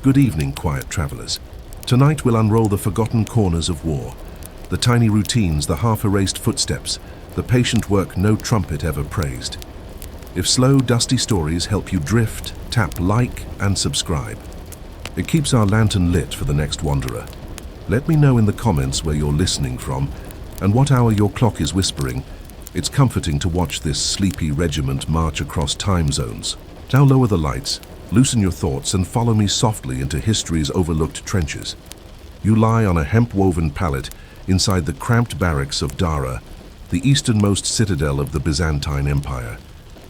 Good evening, quiet travelers. Tonight we'll unroll the forgotten corners of war. The tiny routines, the half-erased footsteps, the patient work no trumpet ever praised. If slow, dusty stories help you drift, tap like and subscribe. It keeps our lantern lit for the next wanderer. Let me know in the comments where you're listening from and what hour your clock is whispering. It's comforting to watch this sleepy regiment march across time zones. Now lower the lights, loosen your thoughts and follow me softly into history's overlooked trenches. You lie on a hemp-woven pallet inside the cramped barracks of Dara, the easternmost citadel of the Byzantine Empire,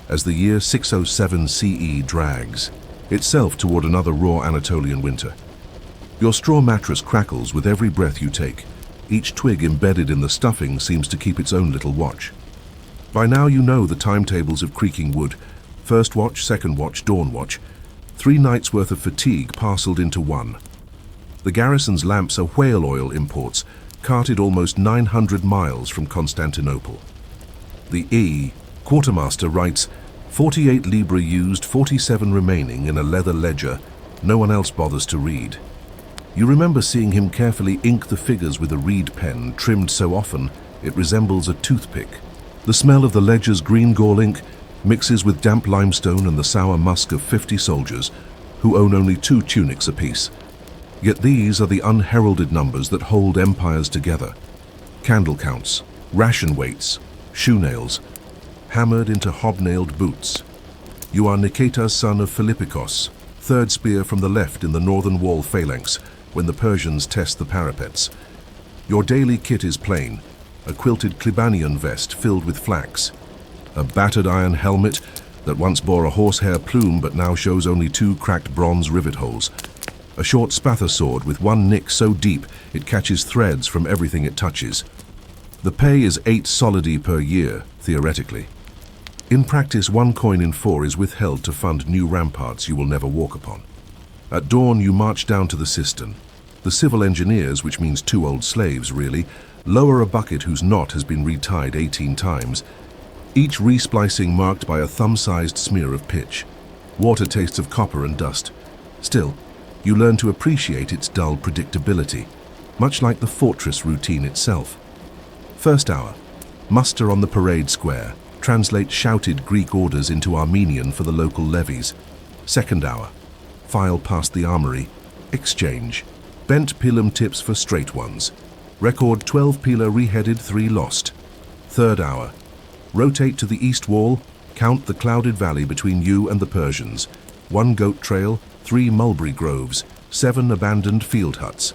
as the year 607 CE drags, itself toward another raw Anatolian winter. Your straw mattress crackles with every breath you take. Each twig embedded in the stuffing seems to keep its own little watch. By now you know the timetables of creaking wood, first watch, second watch, dawn watch, 3 nights' worth of fatigue parceled into one. The garrison's lamps are whale oil imports, carted almost 900 miles from Constantinople. The Quartermaster writes, 48 libra used, 47 remaining in a leather ledger no one else bothers to read. You remember seeing him carefully ink the figures with a reed pen trimmed so often it resembles a toothpick. The smell of the ledger's green gall ink mixes with damp limestone and the sour musk of 50 soldiers who own only 2 tunics apiece. Yet these are the unheralded numbers that hold empires together. Candle counts, ration weights, shoe nails, hammered into hobnailed boots. You are Niketa's son of Philippikos, 3rd spear from the left in the northern wall phalanx when the Persians test the parapets. Your daily kit is plain, a quilted Klebanian vest filled with flax, a battered iron helmet that once bore a horsehair plume but now shows only 2 cracked bronze rivet holes, a short spather sword with 1 nick so deep it catches threads from everything it touches. The pay is 8 solidi per year, theoretically. In practice, 1 coin in 4 is withheld to fund new ramparts you will never walk upon. At dawn, you march down to the cistern. The civil engineers, which means 2 old slaves really, lower a bucket whose knot has been retied 18 times, each resplicing marked by a thumb-sized smear of pitch. Water tastes of copper and dust. Still, you learn to appreciate its dull predictability, much like the fortress routine itself. First hour, muster on the parade square, translate shouted Greek orders into Armenian for the local levies. Second hour, file past the armory, exchange, bent pilum tips for straight ones, record 12 pila reheaded, 3 lost. Third hour, rotate to the east wall, count the clouded valley between you and the Persians, 1 goat trail, 3 mulberry groves, 7 abandoned field huts.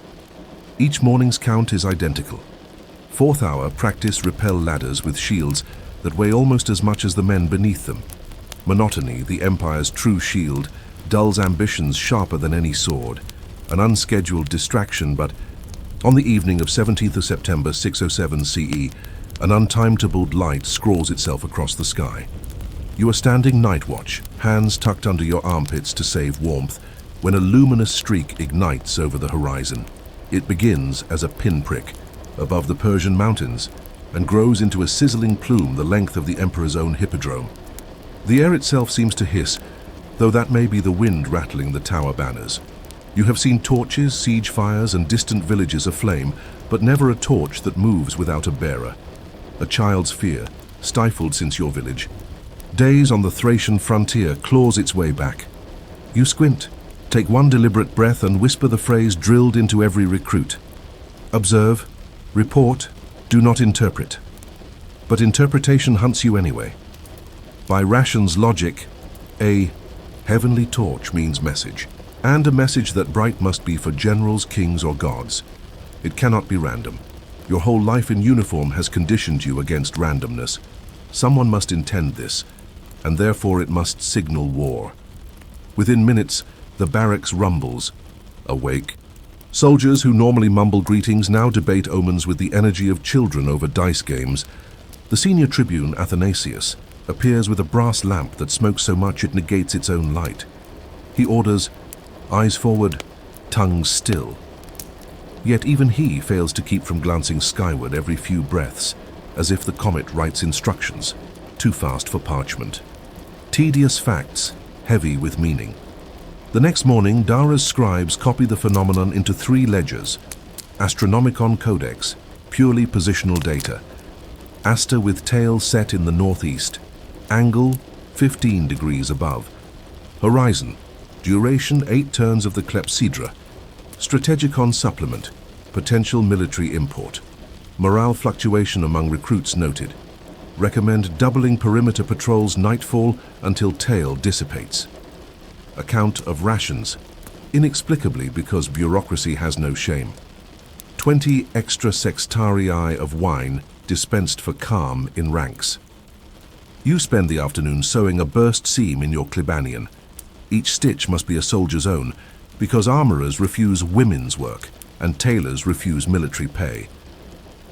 Each morning's count is identical. Fourth hour, practice rappel ladders with shields that weigh almost as much as the men beneath them. Monotony, the Empire's true shield, dulls ambitions sharper than any sword. An unscheduled distraction, but on the evening of 17th of September 607 CE, an untimetabled light scrawls itself across the sky. You are standing night watch, hands tucked under your armpits to save warmth, when a luminous streak ignites over the horizon. It begins as a pinprick above the Persian mountains and grows into a sizzling plume the length of the Emperor's own hippodrome. The air itself seems to hiss, though that may be the wind rattling the tower banners. You have seen torches, siege fires, and distant villages aflame, but never a torch that moves without a bearer. A child's fear, stifled since your village. Days on the Thracian frontier claws its way back. You squint, take 1 deliberate breath and whisper the phrase drilled into every recruit. Observe, report, do not interpret. But interpretation hunts you anyway. By Rations logic, a heavenly torch means message, and a message that bright must be for generals, kings, or gods. It cannot be random. Your whole life in uniform has conditioned you against randomness. Someone must intend this, and therefore it must signal war. Within minutes, the barracks rumbles. Awake. Soldiers who normally mumble greetings now debate omens with the energy of children over dice games. The senior tribune, Athanasius, appears with a brass lamp that smokes so much it negates its own light. He orders, eyes forward, tongue still. Yet even he fails to keep from glancing skyward every few breaths, as if the comet writes instructions, too fast for parchment. Tedious facts, heavy with meaning. The next morning, Dara's scribes copy the phenomenon into 3 ledgers. Astronomicon Codex, purely positional data. Aster with tail set in the northeast. Angle, 15 degrees above. Horizon, duration 8 turns of the clepsydra. Strategicon supplement, potential military import. Morale fluctuation among recruits noted. Recommend doubling perimeter patrols nightfall until tail dissipates. Account of rations, inexplicably because bureaucracy has no shame. 20 extra sextarii of wine dispensed for calm in ranks. You spend the afternoon sewing a burst seam in your Klibanian. Each stitch must be a soldier's own, because armorers refuse women's work and tailors refuse military pay.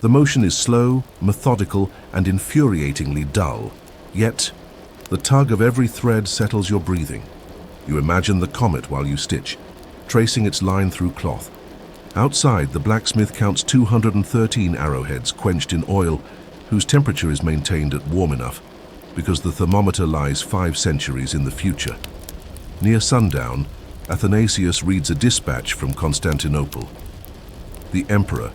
The motion is slow, methodical, and infuriatingly dull. Yet, the tug of every thread settles your breathing. You imagine the comet while you stitch, tracing its line through cloth. Outside, the blacksmith counts 213 arrowheads quenched in oil, whose temperature is maintained at warm enough, because the thermometer lies 5 centuries in the future. Near sundown, Athanasius reads a dispatch from Constantinople. The emperor.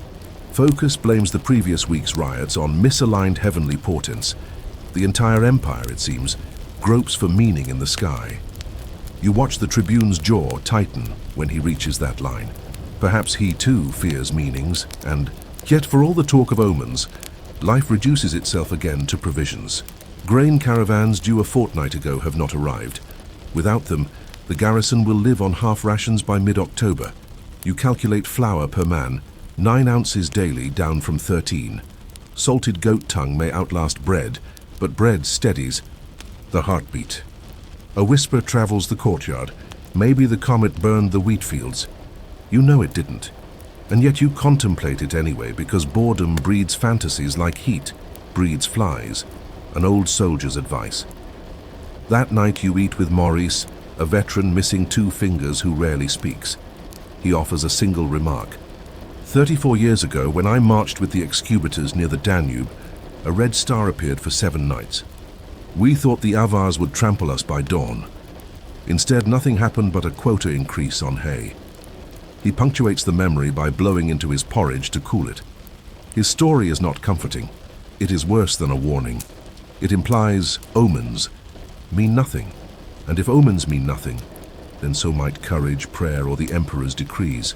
Focus blames the previous week's riots on misaligned heavenly portents. The entire empire, it seems, gropes for meaning in the sky. You watch the tribune's jaw tighten when he reaches that line. Perhaps he too fears meanings, and yet for all the talk of omens, life reduces itself again to provisions. Grain caravans due a fortnight ago have not arrived. Without them, the garrison will live on half rations by mid-October. You calculate flour per man, 9 ounces daily down from 13. Salted goat tongue may outlast bread, but bread steadies the heartbeat. A whisper travels the courtyard. Maybe the comet burned the wheat fields. You know it didn't. And yet you contemplate it anyway because boredom breeds fantasies like heat breeds flies, an old soldier's advice. That night you eat with Maurice, a veteran missing 2 fingers who rarely speaks. He offers a single remark. 34 years ago, when I marched with the excubators near the Danube, a red star appeared for 7 nights. We thought the Avars would trample us by dawn. Instead, nothing happened but a quota increase on hay. He punctuates the memory by blowing into his porridge to cool it. His story is not comforting. It is worse than a warning. It implies omens mean nothing. And if omens mean nothing, then so might courage, prayer, or the emperor's decrees.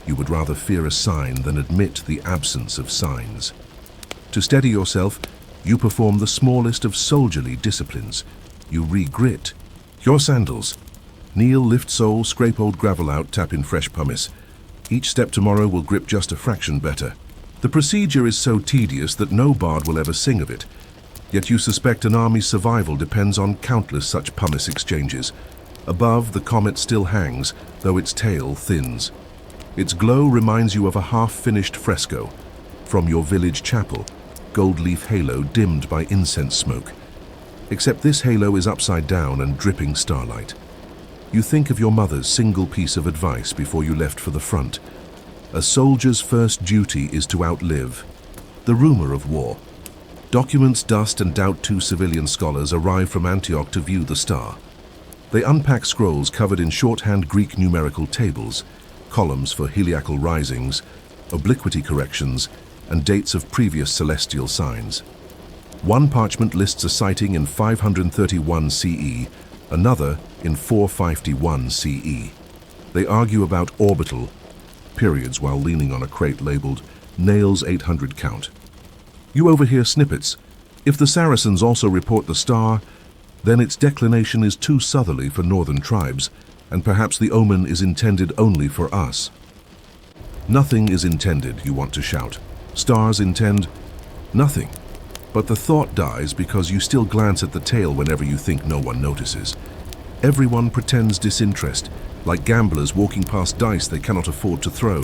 You would rather fear a sign than admit the absence of signs. To steady yourself, you perform the smallest of soldierly disciplines. You re-grit. Your sandals. Kneel, lift sole, scrape old gravel out, tap in fresh pumice. Each step tomorrow will grip just a fraction better. The procedure is so tedious that no bard will ever sing of it. Yet you suspect an army's survival depends on countless such pumice exchanges. Above, the comet still hangs, though its tail thins. Its glow reminds you of a half-finished fresco from your village chapel, gold leaf halo dimmed by incense smoke. Except this halo is upside down and dripping starlight. You think of your mother's single piece of advice before you left for the front. A soldier's first duty is to outlive the rumor of war. Documents dust and doubt 2 civilian scholars arrive from Antioch to view the star. They unpack scrolls covered in shorthand Greek numerical tables, columns for heliacal risings, obliquity corrections, and dates of previous celestial signs. One parchment lists a sighting in 531 CE, another in 451 CE. They argue about orbital periods while leaning on a crate labeled Nails 800 count. You overhear snippets. If the Saracens also report the star, then its declination is too southerly for northern tribes, and perhaps the omen is intended only for us. Nothing is intended, you want to shout. Stars intend nothing. But the thought dies because you still glance at the tail whenever you think no one notices. Everyone pretends disinterest, like gamblers walking past dice they cannot afford to throw.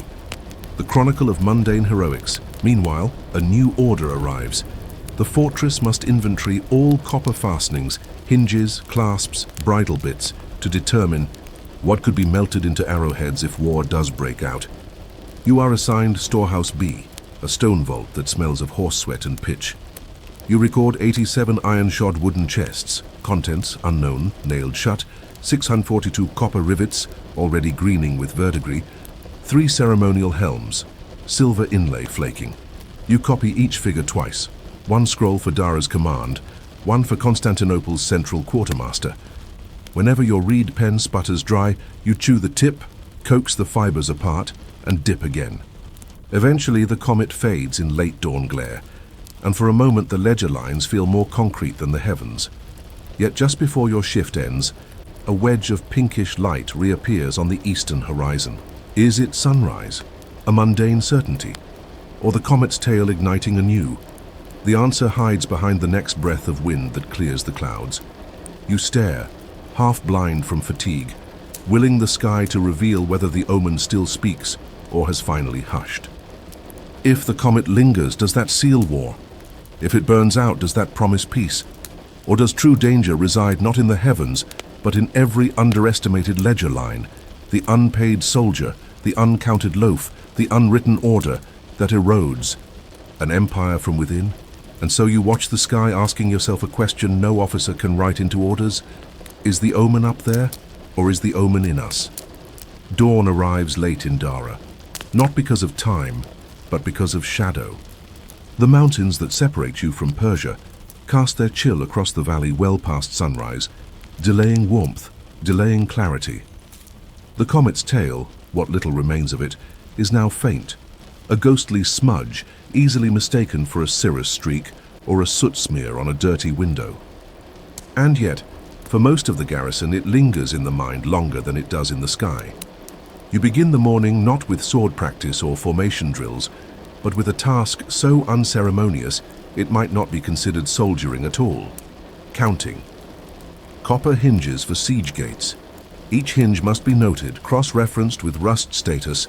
The chronicle of mundane heroics. Meanwhile, a new order arrives. The fortress must inventory all copper fastenings, hinges, clasps, bridle bits, to determine what could be melted into arrowheads if war does break out. You are assigned Storehouse B, a stone vault that smells of horse sweat and pitch. You record 87 iron-shod wooden chests, contents unknown, nailed shut, 642 copper rivets, already greening with verdigris, 3 ceremonial helms, silver inlay flaking. You copy each figure twice, 1 scroll for Dara's command, 1 for Constantinople's central quartermaster. Whenever your reed pen sputters dry, you chew the tip, coax the fibers apart, and dip again. Eventually, the comet fades in late dawn glare, and for a moment the ledger lines feel more concrete than the heavens. Yet just before your shift ends, a wedge of pinkish light reappears on the eastern horizon. Is it sunrise, a mundane certainty, or the comet's tail igniting anew? The answer hides behind the next breath of wind that clears the clouds. You stare, half blind from fatigue, willing the sky to reveal whether the Omen still speaks or has finally hushed. If the comet lingers, does that seal war? If it burns out, does that promise peace? Or does true danger reside not in the heavens, but in every underestimated ledger line, the unpaid soldier, the uncounted loaf, the unwritten order that erodes an empire from within? And so you watch the sky, asking yourself a question no officer can write into orders. Is the Omen up there, or is the Omen in us? Dawn arrives late in Dara, not because of time, but because of shadow. The mountains that separate you from Persia cast their chill across the valley well past sunrise, delaying warmth, delaying clarity. The comet's tail, what little remains of it, is now faint, a ghostly smudge easily mistaken for a cirrus streak or a soot smear on a dirty window. And yet, for most of the garrison, it lingers in the mind longer than it does in the sky. You begin the morning not with sword practice or formation drills, but with a task so unceremonious it might not be considered soldiering at all: counting. Copper hinges for siege gates. Each hinge must be noted, cross-referenced with rust status,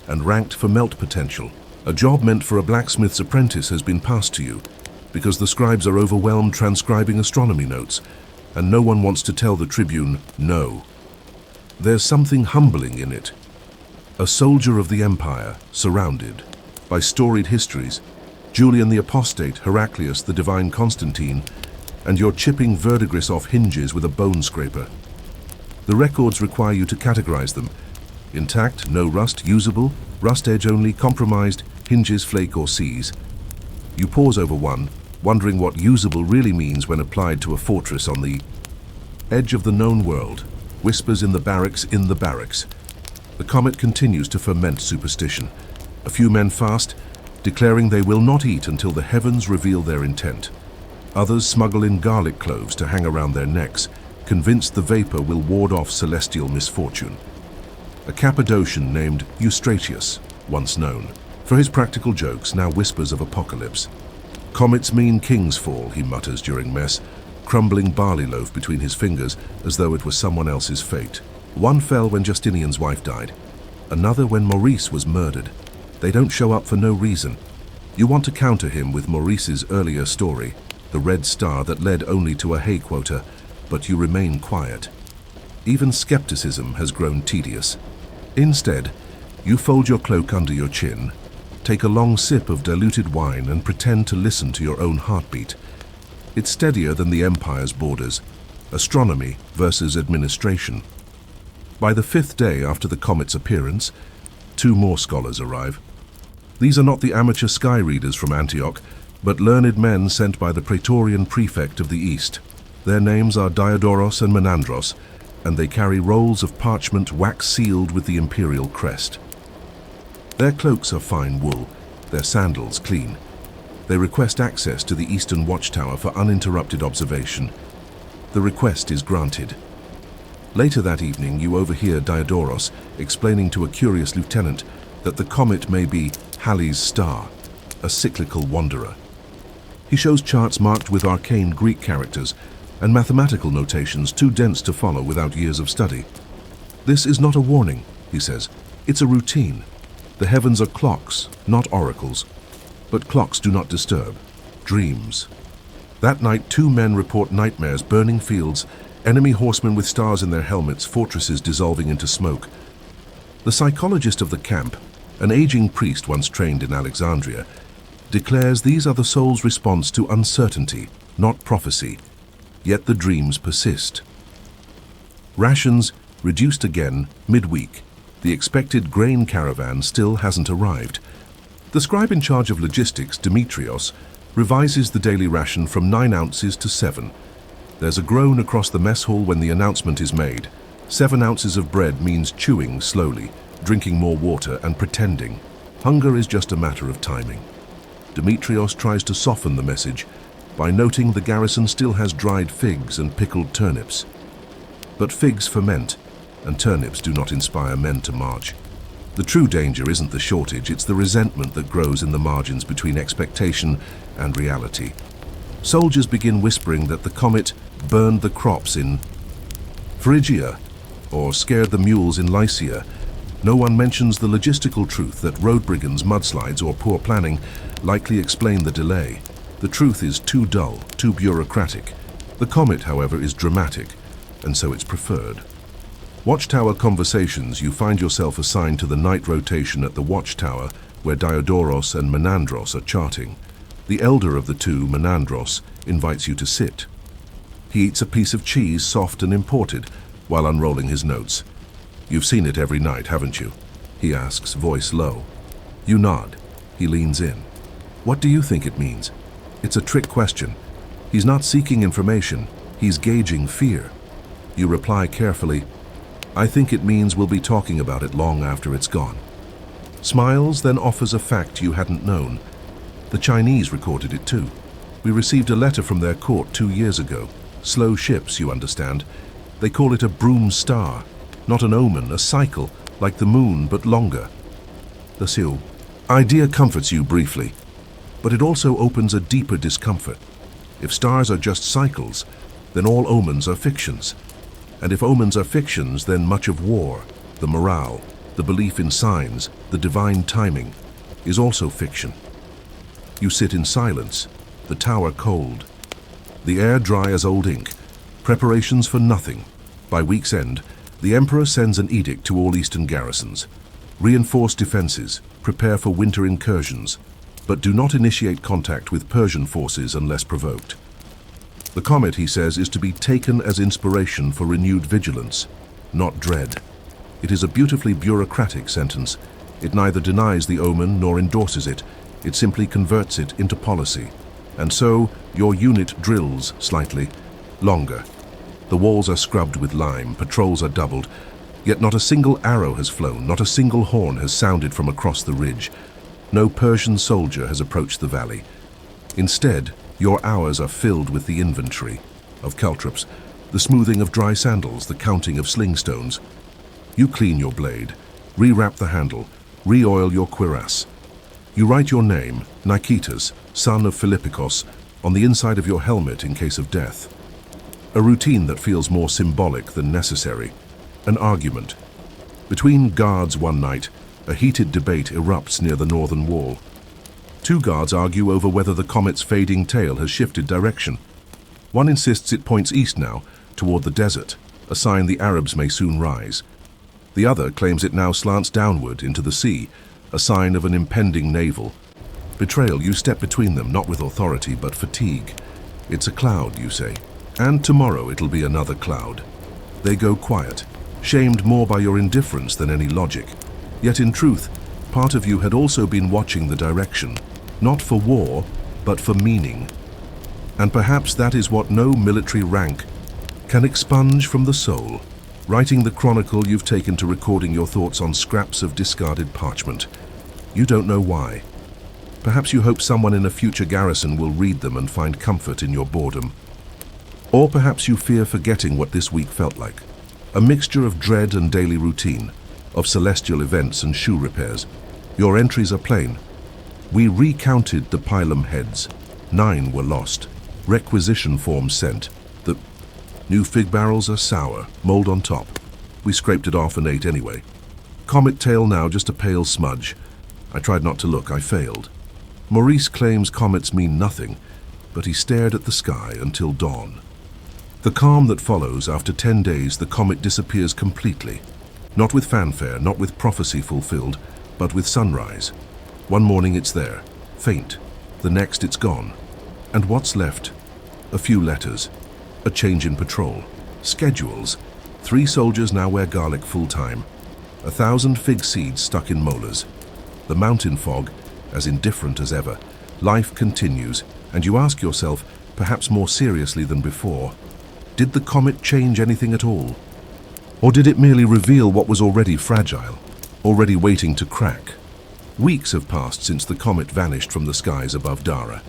and ranked for melt potential. A job meant for a blacksmith's apprentice has been passed to you, because the scribes are overwhelmed transcribing astronomy notes, and no one wants to tell the tribune no. There's something humbling in it. A soldier of the empire, surrounded by storied histories, Julian the Apostate, Heraclius the Divine Constantine, and you're chipping verdigris off hinges with a bone scraper. The records require you to categorize them: intact, no rust, usable, rust edge only, compromised, hinges flake or seize. You pause over one, wondering what usable really means when applied to a fortress on the edge of the known world. Whispers in the barracks, in the barracks. The comet continues to ferment superstition. A few men fast, declaring they will not eat until the heavens reveal their intent. Others smuggle in garlic cloves to hang around their necks, convinced the vapor will ward off celestial misfortune. A Cappadocian named Eustratius, once known for his practical jokes, now whispers of apocalypse. Comets mean kings fall, he mutters during mess, crumbling barley loaf between his fingers as though it was someone else's fate. One fell when Justinian's wife died, another when Maurice was murdered. They don't show up for no reason. You want to counter him with Maurice's earlier story, the red star that led only to a hay quota, but you remain quiet. Even skepticism has grown tedious. Instead, you fold your cloak under your chin, take a long sip of diluted wine and pretend to listen to your own heartbeat. It's steadier than the empire's borders, astronomy versus administration. By the 5th day after the comet's appearance, 2 more scholars arrive. These are not the amateur sky readers from Antioch, but learned men sent by the Praetorian prefect of the East. Their names are Diodoros and Menandros, and they carry rolls of parchment wax-sealed with the imperial crest. Their cloaks are fine wool, their sandals clean. They request access to the eastern watchtower for uninterrupted observation. The request is granted. Later that evening, you overhear Diodoros explaining to a curious lieutenant that the comet may be Halley's star, a cyclical wanderer. He shows charts marked with arcane Greek characters and mathematical notations too dense to follow without years of study. This is not a warning, he says. It's a routine. The heavens are clocks, not oracles. But clocks do not disturb. Dreams. That night, 2 men report nightmares, burning fields, enemy horsemen with stars in their helmets, fortresses dissolving into smoke. The psychologist of the camp, an aging priest once trained in Alexandria, declares these are the soul's response to uncertainty, not prophecy, yet the dreams persist. Rations reduced again midweek. The expected grain caravan still hasn't arrived. The scribe in charge of logistics, Demetrios, revises the daily ration from 9 ounces to 7. There's a groan across the mess hall when the announcement is made. 7 ounces of bread means chewing slowly, drinking more water and pretending. Hunger is just a matter of timing. Demetrios tries to soften the message by noting the garrison still has dried figs and pickled turnips. But figs ferment, and turnips do not inspire men to march. The true danger isn't the shortage, it's the resentment that grows in the margins between expectation and reality. Soldiers begin whispering that the Comet burned the crops in Phrygia or scared the mules in Lycia. No one mentions the logistical truth that road brigands, mudslides, or poor planning likely explain the delay. The truth is too dull, too bureaucratic. The Comet, however, is dramatic, and so it's preferred. Watchtower conversations, you find yourself assigned to the night rotation at the watchtower where Diodoros and Menandros are charting. The elder of the two, Menandros, invites you to sit. He eats a piece of cheese, soft and imported, while unrolling his notes. "You've seen it every night, haven't you?" he asks, voice low. You nod. He leans in. "What do you think it means?" It's a trick question. He's not seeking information, he's gauging fear. You reply carefully, "I think it means we'll be talking about it long after it's gone." Smiles, then offers a fact you hadn't known. The Chinese recorded it too. We received a letter from their court 2 years ago. Slow ships, you understand. They call it a broom star, not an omen, a cycle, like the moon, but longer. The Siu. Idea comforts you briefly, but it also opens a deeper discomfort. If stars are just cycles, then all omens are fictions. And if omens are fictions, then much of war, the morale, the belief in signs, the divine timing, is also fiction. You sit in silence, the tower cold, the air dry as old ink, preparations for nothing. By week's end, the Emperor sends an edict to all eastern garrisons. Reinforce defenses, prepare for winter incursions, but do not initiate contact with Persian forces unless provoked. The Comet, he says, is to be taken as inspiration for renewed vigilance, not dread. It is a beautifully bureaucratic sentence. It neither denies the omen nor endorses it. It simply converts it into policy. And so, your unit drills slightly longer. The walls are scrubbed with lime, patrols are doubled, yet not a single arrow has flown, not a single horn has sounded from across the ridge. No Persian soldier has approached the valley. Instead, your hours are filled with the inventory of caltrops, the smoothing of dry sandals, the counting of sling stones. You clean your blade, rewrap the handle, re-oil your cuirass. You write your name, Nikitas, son of Philippikos, on the inside of your helmet in case of death. A routine that feels more symbolic than necessary. An argument. Between guards one night, a heated debate erupts near the northern wall. Two guards argue over whether the Comet's fading tail has shifted direction. One insists it points east now, toward the desert, a sign the Arabs may soon rise. The other claims it now slants downward into the sea, a sign of an impending naval. Betrayal, you step between them, not with authority, but fatigue. It's a cloud, you say, and tomorrow it'll be another cloud. They go quiet, shamed more by your indifference than any logic. Yet in truth, part of you had also been watching the direction, not for war, but for meaning. And perhaps that is what no military rank can expunge from the soul. Writing the chronicle, you've taken to recording your thoughts on scraps of discarded parchment. You don't know why. Perhaps you hope someone in a future garrison will read them and find comfort in your boredom. Or perhaps you fear forgetting what this week felt like. A mixture of dread and daily routine, of celestial events and shoe repairs. Your entries are plain. We recounted the pilum heads. 9 were lost. Requisition forms sent. The new fig barrels are sour, mold on top. We scraped it off and ate anyway. Comet tail now just a pale smudge. I tried not to look, I failed. Maurice claims comets mean nothing, but he stared at the sky until dawn. The calm that follows, after 10 days, the comet disappears completely. Not with fanfare, not with prophecy fulfilled, but with sunrise. One morning it's there, faint. The next it's gone. And what's left? A few letters, a change in patrol, schedules, 3 soldiers now wear garlic full-time. 1,000 fig seeds stuck in molars. The mountain fog, as indifferent as ever. Life continues, and you ask yourself, perhaps more seriously than before, did the comet change anything at all? Or did it merely reveal what was already fragile, already waiting to crack? Weeks have passed since the comet vanished from the skies above Dara.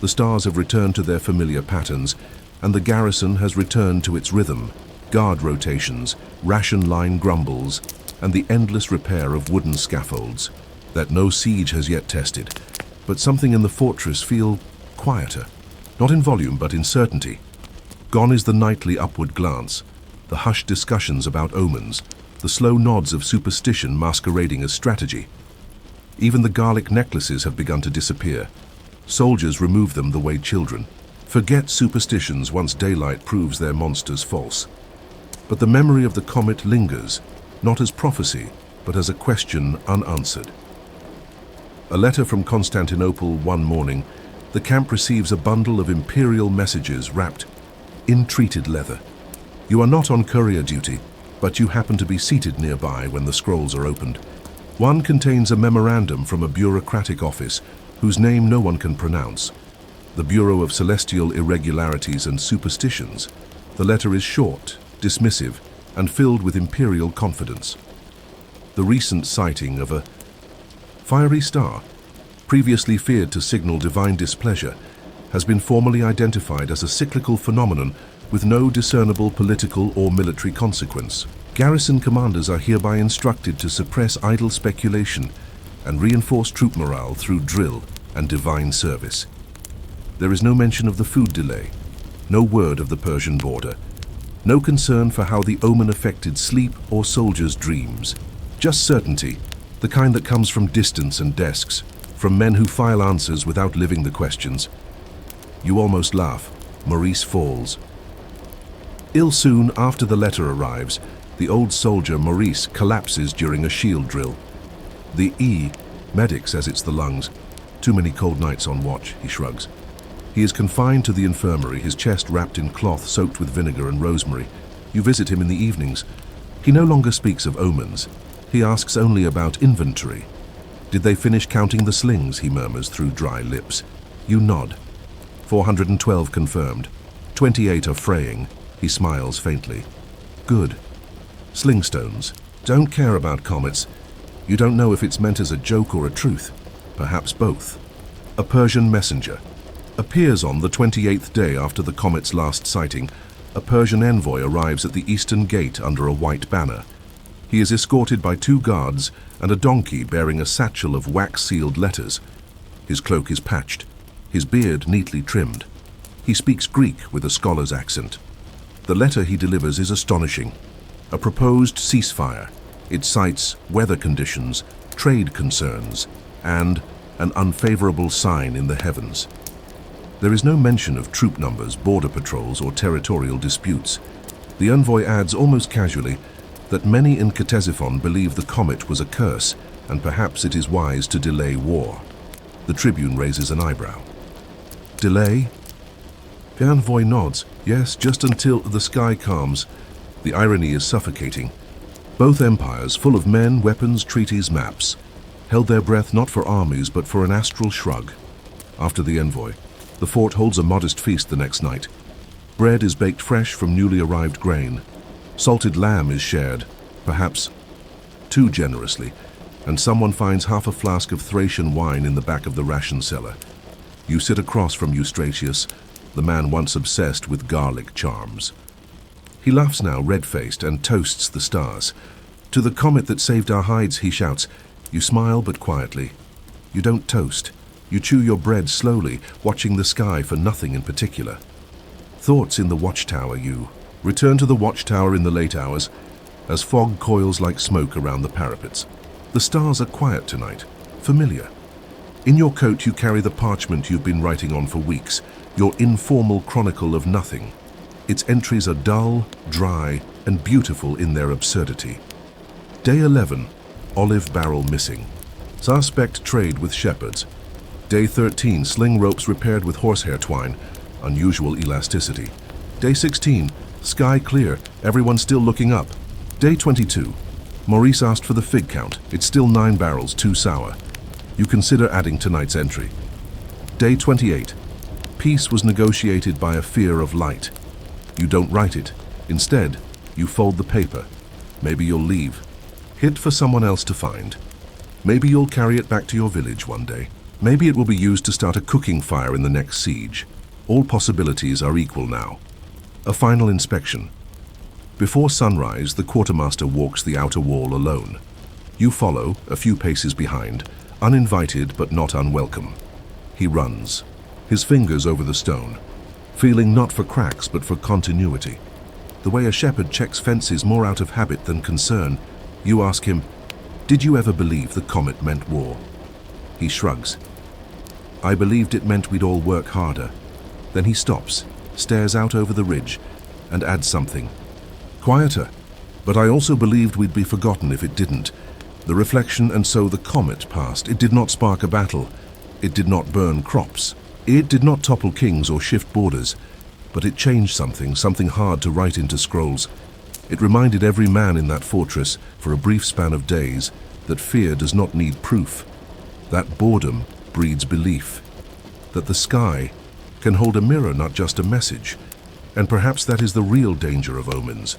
The stars have returned to their familiar patterns, and the garrison has returned to its rhythm. Guard rotations, ration line grumbles, and the endless repair of wooden scaffolds that no siege has yet tested. But something in the fortress feels quieter, not in volume but in certainty. Gone is the nightly upward glance, the hushed discussions about omens, the slow nods of superstition masquerading as strategy. Even the garlic necklaces have begun to disappear. Soldiers remove them the way children. Forget superstitions once daylight proves their monsters false. But the memory of the comet lingers, not as prophecy, but as a question unanswered. A letter from Constantinople one morning, the camp receives a bundle of imperial messages wrapped in treated leather. You are not on courier duty, but you happen to be seated nearby when the scrolls are opened. One contains a memorandum from a bureaucratic office whose name no one can pronounce, the Bureau of Celestial Irregularities and Superstitions. The letter is short, dismissive, and filled with imperial confidence. The recent sighting of a fiery star, previously feared to signal divine displeasure, has been formally identified as a cyclical phenomenon with no discernible political or military consequence. Garrison commanders are hereby instructed to suppress idle speculation and reinforce troop morale through drill and divine service. There is no mention of the food delay, no word of the Persian border, no concern for how the omen affected sleep or soldiers' dreams. Just certainty, the kind that comes from distance and desks, from men who file answers without living the questions. You almost laugh. Maurice falls. Ill soon after the letter arrives, the old soldier Maurice collapses during a shield drill. The medic says it's the lungs. Too many cold nights on watch, he shrugs. He is confined to the infirmary, his chest wrapped in cloth soaked with vinegar and rosemary. You visit him in the evenings. He no longer speaks of omens. He asks only about inventory. Did they finish counting the slings, he murmurs through dry lips. You nod. 412 confirmed. 28 are fraying. He smiles faintly. Good. Slingstones. Don't care about comets. You don't know if it's meant as a joke or a truth. Perhaps both. A Persian messenger. Appears on the 28th day after the comet's last sighting. A Persian envoy arrives at the eastern gate under a white banner. He is escorted by 2 guards and a donkey bearing a satchel of wax-sealed letters. His cloak is patched, his beard neatly trimmed. He speaks Greek with a scholar's accent. The letter he delivers is astonishing. A proposed ceasefire. It cites weather conditions, trade concerns, and an unfavorable sign in the heavens. There is no mention of troop numbers, border patrols, or territorial disputes. The envoy adds almost casually that many in Ctesiphon believe the comet was a curse, and perhaps it is wise to delay war. The tribune raises an eyebrow. Delay? The envoy nods. Yes, just until the sky calms. The irony is suffocating. Both empires, full of men, weapons, treaties, maps, held their breath not for armies but for an astral shrug. After the envoy, the fort holds a modest feast the next night. Bread is baked fresh from newly arrived grain. Salted lamb is shared, perhaps too generously, and someone finds half a flask of Thracian wine in the back of the ration cellar. You sit across from Eustratius, the man once obsessed with garlic charms. He laughs now, red-faced, and toasts the stars. To the comet that saved our hides, he shouts. You smile, but quietly. You don't toast. You chew your bread slowly, watching the sky for nothing in particular. Thoughts in the watchtower, you. Return to the watchtower in the late hours, as fog coils like smoke around the parapets. The stars are quiet tonight, familiar. In your coat you carry the parchment you've been writing on for weeks, your informal chronicle of nothing. Its entries are dull, dry, and beautiful in their absurdity. Day 11, olive barrel missing. Suspect trade with shepherds. Day 13, sling ropes repaired with horsehair twine, unusual elasticity. Day 16, sky clear, Everyone still looking up. Day 22. Maurice asked for the fig count. It's still 9 barrels, too sour. You consider adding tonight's entry. Day 28. Peace was negotiated by a fear of light. You don't write it. Instead, you fold the paper. Maybe you'll leave. Hit for someone else to find. Maybe you'll carry it back to your village one day. Maybe it will be used to start a cooking fire in the next siege. All possibilities are equal now. A final inspection. Before sunrise, the quartermaster walks the outer wall alone. You follow, a few paces behind, uninvited but not unwelcome. He runs, his fingers over the stone, feeling not for cracks but for continuity. The way a shepherd checks fences more out of habit than concern, you ask him, "Did you ever believe the comet meant war?" He shrugs. "I believed it meant we'd all work harder." Then he stops, stares out over the ridge, and adds something. "Quieter. But I also believed we'd be forgotten if it didn't." The reflection, and so the comet passed. It did not spark a battle. It did not burn crops. It did not topple kings or shift borders. But it changed something hard to write into scrolls. It reminded every man in that fortress, for a brief span of days, that fear does not need proof. That boredom breeds belief. That the sky can hold a mirror, not just a message. And perhaps that is the real danger of omens.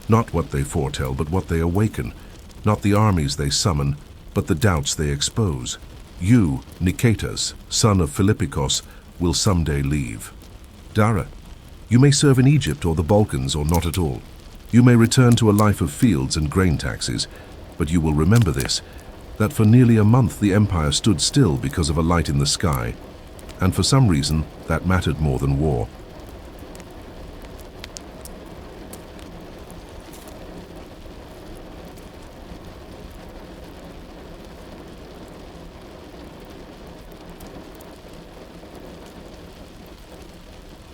Not what they foretell, but what they awaken. Not the armies they summon, but the doubts they expose. You, Niketas, son of Philippikos, will someday leave. Dara, you may serve in Egypt or the Balkans or not at all. You may return to a life of fields and grain taxes, but you will remember this, that for nearly a month the empire stood still because of a light in the sky, and for some reason that mattered more than war.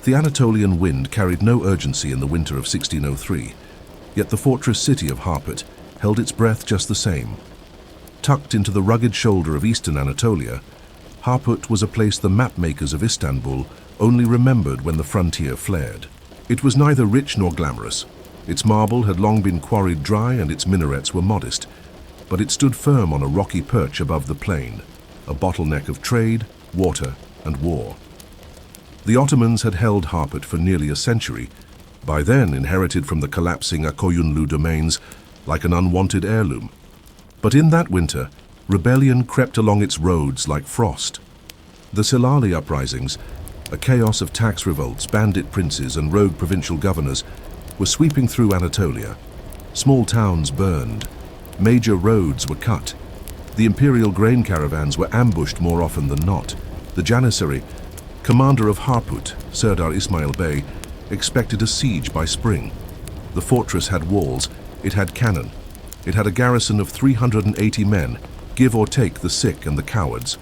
The Anatolian wind carried no urgency in the winter of 1603, yet the fortress city of Harput held its breath just the same. Tucked into the rugged shoulder of eastern Anatolia, Harput was a place the map-makers of Istanbul only remembered when the frontier flared. It was neither rich nor glamorous. Its marble had long been quarried dry and its minarets were modest, but it stood firm on a rocky perch above the plain, a bottleneck of trade, water, and war. The Ottomans had held Harput for nearly a century, by then inherited from the collapsing Akoyunlu domains like an unwanted heirloom. But in that winter, rebellion crept along its roads like frost. The Silali uprisings, a chaos of tax revolts, bandit princes, and rogue provincial governors, were sweeping through Anatolia. Small towns burned. Major roads were cut. The imperial grain caravans were ambushed more often than not. The Janissary, commander of Harput, Serdar Ismail Bey, expected a siege by spring. The fortress had walls, it had cannon. It had a garrison of 380 men, give or take the sick and the cowards.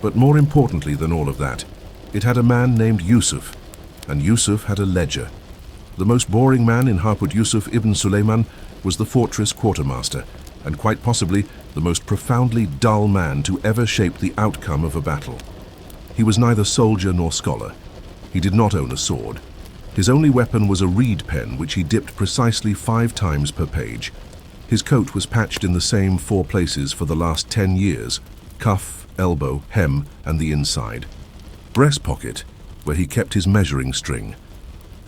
But more importantly than all of that, it had a man named Yusuf, and Yusuf had a ledger. The most boring man in Harput, Yusuf ibn Suleiman, was the fortress quartermaster, and quite possibly the most profoundly dull man to ever shape the outcome of a battle. He was neither soldier nor scholar. He did not own a sword. His only weapon was a reed pen which he dipped precisely 5 times per page. His coat was patched in the same 4 places for the last 10 years, cuff, elbow, hem, and the inside. Breast pocket, where he kept his measuring string.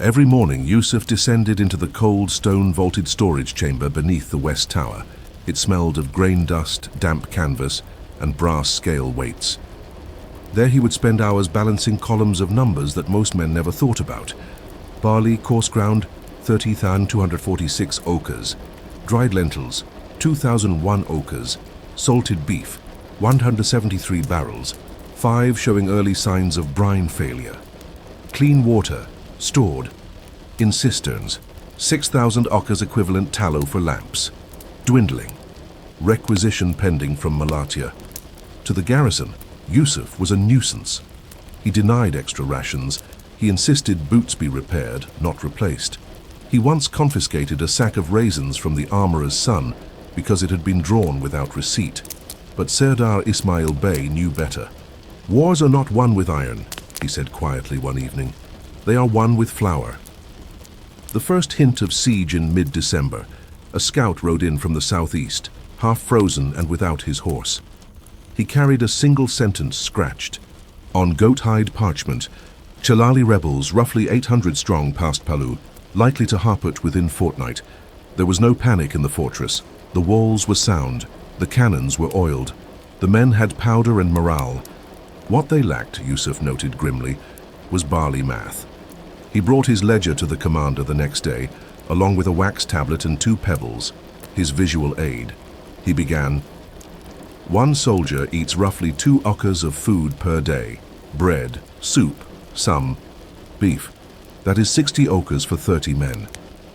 Every morning Yusuf descended into the cold stone-vaulted storage chamber beneath the west tower. It smelled of grain dust, damp canvas, and brass scale weights. There he would spend hours balancing columns of numbers that most men never thought about. Barley, coarse ground, 30,246 okers. Dried lentils, 2,001 okers. Salted beef, 173 barrels, 5 showing early signs of brine failure. Clean water, stored, in cisterns, 6,000 okers equivalent tallow for lamps. Dwindling. Requisition pending from Malatya. To the garrison, Yusuf was a nuisance. He denied extra rations. He insisted boots be repaired, not replaced. He once confiscated a sack of raisins from the armorer's son because it had been drawn without receipt. But Serdar Ismail Bey knew better. "Wars are not won with iron," he said quietly one evening. "They are won with flour." The first hint of siege in mid-December. A scout rode in from the southeast, half frozen and without his horse. He carried a single sentence scratched. On goat-hide parchment, Chalali rebels, roughly 800 strong, passed Palu, likely to Harput within fortnight. There was no panic in the fortress. The walls were sound. The cannons were oiled. The men had powder and morale. What they lacked, Yusuf noted grimly, was barley math. He brought his ledger to the commander the next day, along with a wax tablet and 2 pebbles, his visual aid. He began, "One soldier eats roughly 2 okas of food per day. Bread, soup, some beef. That is 60 okas for 30 men.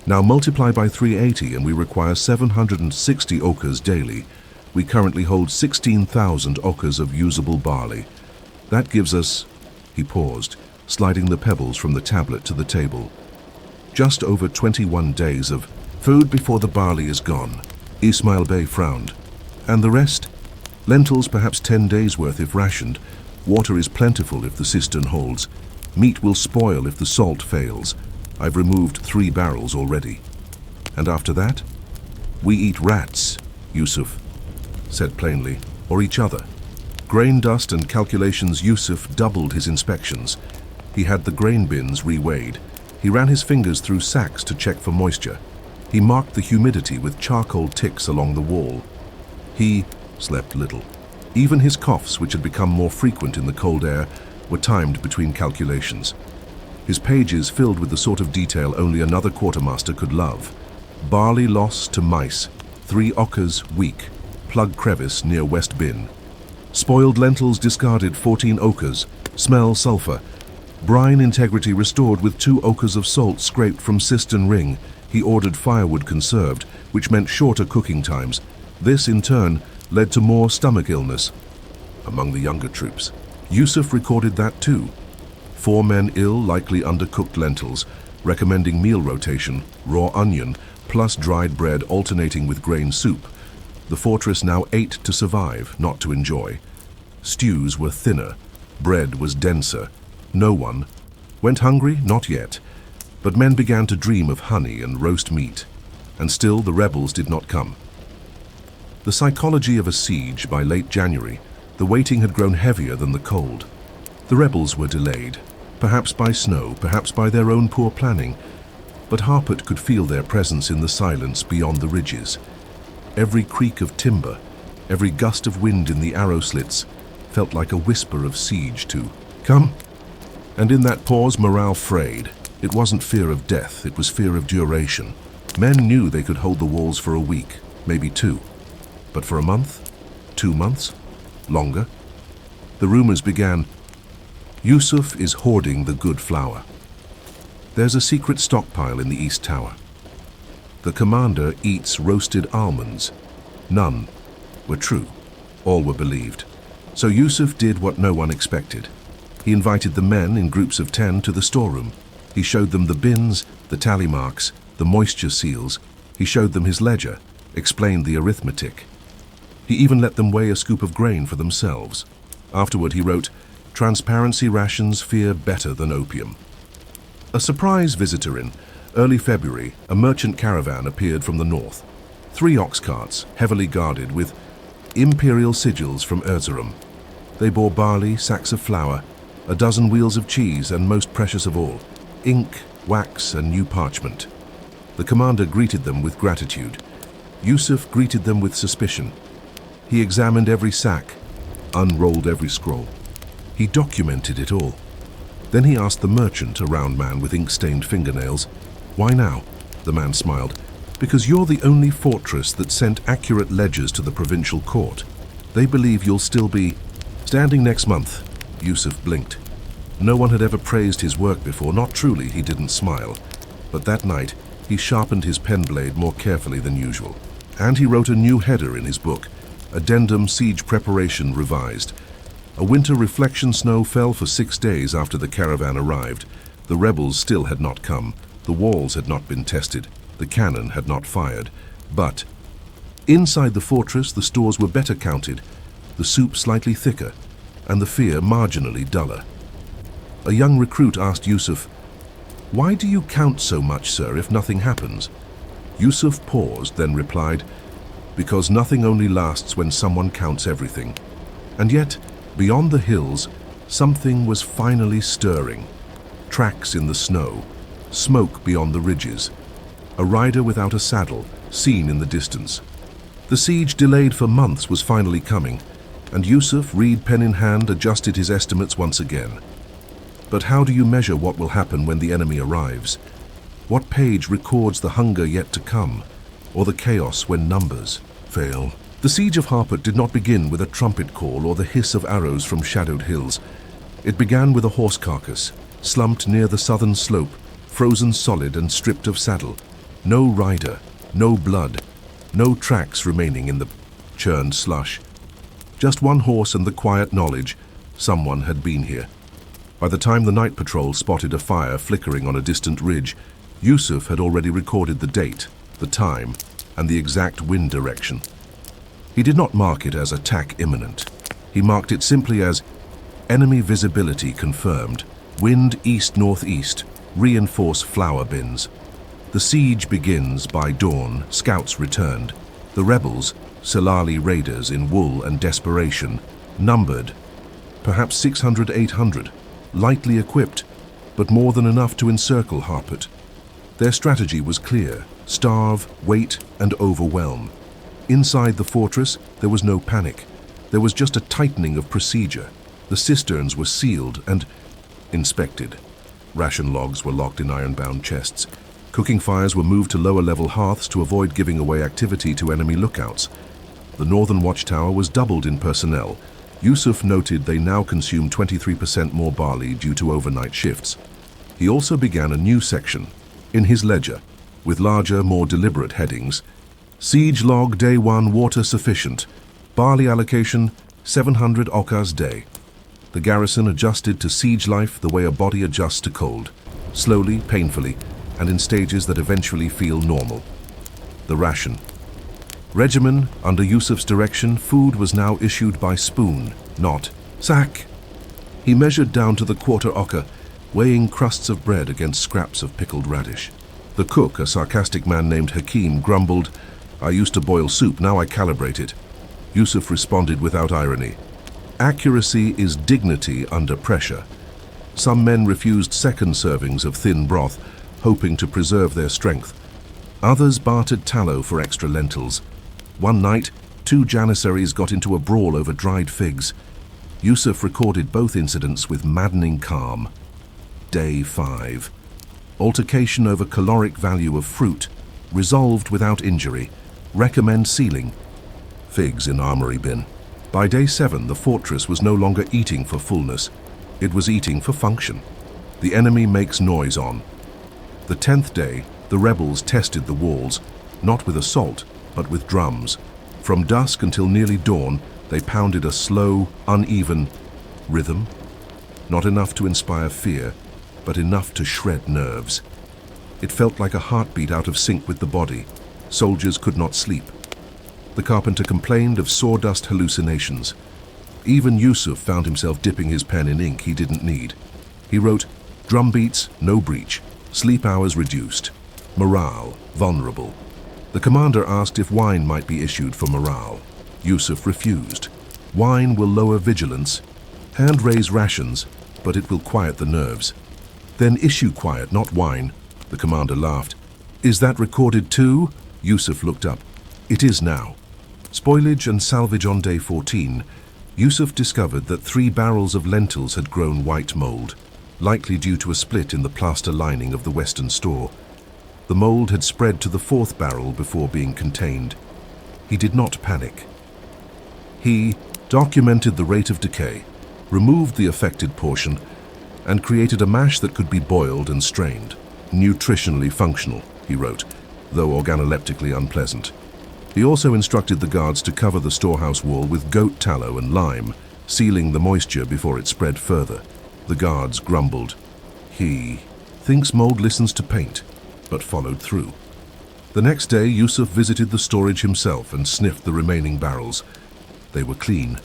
Now multiply by 380 and we require 760 okas daily. We currently hold 16,000 okas of usable barley. That gives us..." He paused, sliding the pebbles from the tablet to the table. "Just over 21 days of food before the barley is gone." Ismail Bey frowned. "And the rest? Lentils perhaps 10 days' worth if rationed. Water is plentiful if the cistern holds. Meat will spoil if the salt fails. I've removed 3 barrels already. And after that? We eat rats," Yusuf said plainly, "or each other." Grain dust and calculations. Yusuf doubled his inspections. He had the grain bins reweighed. He ran his fingers through sacks to check for moisture. He marked the humidity with charcoal ticks along the wall. He slept little. Even his coughs, which had become more frequent in the cold air, were timed between calculations. His pages filled with the sort of detail only another quartermaster could love. Barley loss to mice, 3 okas weak, plug crevice near West Bin. Spoiled lentils discarded, 14 okas, smell sulfur. Brine integrity restored with 2 okas of salt scraped from cistern ring. He ordered firewood conserved, which meant shorter cooking times. This, in turn, led to more stomach illness among the younger troops. Yusuf recorded that too. 4 men ill, likely undercooked lentils, recommending meal rotation, raw onion, plus dried bread alternating with grain soup. The fortress now ate to survive, not to enjoy. Stews were thinner. Bread was denser. No one went hungry, not yet. But men began to dream of honey and roast meat. And still the rebels did not come. The psychology of a siege. By late January, the waiting had grown heavier than the cold. The rebels were delayed, perhaps by snow, perhaps by their own poor planning, but Harput could feel their presence in the silence beyond the ridges. Every creak of timber, every gust of wind in the arrow slits felt like a whisper of siege to come. And in that pause, morale frayed. It wasn't fear of death, it was fear of duration. Men knew they could hold the walls for a week, maybe 2. But for a month? 2 months? Longer? The rumors began, "Yusuf is hoarding the good flour. There's a secret stockpile in the East Tower. The commander eats roasted almonds." None were true. All were believed. So Yusuf did what no one expected. He invited the men in groups of 10 to the storeroom. He showed them the bins, the tally marks, the moisture seals. He showed them his ledger, explained the arithmetic. He even let them weigh a scoop of grain for themselves. Afterward he wrote, "Transparency rations fear better than opium." A surprise visitor in early February, a merchant caravan appeared from the north. 3 ox carts, heavily guarded, with imperial sigils from Erzurum. They bore barley, sacks of flour, a dozen wheels of cheese, and most precious of all, ink, wax, and new parchment. The commander greeted them with gratitude. Yusuf greeted them with suspicion. He examined every sack, unrolled every scroll. He documented it all. Then he asked the merchant, a round man with ink-stained fingernails, "Why now?" The man smiled. "Because you're the only fortress that sent accurate ledgers to the provincial court. They believe you'll still be standing next month." Yusuf blinked. No one had ever praised his work before. Not truly, he didn't smile. But that night, he sharpened his pen blade more carefully than usual. And he wrote a new header in his book, Addendum Siege Preparation Revised. A winter reflection snow fell for 6 days after the caravan arrived. The rebels still had not come. The walls had not been tested. The cannon had not fired. But inside the fortress, the stores were better counted, the soup slightly thicker, and the fear marginally duller. A young recruit asked Yusuf, "Why do you count so much, sir, if nothing happens?" Yusuf paused, then replied, "Because nothing only lasts when someone counts everything." And yet, beyond the hills, something was finally stirring. Tracks in the snow, smoke beyond the ridges, a rider without a saddle, seen in the distance. The siege delayed for months was finally coming, and Yusuf, reed pen in hand, adjusted his estimates once again. But how do you measure what will happen when the enemy arrives? What page records the hunger yet to come, or the chaos when numbers fail? The siege of Harput did not begin with a trumpet call or the hiss of arrows from shadowed hills. It began with a horse carcass, slumped near the southern slope, frozen solid and stripped of saddle. No rider, no blood, no tracks remaining in the churned slush. Just one horse and the quiet knowledge someone had been here. By the time the night patrol spotted a fire flickering on a distant ridge, Yusuf had already recorded the date, the time, and the exact wind direction. He did not mark it as attack imminent. He marked it simply as enemy visibility confirmed, wind east-northeast, reinforce flour bins. The siege begins by dawn, scouts returned. The rebels, Silali raiders in wool and desperation, numbered perhaps 600, 800, lightly equipped, but more than enough to encircle Harput. Their strategy was clear: starve, wait, and overwhelm. Inside the fortress, there was no panic. There was just a tightening of procedure. The cisterns were sealed and inspected. Ration logs were locked in iron-bound chests. Cooking fires were moved to lower-level hearths to avoid giving away activity to enemy lookouts. The northern watchtower was doubled in personnel. Yusuf noted they now consume 23% more barley due to overnight shifts. He also began a new section in his ledger, with larger, more deliberate headings. Siege log day 1 water sufficient. Barley allocation 700 okas day. The garrison adjusted to siege life the way a body adjusts to cold, slowly, painfully, and in stages that eventually feel normal. The ration. Regimen, under Yusuf's direction, food was now issued by spoon, not sack. He measured down to the quarter oka, weighing crusts of bread against scraps of pickled radish. The cook, a sarcastic man named Hakim, grumbled, "I used to boil soup, now I calibrate it." Yusuf responded without irony. Accuracy is dignity under pressure. Some men refused second servings of thin broth, hoping to preserve their strength. Others bartered tallow for extra lentils. One night, 2 janissaries got into a brawl over dried figs. Yusuf recorded both incidents with maddening calm. Day 5. Altercation over caloric value of fruit. Resolved without injury. Recommend sealing. Figs in armory bin. By day 7, the fortress was no longer eating for fullness. It was eating for function. The enemy makes noise on. The 10th day, the rebels tested the walls, not with assault, but with drums. From dusk until nearly dawn, they pounded a slow, uneven rhythm. Not enough to inspire fear, but enough to shred nerves. It felt like a heartbeat out of sync with the body. Soldiers could not sleep. The carpenter complained of sawdust hallucinations. Even Yusuf found himself dipping his pen in ink he didn't need. He wrote, "Drum beats, no breach. Sleep hours reduced. Morale, vulnerable." The commander asked if wine might be issued for morale. Yusuf refused. Wine will lower vigilance. Hand-raise rations, but it will quiet the nerves. Then issue quiet, not wine. The commander laughed. "Is that recorded too?" Yusuf looked up. "It is now." Spoilage and salvage on day 14. Yusuf discovered that 3 barrels of lentils had grown white mold, likely due to a split in the plaster lining of the western store. The mold had spread to the 4th barrel before being contained. He did not panic. He documented the rate of decay, removed the affected portion, and created a mash that could be boiled and strained. "Nutritionally functional," he wrote, though organoleptically unpleasant. He also instructed the guards to cover the storehouse wall with goat tallow and lime, sealing the moisture before it spread further. The guards grumbled. He thinks mold listens to paint, but followed through. The next day, Yusuf visited the storage himself and sniffed the remaining barrels. They were clean.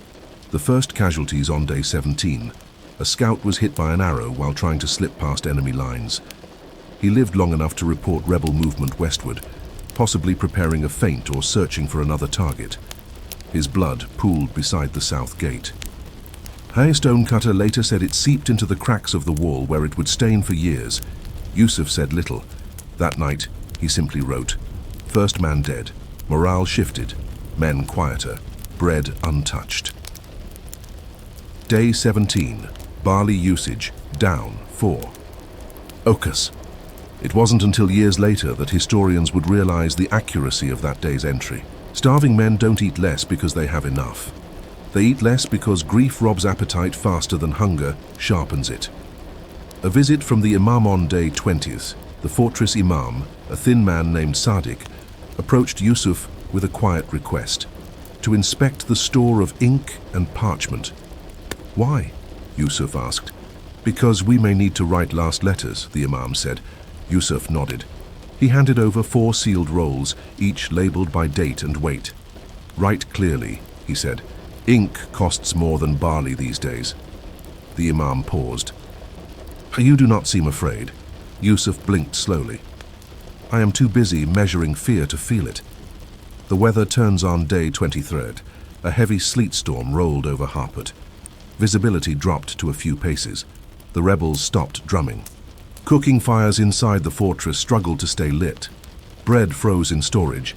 The first casualties on day 17. A scout was hit by an arrow while trying to slip past enemy lines. He lived long enough to report rebel movement westward, possibly preparing a feint or searching for another target. His blood pooled beside the south gate. Hay Stonecutter later said it seeped into the cracks of the wall where it would stain for years. Yusuf said little. That night, he simply wrote, "First man dead, morale shifted, men quieter, bread untouched." Day 17, barley usage, down 4. Ocus. It wasn't until years later that historians would realize the accuracy of that day's entry. Starving men don't eat less because they have enough. They eat less because grief robs appetite faster than hunger sharpens it. A visit from the Imam on day 20th, the fortress Imam, a thin man named Sadiq, approached Yusuf with a quiet request, to inspect the store of ink and parchment. "Why?" Yusuf asked. "Because we may need to write last letters," the Imam said. Yusuf nodded. He handed over 4 sealed rolls, each labeled by date and weight. "Write clearly," he said. "Ink costs more than barley these days." The Imam paused. "You do not seem afraid." Yusuf blinked slowly. "I am too busy measuring fear to feel it." The weather turns on day 23rd. A heavy sleet storm rolled over Harput. Visibility dropped to a few paces. The rebels stopped drumming. Cooking fires inside the fortress struggled to stay lit. Bread froze in storage.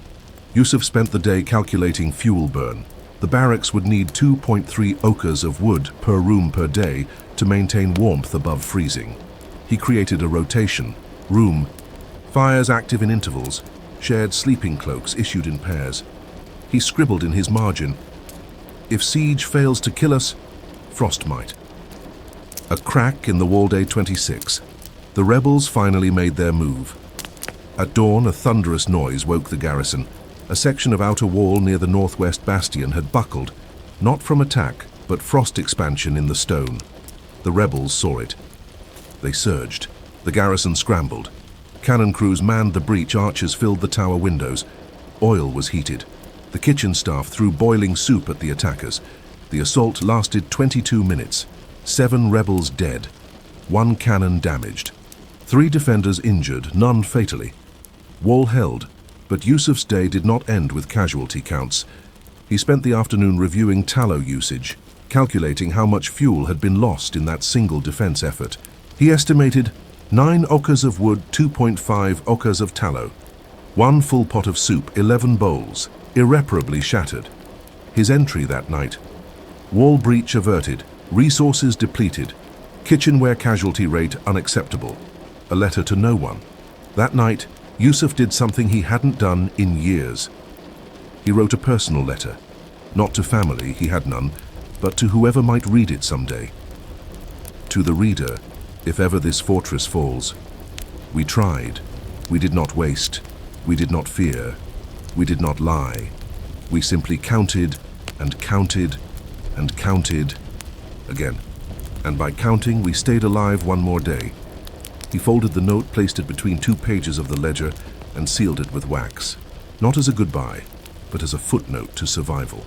Yusuf spent the day calculating fuel burn. The barracks would need 2.3 ocas of wood per room per day to maintain warmth above freezing. He created a rotation, room, fires active in intervals, shared sleeping cloaks issued in pairs. He scribbled in his margin, "If siege fails to kill us, frost might." A crack in the wall day 26. The rebels finally made their move. At dawn, a thunderous noise woke the garrison. A section of outer wall near the northwest bastion had buckled, not from attack, but frost expansion in the stone. The rebels saw it. They surged. The garrison scrambled. Cannon crews manned the breach, archers filled the tower windows. Oil was heated. The kitchen staff threw boiling soup at the attackers. The assault lasted 22 minutes. 7 rebels dead. 1 cannon damaged. 3 defenders injured, none fatally. Wall held, but Yusuf's day did not end with casualty counts. He spent the afternoon reviewing tallow usage, calculating how much fuel had been lost in that single defense effort. He estimated 9 ocas of wood, 2.5 ocas of tallow, 1 full pot of soup, 11 bowls, irreparably shattered. His entry that night: wall breach averted, resources depleted, kitchenware casualty rate unacceptable. A letter to no one. That night, Yusuf did something he hadn't done in years. He wrote a personal letter, not to family, he had none, but to whoever might read it someday. To the reader, if ever this fortress falls. We tried. We did not waste. We did not fear. We did not lie. We simply counted and counted and counted again. And by counting, we stayed alive one more day. He folded the note, placed it between 2 pages of the ledger, and sealed it with wax. Not as a goodbye, but as a footnote to survival.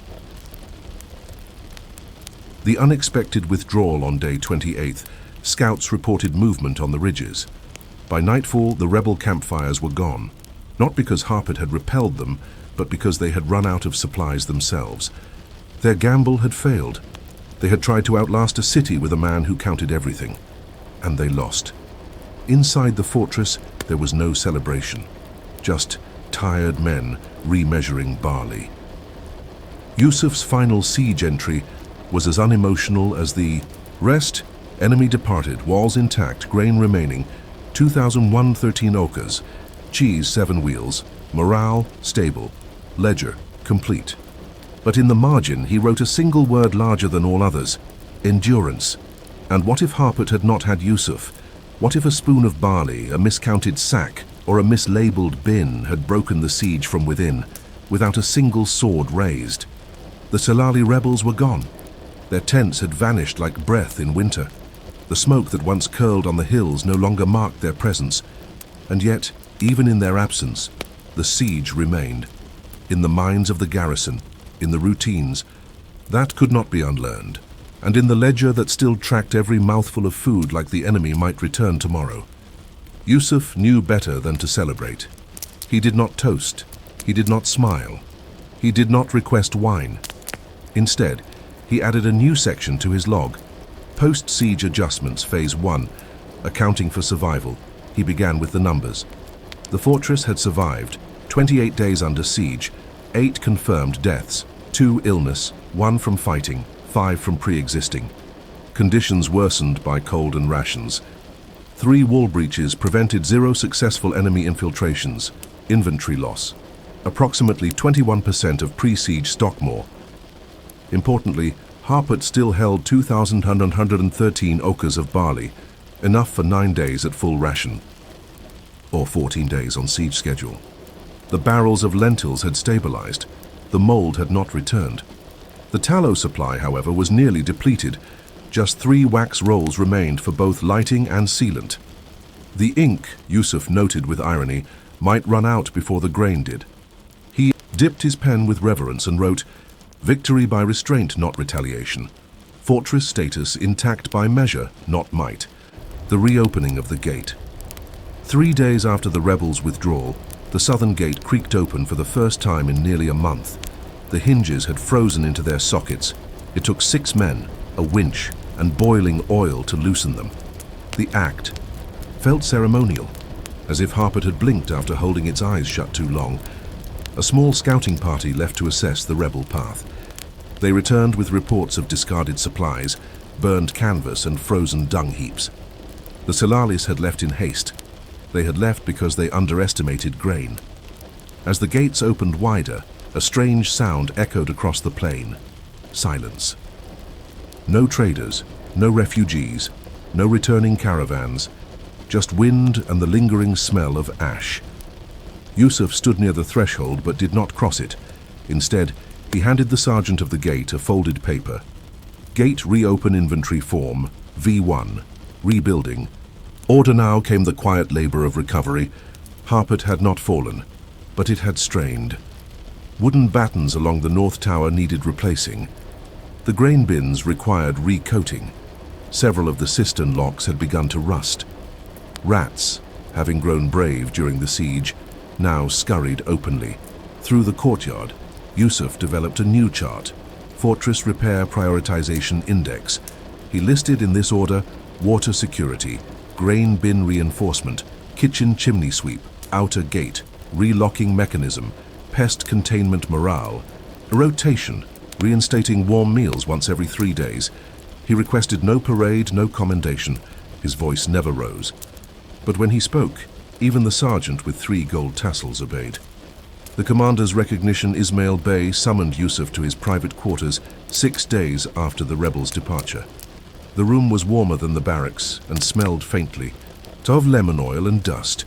The unexpected withdrawal on day 28th, scouts reported movement on the ridges. By nightfall, the rebel campfires were gone, not because Harput had repelled them, but because they had run out of supplies themselves. Their gamble had failed. They had tried to outlast a city with a man who counted everything, and they lost. Inside the fortress, there was no celebration, just tired men remeasuring barley. Yusuf's final siege entry was as unemotional as the rest, enemy departed, walls intact, grain remaining, 2,113 ocas, cheese 7 wheels, morale stable, ledger complete. But in the margin, he wrote a single word larger than all others: endurance. And what if Harput had not had Yusuf? What if a spoon of barley, a miscounted sack, or a mislabeled bin had broken the siege from within, without a single sword raised? The Salali rebels were gone. Their tents had vanished like breath in winter. The smoke that once curled on the hills no longer marked their presence. And yet, even in their absence, the siege remained. In the minds of the garrison, in the routines, that could not be unlearned. And in the ledger that still tracked every mouthful of food like the enemy might return tomorrow. Yusuf knew better than to celebrate. He did not toast. He did not smile. He did not request wine. Instead, he added a new section to his log. Post-siege adjustments, Phase 1, accounting for survival. He began with the numbers. The fortress had survived, 28 days under siege, 8 confirmed deaths, 2 illness, 1 from fighting, 5 from pre-existing. Conditions worsened by cold and rations. 3 wall breaches prevented 0 successful enemy infiltrations. Inventory loss. Approximately 21% of pre-siege stock more. Importantly, Harput still held 2,113 acres of barley, enough for 9 days at full ration, or 14 days on siege schedule. The barrels of lentils had stabilized. The mold had not returned. The tallow supply, however, was nearly depleted. Just 3 wax rolls remained for both lighting and sealant. The ink, Yusuf noted with irony, might run out before the grain did. He dipped his pen with reverence and wrote, "Victory by restraint, not retaliation. Fortress status intact by measure, not might. The reopening of the gate." 3 days after the rebels' withdrawal, the southern gate creaked open for the first time in nearly a month. The hinges had frozen into their sockets. It took 6 men, a winch, and boiling oil to loosen them. The act felt ceremonial, as if Harput had blinked after holding its eyes shut too long. A small scouting party left to assess the rebel path. They returned with reports of discarded supplies, burned canvas and frozen dung heaps. The Silalis had left in haste. They had left because they underestimated grain. As the gates opened wider, a strange sound echoed across the plain. Silence. No traders, no refugees, no returning caravans, just wind and the lingering smell of ash. Yusuf stood near the threshold but did not cross it. Instead, he handed the sergeant of the gate a folded paper. Gate reopen inventory form, V1, rebuilding. Order now came the quiet labor of recovery. Harput had not fallen, but it had strained. Wooden battens along the north tower needed replacing. The grain bins required recoating. Several of the cistern locks had begun to rust. Rats, having grown brave during the siege, now scurried openly. Through the courtyard, Yusuf developed a new chart, Fortress Repair Prioritization Index. He listed in this order water security, grain bin reinforcement, kitchen chimney sweep, outer gate, relocking mechanism, pest containment morale, a rotation, reinstating warm meals once every 3 days. He requested no parade, no commendation. His voice never rose. But when he spoke, even the sergeant with 3 gold tassels obeyed. The commander's recognition, Ismail Bey, summoned Yusuf to his private quarters 6 days after the rebels' departure. The room was warmer than the barracks and smelled faintly, of lemon oil and dust.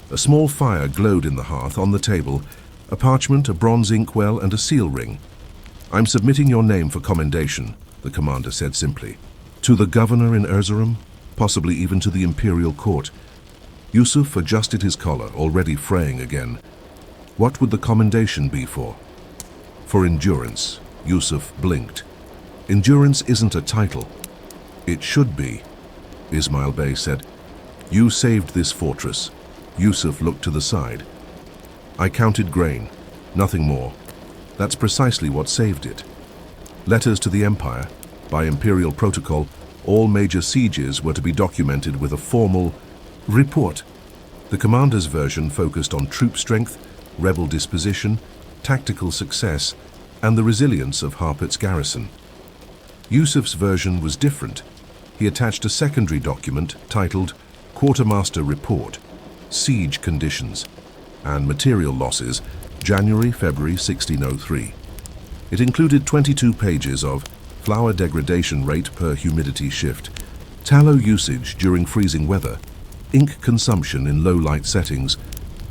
A small fire glowed in the hearth on the table, a parchment, a bronze inkwell, and a seal ring. "I'm submitting your name for commendation," the commander said simply. "To the governor in Erzurum, possibly even to the imperial court." Yusuf adjusted his collar, already fraying again. What would the commendation be for? For endurance, Yusuf blinked. Endurance isn't a title. It should be, Ismail Bey said. You saved this fortress. Yusuf looked to the side. I counted grain, nothing more. That's precisely what saved it. Letters to the Empire. By imperial protocol, all major sieges were to be documented with a formal report. The commander's version focused on troop strength, rebel disposition, tactical success, and the resilience of Harput's garrison. Yusuf's version was different. He attached a secondary document titled Quartermaster Report, Siege Conditions, and Material Losses, January-February 1603. It included 22 pages of flour degradation rate per humidity shift, tallow usage during freezing weather, ink consumption in low light settings,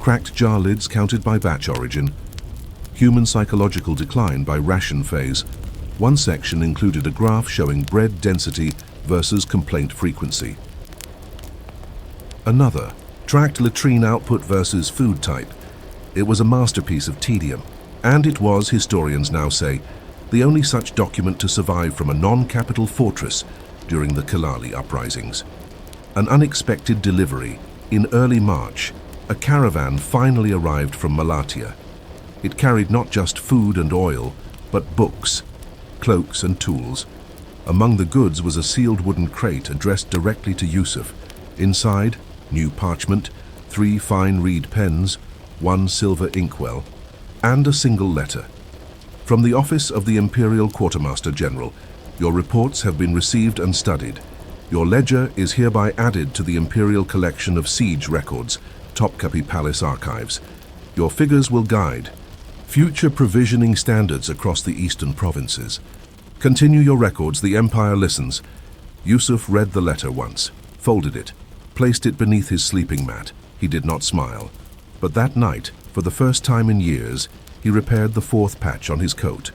cracked jar lids counted by batch origin, human psychological decline by ration phase. One section included a graph showing bread density versus complaint frequency. Another tracked latrine output versus food type. It was a masterpiece of tedium, and it was, historians now say, the only such document to survive from a non-capital fortress during the Kilali uprisings. An unexpected delivery, In early March, a caravan finally arrived from Malatya. It carried not just food and oil, but books, cloaks and tools. Among the goods was a sealed wooden crate addressed directly to Yusuf. Inside, new parchment, 3 fine reed pens, 1 silver inkwell, and a single letter. From the office of the Imperial Quartermaster General, your reports have been received and studied. Your ledger is hereby added to the Imperial Collection of Siege Records, Topkapi Palace Archives. Your figures will guide future provisioning standards across the eastern provinces. Continue your records, the Empire listens. Yusuf read the letter once, folded it, placed it beneath his sleeping mat. He did not smile. But that night, for the first time in years, he repaired the 4th patch on his coat.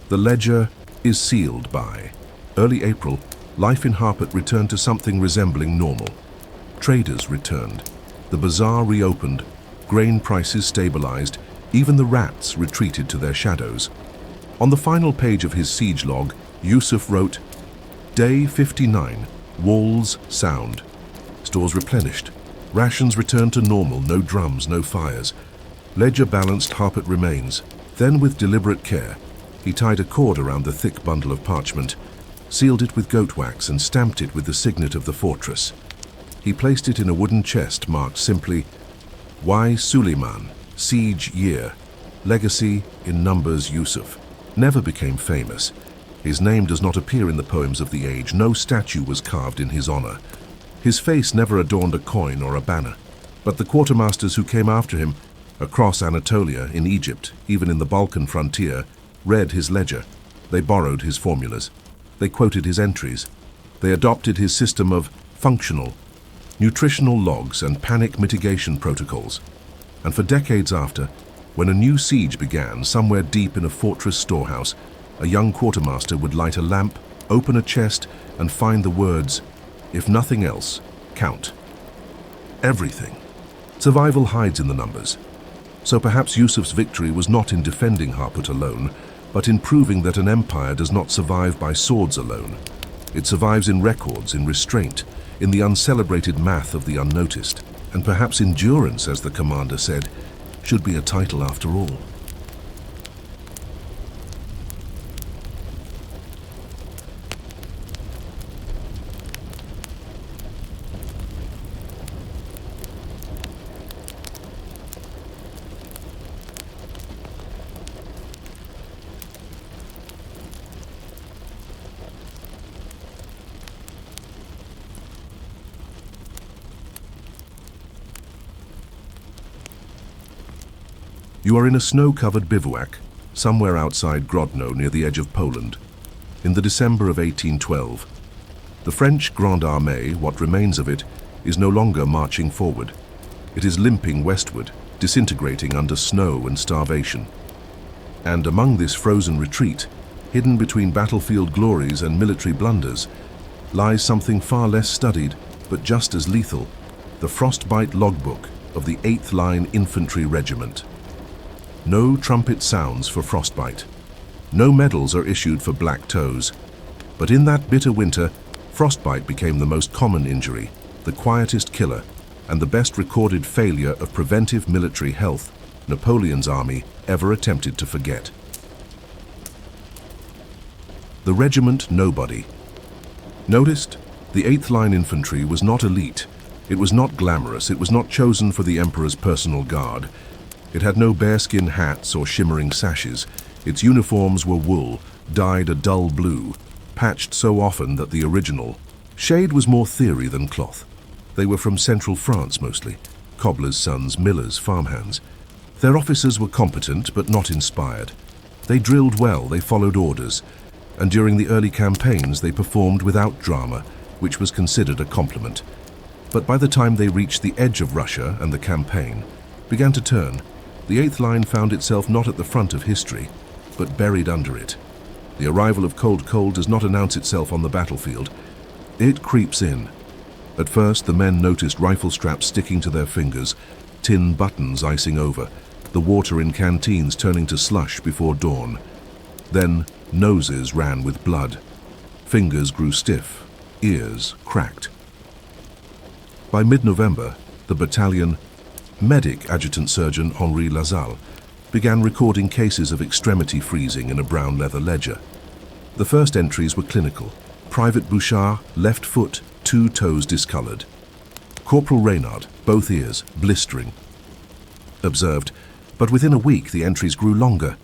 The ledger is sealed by. Early April, life in Harput returned to something resembling normal. Traders returned. The bazaar reopened. Grain prices stabilized. Even the rats retreated to their shadows. On the final page of his siege log, Yusuf wrote, Day 59, walls sound. Stores replenished. Rations returned to normal, no drums, no fires. Ledger balanced, Harput remains. Then, with deliberate care, he tied a cord around the thick bundle of parchment, sealed it with goat wax and stamped it with the signet of the fortress. He placed it in a wooden chest marked simply, Y. Suleiman, Siege Year, Legacy in Numbers Yusuf. Never became famous. His name does not appear in the poems of the age. No statue was carved in his honor. His face never adorned a coin or a banner. But the quartermasters who came after him, across Anatolia, in Egypt, even in the Balkan frontier, read his ledger. They borrowed his formulas. They quoted his entries. They adopted his system of functional, nutritional logs and panic mitigation protocols. And for decades after, when a new siege began somewhere deep in a fortress storehouse, a young quartermaster would light a lamp, open a chest, and find the words, if nothing else, count. Everything. Survival hides in the numbers. So perhaps Yusuf's victory was not in defending Harput alone, but in proving that an empire does not survive by swords alone. It survives in records, in restraint, in the uncelebrated math of the unnoticed. And perhaps endurance, as the commander said, should be a title after all. You are in a snow-covered bivouac, somewhere outside Grodno near the edge of Poland, in the December of 1812. The French Grande Armée, what remains of it, is no longer marching forward. It is limping westward, disintegrating under snow and starvation. And among this frozen retreat, hidden between battlefield glories and military blunders, lies something far less studied, but just as lethal, the frostbite logbook of the 8th Line Infantry Regiment. No trumpet sounds for frostbite. No medals are issued for black toes. But in that bitter winter, frostbite became the most common injury, the quietest killer, and the best recorded failure of preventive military health Napoleon's army ever attempted to forget. The regiment nobody. Noticed? The 8th Line Infantry was not elite. It was not glamorous. It was not chosen for the Emperor's personal guard. It had no bearskin hats or shimmering sashes. Its uniforms were wool, dyed a dull blue, patched so often that the original shade was more theory than cloth. They were from central France mostly, cobblers' sons, millers, farmhands. Their officers were competent but not inspired. They drilled well, they followed orders, and during the early campaigns they performed without drama, which was considered a compliment. But by the time they reached the edge of Russia and the campaign began to turn, the 8th Line found itself not at the front of history, but buried under it. The arrival of cold does not announce itself on the battlefield. It creeps in. At first, the men noticed rifle straps sticking to their fingers, tin buttons icing over, the water in canteens turning to slush before dawn. Then, noses ran with blood. Fingers grew stiff, ears cracked. By mid-November, the battalion medic adjutant surgeon Henri Lasalle began recording cases of extremity freezing in a brown leather ledger. The first entries were clinical. Private Bouchard, left foot, 2 toes discolored. Corporal Reynard, both ears, blistering. Observed, but within a week the entries grew longer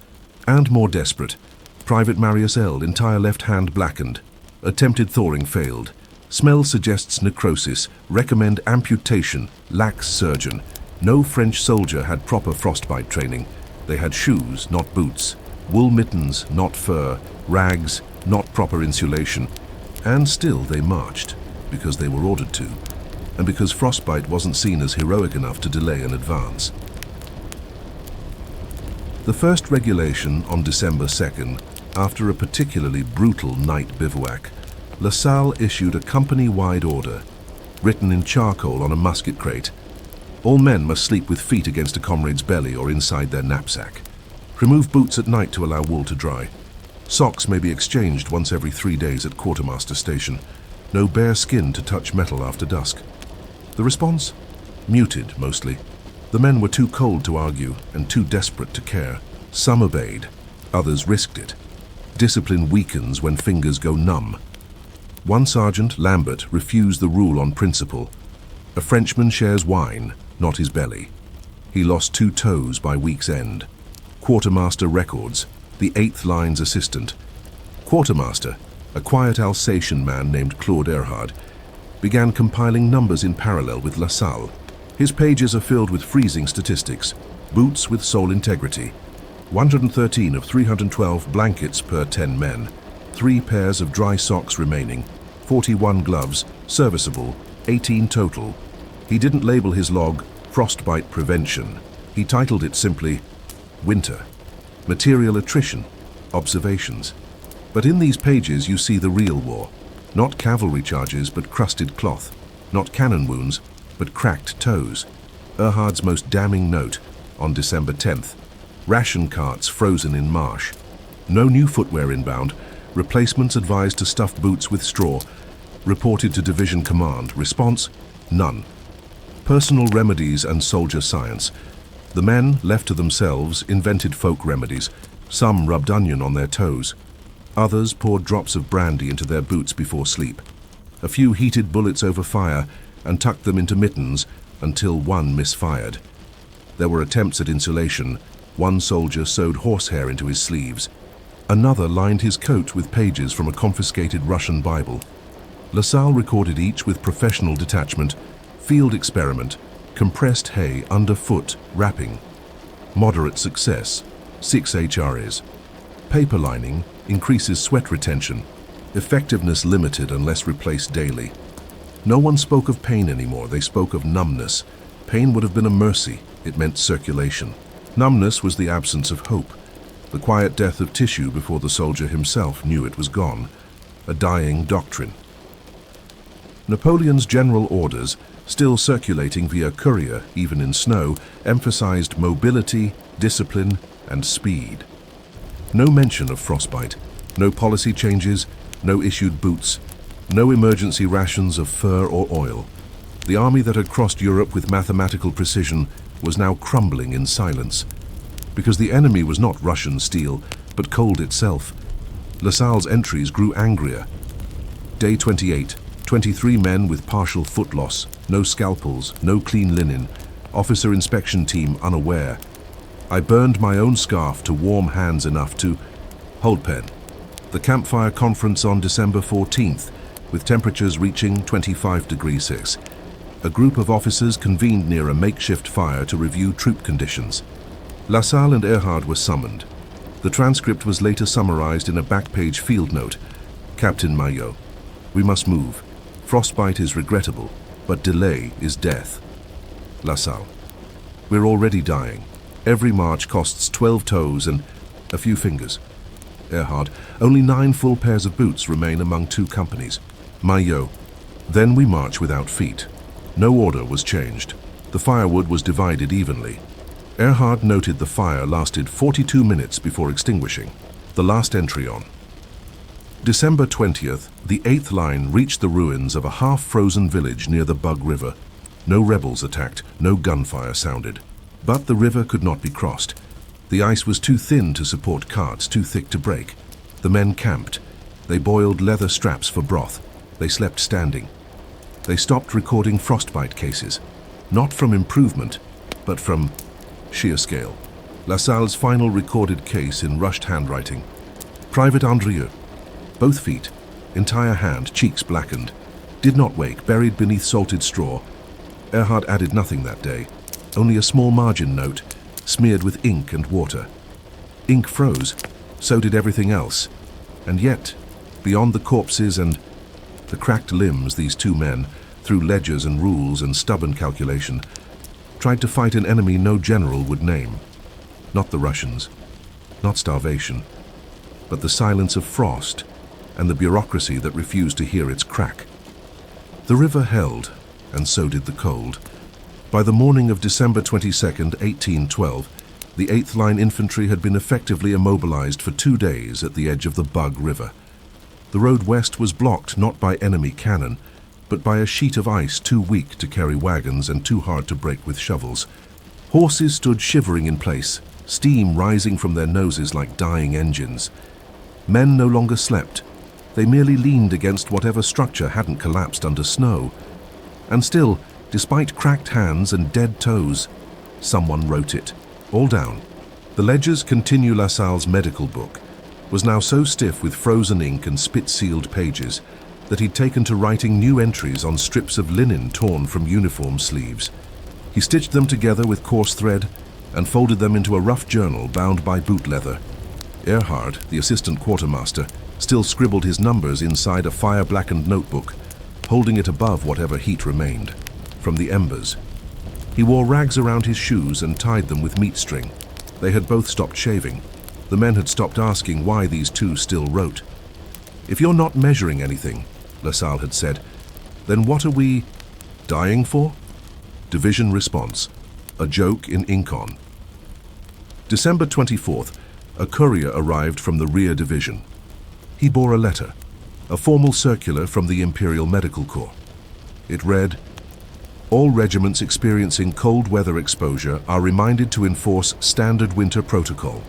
and more desperate. Private Marius L, entire left hand blackened. Attempted thawing failed. Smell suggests necrosis. Recommend amputation. Lacks surgeon. No French soldier had proper frostbite training. They had shoes, not boots. Wool mittens, not fur. Rags, not proper insulation. And still they marched, because they were ordered to, and because frostbite wasn't seen as heroic enough to delay an advance. The first regulation on December 2nd, after a particularly brutal night bivouac, Lasalle issued a company-wide order, written in charcoal on a musket crate. All men must sleep with feet against a comrade's belly or inside their knapsack. Remove boots at night to allow wool to dry. Socks may be exchanged once every 3 days at Quartermaster station. No bare skin to touch metal after dusk. The response? Muted, mostly. The men were too cold to argue and too desperate to care. Some obeyed, others risked it. Discipline weakens when fingers go numb. One sergeant, Lambert, refused the rule on principle. A Frenchman shares wine, not his belly. He lost 2 toes by week's end. Quartermaster records, the 8th line's assistant. Quartermaster, a quiet Alsatian man named Claude Erhard, began compiling numbers in parallel with Lasalle. His pages are filled with freezing statistics. Boots with sole integrity. 113 of 312 blankets per 10 men. 3 pairs of dry socks remaining. 41 gloves, serviceable, 18 total. He didn't label his log frostbite prevention. He titled it simply Winter. Material attrition, observations. But in these pages you see the real war. Not cavalry charges, but crusted cloth. Not cannon wounds, but cracked toes. Erhard's most damning note, on December 10th. Ration carts frozen in marsh. No new footwear inbound. Replacements advised to stuff boots with straw. Reported to division command. Response? None. Personal remedies and soldier science. The men, left to themselves, invented folk remedies. Some rubbed onion on their toes. Others poured drops of brandy into their boots before sleep. A few heated bullets over fire and tucked them into mittens until one misfired. There were attempts at insulation. One soldier sewed horsehair into his sleeves. Another lined his coat with pages from a confiscated Russian Bible. Lasalle recorded each with professional detachment, field experiment, compressed hay underfoot, wrapping. Moderate success, 6 HRAs. Paper lining increases sweat retention. Effectiveness limited unless replaced daily. No one spoke of pain anymore, they spoke of numbness. Pain would have been a mercy, it meant circulation. Numbness was the absence of hope. The quiet death of tissue before the soldier himself knew it was gone. A dying doctrine. Napoleon's general orders, still circulating via courier, even in snow, emphasized mobility, discipline, and speed. No mention of frostbite, no policy changes, no issued boots, no emergency rations of fur or oil. The army that had crossed Europe with mathematical precision was now crumbling in silence. Because the enemy was not Russian steel, but cold itself. Lasalle's entries grew angrier. Day 28. 23 men with partial foot loss, no scalpels, no clean linen, officer inspection team unaware. I burned my own scarf to warm hands enough to hold pen. The campfire conference on December 14th, with temperatures reaching 25 degrees 6. A group of officers convened near a makeshift fire to review troop conditions. Lasalle and Erhard were summoned. The transcript was later summarized in a back-page field note. Captain Maillot, we must move. Frostbite is regrettable, but delay is death. Lasalle, we're already dying. Every march costs 12 toes and a few fingers. Erhard, only 9 full pairs of boots remain among 2 companies. Maillot, then we march without feet. No order was changed. The firewood was divided evenly. Erhard noted the fire lasted 42 minutes before extinguishing. The last entry on December 20th, the 8th line reached the ruins of a half-frozen village near the Bug River. No rebels attacked, no gunfire sounded. But the river could not be crossed. The ice was too thin to support carts, too thick to break. The men camped. They boiled leather straps for broth. They slept standing. They stopped recording frostbite cases, not from improvement, but from sheer scale. Lassalle's final recorded case in rushed handwriting. Private Andrieux, both feet, entire hand, cheeks blackened, did not wake, buried beneath salted straw. Erhard added nothing that day, only a small margin note, smeared with ink and water. Ink froze, so did everything else. And yet, beyond the corpses and the cracked limbs, these two men, through ledgers and rules and stubborn calculation, tried to fight an enemy no general would name. Not the Russians, not starvation, but the silence of frost and the bureaucracy that refused to hear its crack. The river held, and so did the cold. By the morning of December 22nd, 1812, the 8th Line Infantry had been effectively immobilized for 2 days at the edge of the Bug River. The road west was blocked not by enemy cannon, but by a sheet of ice too weak to carry wagons and too hard to break with shovels. Horses stood shivering in place, steam rising from their noses like dying engines. Men no longer slept. They merely leaned against whatever structure hadn't collapsed under snow. And still, despite cracked hands and dead toes, someone wrote it, all down. The ledgers Continue Lassalle's medical book was now so stiff with frozen ink and spit-sealed pages that he'd taken to writing new entries on strips of linen torn from uniform sleeves. He stitched them together with coarse thread and folded them into a rough journal bound by boot leather. Erhard, the assistant quartermaster, still scribbled his numbers inside a fire-blackened notebook, holding it above whatever heat remained, from the embers. He wore rags around his shoes and tied them with meat string. They had both stopped shaving. The men had stopped asking why these two still wrote. "If you're not measuring anything," Lassalle had said, "then what are we dying for?" Division response, a joke in ink on. December 24th, a courier arrived from the rear division. He bore a letter, a formal circular from the Imperial Medical Corps. It read, "All regiments experiencing cold weather exposure are reminded to enforce standard winter protocol.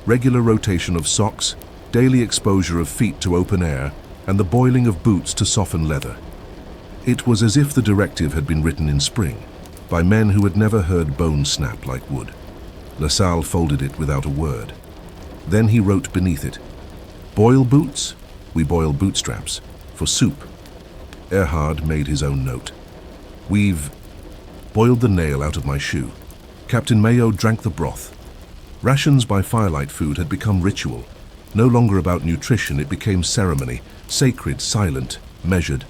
Regular rotation of socks, daily exposure of feet to open air, and the boiling of boots to soften leather." It was as if the directive had been written in spring, by men who had never heard bone snap like wood. Lassalle folded it without a word. Then he wrote beneath it, "Boil boots? We boil bootstraps. For soup." Erhard made his own note. "We've boiled the nail out of my shoe." Captain Mayo drank the broth. Rations by firelight food had become ritual. No longer about nutrition, it became ceremony, sacred, silent, measured.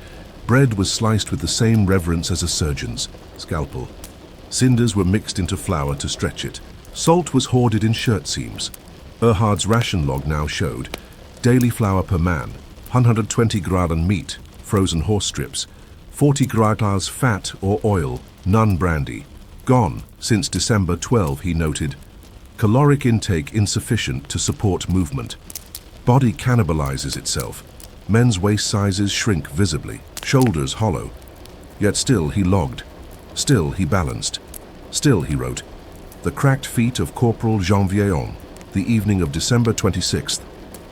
Bread was sliced with the same reverence as a surgeon's scalpel. Cinders were mixed into flour to stretch it. Salt was hoarded in shirt seams. Erhard's ration log now showed daily flour per man, 120 graden meat, frozen horse strips, 40 gradas fat or oil, none brandy. Gone since December 12, he noted. Caloric intake insufficient to support movement. Body cannibalizes itself. Men's waist sizes shrink visibly, shoulders hollow. Yet still he logged. Still he balanced. Still he wrote. The cracked feet of Corporal Janvier. The evening of December 26th,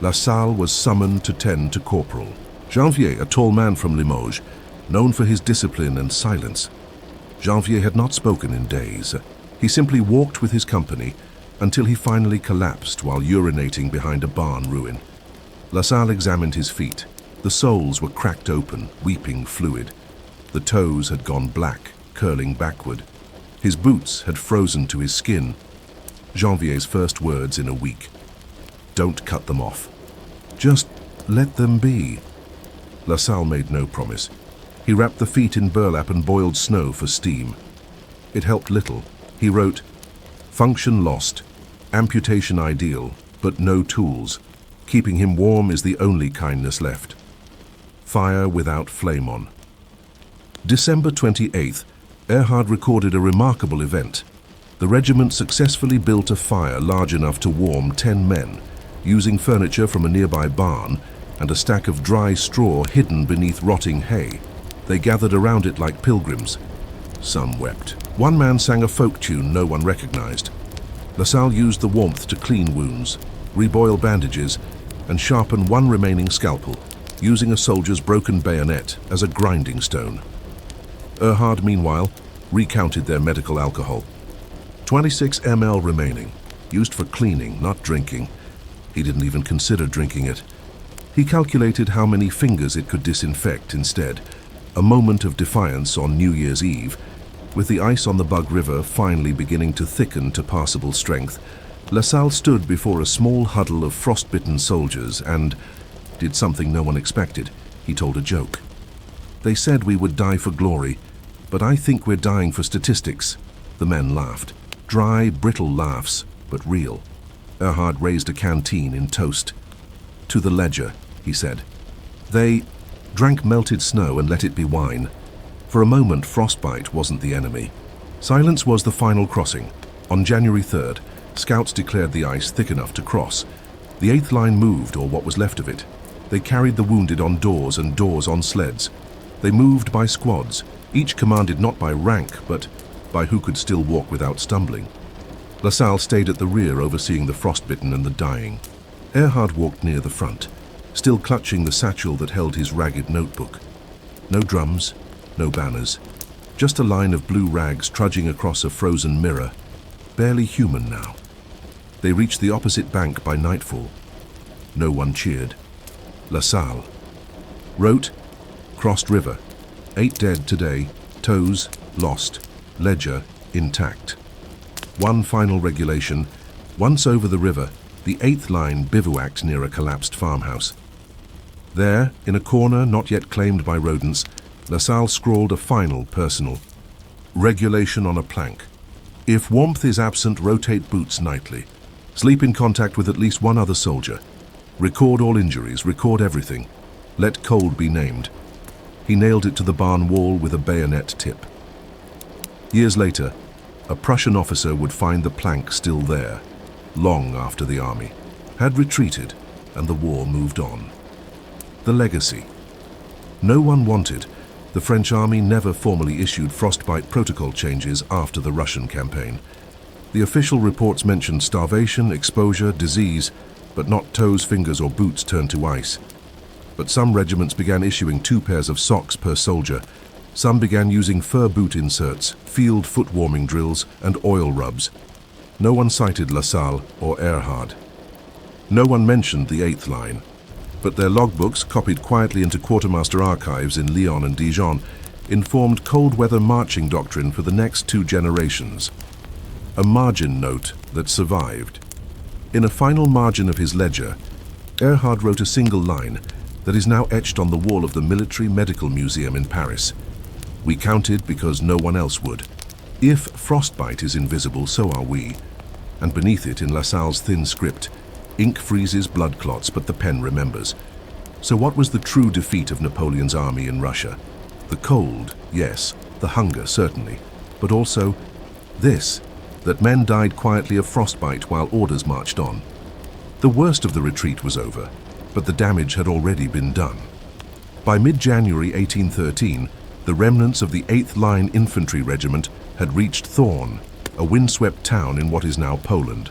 Lassalle was summoned to tend to Corporal. Janvier, a tall man from Limoges, known for his discipline and silence. Janvier had not spoken in days. He simply walked with his company until he finally collapsed while urinating behind a barn ruin. Lassalle examined his feet. The soles were cracked open, weeping fluid. The toes had gone black, curling backward. His boots had frozen to his skin. Janvier's first words in a week. "Don't cut them off. Just let them be." Lassalle made no promise. He wrapped the feet in burlap and boiled snow for steam. It helped little. He wrote, "Function lost. Amputation ideal, but no tools. Keeping him warm is the only kindness left. Fire without flame on." December 28th, Erhard recorded a remarkable event. The regiment successfully built a fire large enough to warm 10 men, using furniture from a nearby barn and a stack of dry straw hidden beneath rotting hay. They gathered around it like pilgrims. Some wept. One man sang a folk tune no one recognized. LaSalle used the warmth to clean wounds, reboil bandages, and sharpen one remaining scalpel, using a soldier's broken bayonet as a grinding stone. Erhard, meanwhile, recounted their medical alcohol. 26 ml remaining, used for cleaning, not drinking. He didn't even consider drinking it. He calculated how many fingers it could disinfect instead. A moment of defiance on New Year's Eve. With the ice on the Bug River finally beginning to thicken to passable strength, LaSalle stood before a small huddle of frostbitten soldiers and did something no one expected. He told a joke. "They said we would die for glory, but I think we're dying for statistics." The men laughed. Dry, brittle laughs, but real. Erhard raised a canteen in toast. "To the ledger," he said. They drank melted snow and let it be wine. For a moment, frostbite wasn't the enemy. Silence was the final crossing. On January 3rd, scouts declared the ice thick enough to cross. The 8th line moved, or what was left of it. They carried the wounded on doors and doors on sleds. They moved by squads, each commanded not by rank, but by who could still walk without stumbling. LaSalle stayed at the rear, overseeing the frostbitten and the dying. Erhard walked near the front, still clutching the satchel that held his ragged notebook. No drums, no banners, just a line of blue rags trudging across a frozen mirror, barely human now. They reached the opposite bank by nightfall. No one cheered. LaSalle wrote, "Crossed river. 8 dead today, toes lost, ledger intact." One final regulation. Once over the river, the 8th line bivouacked near a collapsed farmhouse. There, in a corner not yet claimed by rodents, LaSalle scrawled a final personal regulation on a plank. "If warmth is absent, rotate boots nightly. Sleep in contact with at least one other soldier. Record all injuries, record everything. Let cold be named." He nailed it to the barn wall with a bayonet tip. Years later, a Prussian officer would find the plank still there, long after the army had retreated and the war moved on. The legacy. No one wanted. The French army never formally issued frostbite protocol changes after the Russian campaign. The official reports mentioned starvation, exposure, disease, but not toes, fingers, or boots turned to ice. But some regiments began issuing 2 pairs of socks per soldier. Some began using fur boot inserts, field foot warming drills, and oil rubs. No one cited LaSalle or Erhard. No one mentioned the 8th line. But their logbooks, copied quietly into Quartermaster archives in Lyon and Dijon, informed cold weather marching doctrine for the next 2 generations. A margin note that survived. In a final margin of his ledger, Erhard wrote a single line that is now etched on the wall of the Military Medical Museum in Paris. "We counted because no one else would. If frostbite is invisible, so are we." And beneath it, in LaSalle's thin script, ink freezes blood clots, but the pen remembers. So what was the true defeat of Napoleon's army in Russia? The cold, yes. The hunger, certainly. But also this, that men died quietly of frostbite while orders marched on. The worst of the retreat was over, but the damage had already been done. By mid-January 1813, the remnants of the 8th Line Infantry Regiment had reached Thorn, a windswept town in what is now Poland.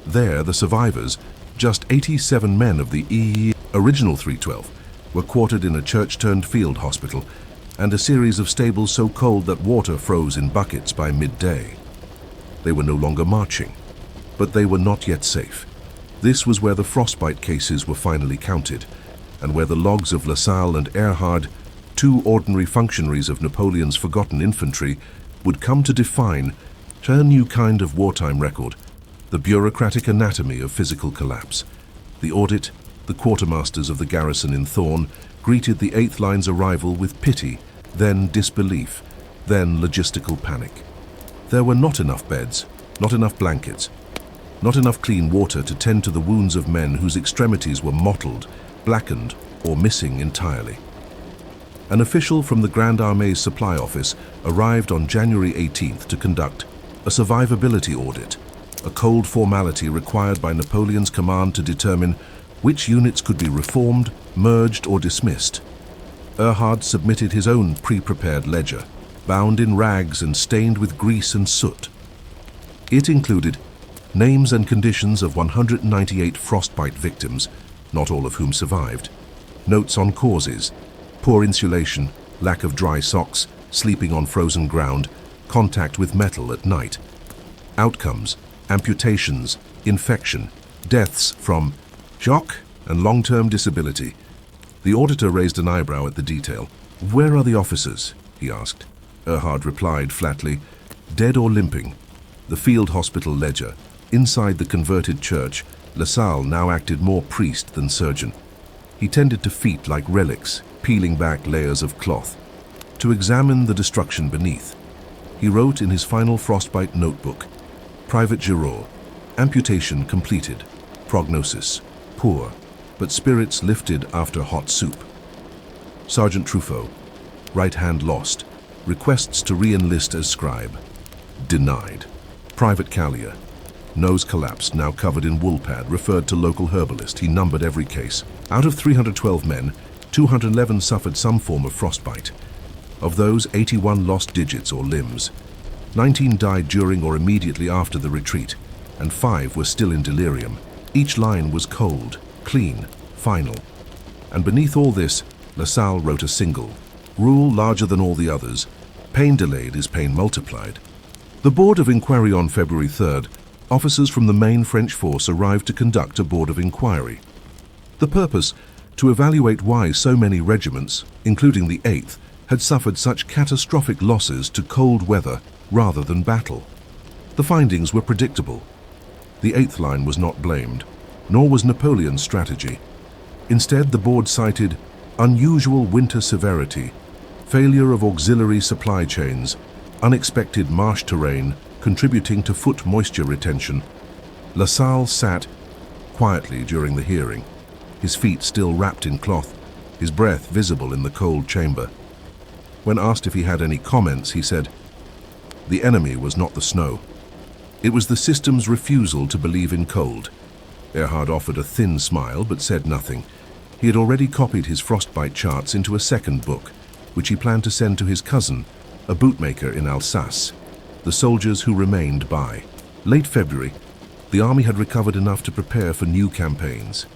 There, the survivors, just 87 men of the original 312, were quartered in a church-turned field hospital and a series of stables so cold that water froze in buckets by midday. They were no longer marching, but they were not yet safe. This was where the frostbite cases were finally counted, and where the logs of LaSalle and Erhard, 2 ordinary functionaries of Napoleon's forgotten infantry, would come to define a new kind of wartime record, the bureaucratic anatomy of physical collapse. The audit, the quartermasters of the garrison in Thorn, greeted the 8th Line's arrival with pity, then disbelief, then logistical panic. There were not enough beds, not enough blankets, not enough clean water to tend to the wounds of men whose extremities were mottled, blackened, or missing entirely. An official from the Grand Armée's supply office arrived on January 18th to conduct a survivability audit, a cold formality required by Napoleon's command to determine which units could be reformed, merged, or dismissed. Erhard submitted his own pre-prepared ledger. bound in rags and stained with grease and soot. It included names and conditions of 198 frostbite victims, not all of whom survived, notes on causes, poor insulation, lack of dry socks, sleeping on frozen ground, contact with metal at night, outcomes, amputations, infection, deaths from shock and long-term disability. The auditor raised an eyebrow at the detail. "Where are the officers?" he asked. Erhard replied flatly, "Dead or limping." The field hospital ledger. Inside the converted church, LaSalle now acted more priest than surgeon. He tended to feet like relics, peeling back layers of cloth, to examine the destruction beneath. He wrote in his final frostbite notebook, "Private Giraud, amputation completed, prognosis poor, but spirits lifted after hot soup." Sergeant Truffaut, right hand lost, requests to re-enlist as scribe, denied. Private Callier, nose collapsed, now covered in wool pad, referred to local herbalist. He numbered every case. Out of 312 men, 211 suffered some form of frostbite. Of those, 81 lost digits or limbs. 19 died during or immediately after the retreat, and 5 were still in delirium. Each line was cold, clean, final. And beneath all this, LaSalle wrote a single rule larger than all the others: pain delayed is pain multiplied. The Board of Inquiry on February 3rd, officers from the main French force arrived to conduct a Board of Inquiry. The purpose, to evaluate why so many regiments, including the 8th, had suffered such catastrophic losses to cold weather rather than battle. The findings were predictable. The 8th line was not blamed, nor was Napoleon's strategy. Instead, the board cited unusual winter severity, failure of auxiliary supply chains, unexpected marsh terrain contributing to foot moisture retention. LaSalle sat quietly during the hearing, his feet still wrapped in cloth, his breath visible in the cold chamber. When asked if he had any comments, he said, "The enemy was not the snow. It was the system's refusal to believe in cold." Erhard offered a thin smile but said nothing. He had already copied his frostbite charts into a second book, which he planned to send to his cousin, a bootmaker in Alsace, the soldiers who remained by. Late February, the army had recovered enough to prepare for new campaigns.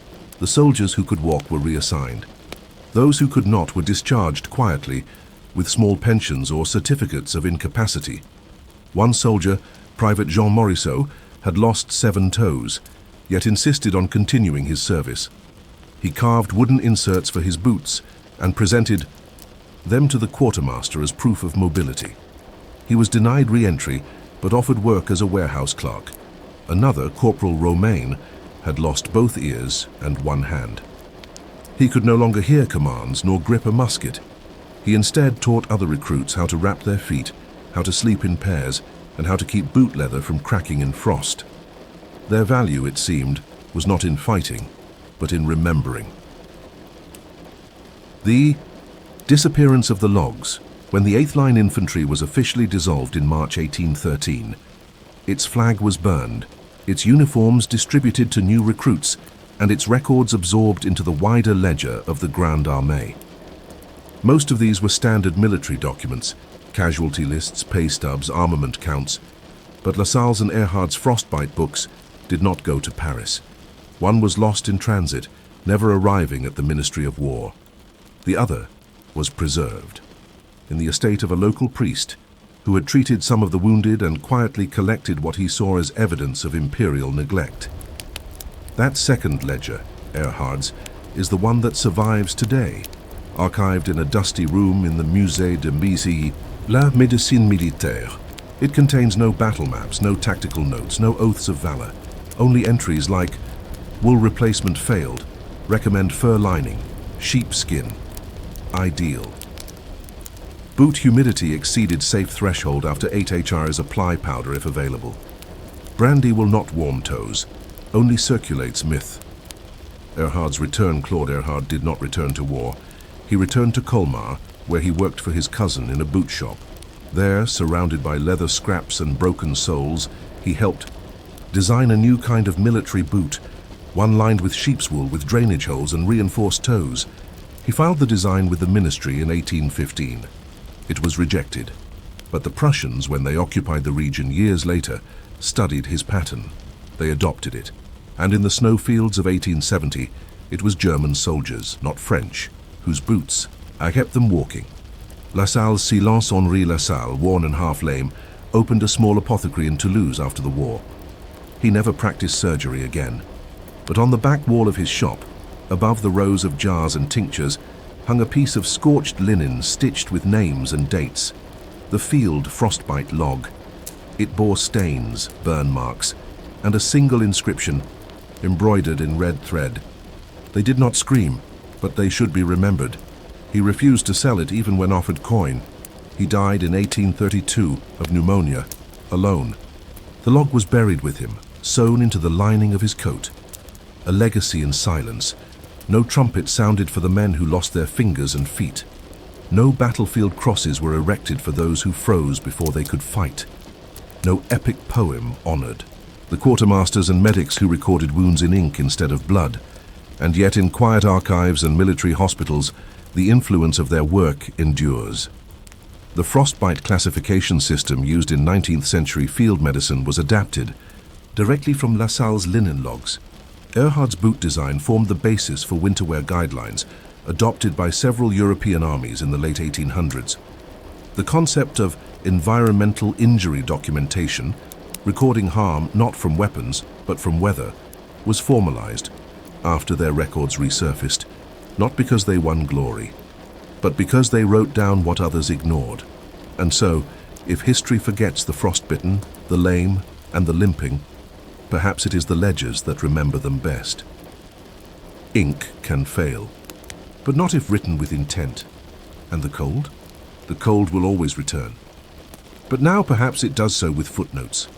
The soldiers who could walk were reassigned. Those who could not were discharged quietly, with small pensions or certificates of incapacity. One soldier, Private Jean Morisseau, had lost 7 toes, yet insisted on continuing his service. He carved wooden inserts for his boots and presented them to the quartermaster as proof of mobility. He was denied re-entry, but offered work as a warehouse clerk. Another, Corporal Romain, had lost both ears and one hand. He could no longer hear commands nor grip a musket. He instead taught other recruits how to wrap their feet, how to sleep in pairs, and how to keep boot leather from cracking in frost. Their value, it seemed, was not in fighting, but in remembering. The disappearance of the logs. When the 8th Line Infantry was officially dissolved in March 1813, its flag was burned, its uniforms distributed to new recruits, and its records absorbed into the wider ledger of the Grande Armée. Most of these were standard military documents, casualty lists, pay stubs, armament counts, but LaSalle's and Erhard's frostbite books did not go to Paris. One was lost in transit, never arriving at the Ministry of War. The other was preserved in the estate of a local priest who had treated some of the wounded and quietly collected what he saw as evidence of imperial neglect. That second ledger, Erhard's, is the one that survives today, archived in a dusty room in the Musée de la Médecine Militaire. It contains no battle maps, no tactical notes, no oaths of valor, only entries like wool replacement failed, recommend fur lining, sheepskin, ideal. Boot humidity exceeded safe threshold after 8 HRs apply powder if available. Brandy will not warm toes, only circulates myth. Erhard's return. Claude Erhard did not return to war. He returned to Colmar, where he worked for his cousin in a boot shop. There, surrounded by leather scraps and broken soles, he helped design a new kind of military boot, one lined with sheep's wool with drainage holes and reinforced toes. He filed the design with the ministry in 1815. It was rejected. But the Prussians, when they occupied the region years later, studied his pattern. They adopted it. And in the snowfields of 1870, it was German soldiers, not French, whose boots kept them walking. Lassalle's Silence Henri Lassalle, worn and half lame, opened a small apothecary in Toulouse after the war. He never practiced surgery again. But on the back wall of his shop, above the rows of jars and tinctures, hung a piece of scorched linen stitched with names and dates. The field frostbite log. It bore stains, burn marks, and a single inscription, embroidered in red thread. They did not scream, but they should be remembered. He refused to sell it even when offered coin. He died in 1832 of pneumonia, alone. The log was buried with him, sewn into the lining of his coat. A legacy in silence. No trumpet sounded for the men who lost their fingers and feet. No battlefield crosses were erected for those who froze before they could fight. No epic poem honored the quartermasters and medics who recorded wounds in ink instead of blood. And yet in quiet archives and military hospitals, the influence of their work endures. The frostbite classification system used in 19th century field medicine was adapted directly from Lassalle's linen logs. Erhard's boot design formed the basis for winterwear guidelines, adopted by several European armies in the late 1800s. The concept of environmental injury documentation, recording harm not from weapons but from weather, was formalized after their records resurfaced, not because they won glory, but because they wrote down what others ignored. And so, if history forgets the frostbitten, the lame, and the limping, perhaps it is the ledgers that remember them best. Ink can fail, but not if written with intent. And the cold? The cold will always return. But now perhaps it does so with footnotes.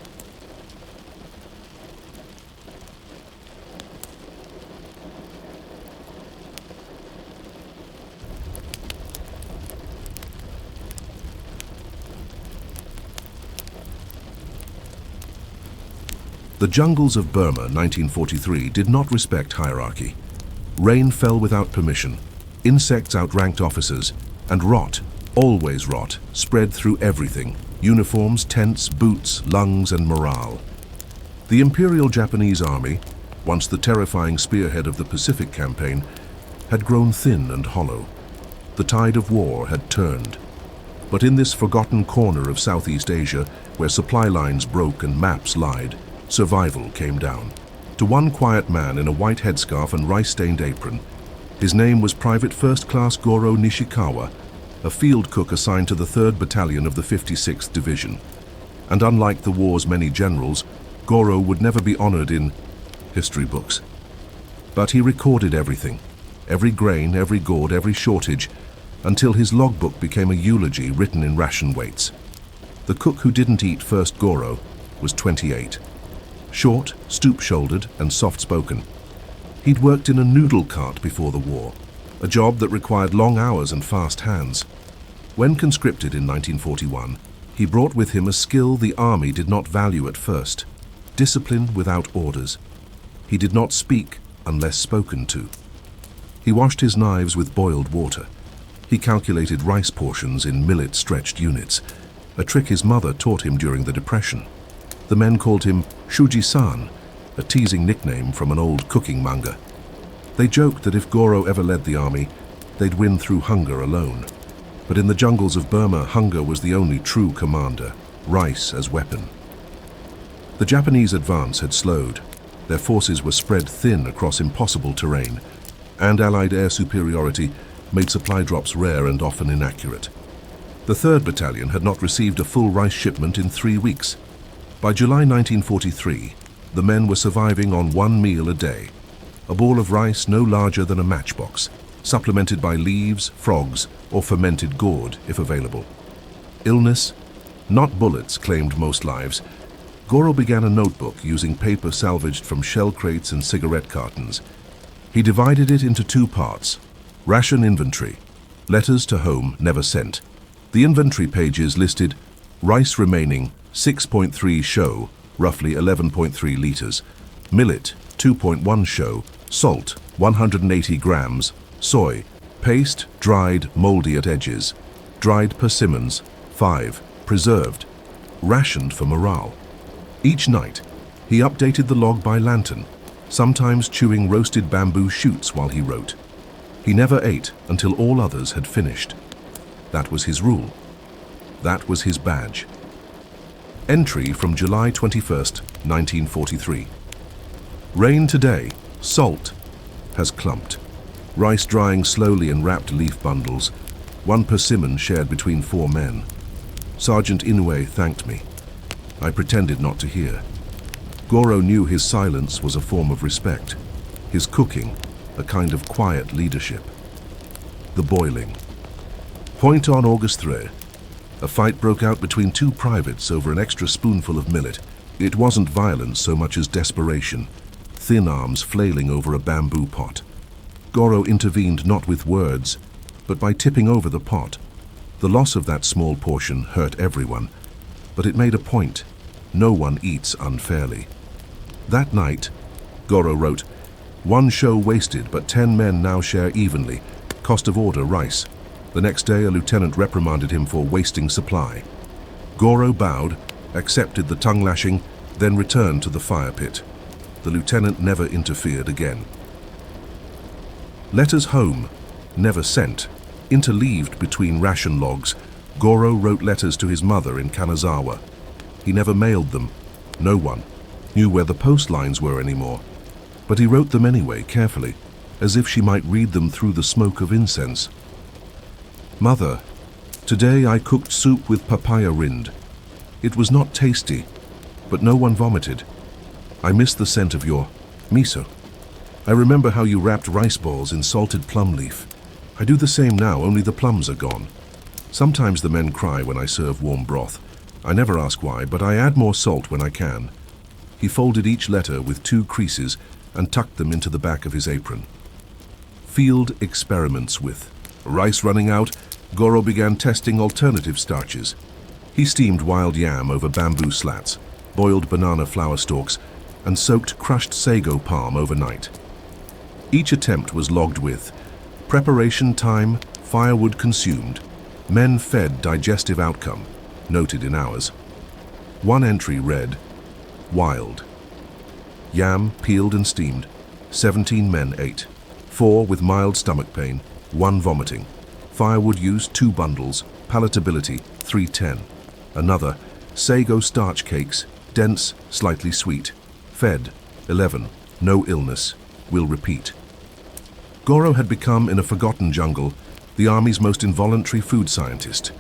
The jungles of Burma, 1943, did not respect hierarchy. Rain fell without permission, insects outranked officers, and rot, always rot, spread through everything: uniforms, tents, boots, lungs, and morale. The Imperial Japanese Army, once the terrifying spearhead of the Pacific Campaign, had grown thin and hollow. The tide of war had turned. But in this forgotten corner of Southeast Asia, where supply lines broke and maps lied, survival came down. To one quiet man in a white headscarf and rice-stained apron. His name was Private First Class Goro Nishikawa, a field cook assigned to the 3rd Battalion of the 56th Division. And unlike the war's many generals, Goro would never be honored in history books. But he recorded everything, every grain, every gourd, every shortage, until his logbook became a eulogy written in ration weights. The cook who didn't eat first Goro was 28. Short, stoop-shouldered, and soft-spoken. He'd worked in a noodle cart before the war, a job that required long hours and fast hands. When conscripted in 1941, he brought with him a skill the army did not value at first: discipline without orders. He did not speak unless spoken to. He washed his knives with boiled water. He calculated rice portions in millet-stretched units, a trick his mother taught him during the Depression. The men called him Shuji-san, a teasing nickname from an old cooking manga. They joked that if Goro ever led the army, they'd win through hunger alone. But in the jungles of Burma, hunger was the only true commander, rice as weapon. The Japanese advance had slowed. Their forces were spread thin across impossible terrain, and Allied air superiority made supply drops rare and often inaccurate. The 3rd Battalion had not received a full rice shipment in 3 weeks. By July 1943, the men were surviving on 1 meal a day, a ball of rice no larger than a matchbox, supplemented by leaves, frogs, or fermented gourd, if available. Illness, not bullets, claimed most lives. Goro began a notebook using paper salvaged from shell crates and cigarette cartons. He divided it into 2 parts: ration inventory, letters to home never sent. The inventory pages listed rice remaining 6.3 show, roughly 11.3 liters, millet 2.1 show, salt 180 grams, soy, paste, dried, moldy at edges, dried persimmons 5, preserved, rationed for morale. Each night, he updated the log by lantern, sometimes chewing roasted bamboo shoots while he wrote. He never ate until all others had finished. That was his rule. That was his badge. Entry from July 21st, 1943. Rain today, salt, has clumped. Rice drying slowly in wrapped leaf bundles, 1 persimmon shared between 4 men. Sergeant Inoue thanked me. I pretended not to hear. Goro knew his silence was a form of respect, his cooking a kind of quiet leadership. The boiling. Point on August 3. A fight broke out between 2 privates over an extra spoonful of millet. It wasn't violence so much as desperation, thin arms flailing over a bamboo pot. Goro intervened not with words, but by tipping over the pot. The loss of that small portion hurt everyone, but it made a point. No one eats unfairly. That night, Goro wrote, 1 show wasted, but 10 men now share evenly. Cost of order, rice. The next day, a lieutenant reprimanded him for wasting supply. Goro bowed, accepted the tongue-lashing, then returned to the fire pit. The lieutenant never interfered again. Letters home, never sent. Interleaved between ration logs, Goro wrote letters to his mother in Kanazawa. He never mailed them. No one knew where the post lines were anymore. But he wrote them anyway, carefully, as if she might read them through the smoke of incense. Mother, today I cooked soup with papaya rind. It was not tasty, but no one vomited. I miss the scent of your miso. I remember how you wrapped rice balls in salted plum leaf. I do the same now, only the plums are gone. Sometimes the men cry when I serve warm broth. I never ask why, but I add more salt when I can. He folded each letter with 2 creases and tucked them into the back of his apron. Field experiments with rice running out, Goro began testing alternative starches. He steamed wild yam over bamboo slats, boiled banana flower stalks, and soaked crushed sago palm overnight. Each attempt was logged with preparation time, firewood consumed, men fed, digestive outcome, noted in hours. One entry read, wild. Yam peeled and steamed, 17 men ate, 4 with mild stomach pain, 1 vomiting. Firewood used 2 bundles, palatability 310. Another, sago starch cakes, dense, slightly sweet. Fed, 11, no illness, will repeat. Goro had become, in a forgotten jungle, the Army's most involuntary food scientist.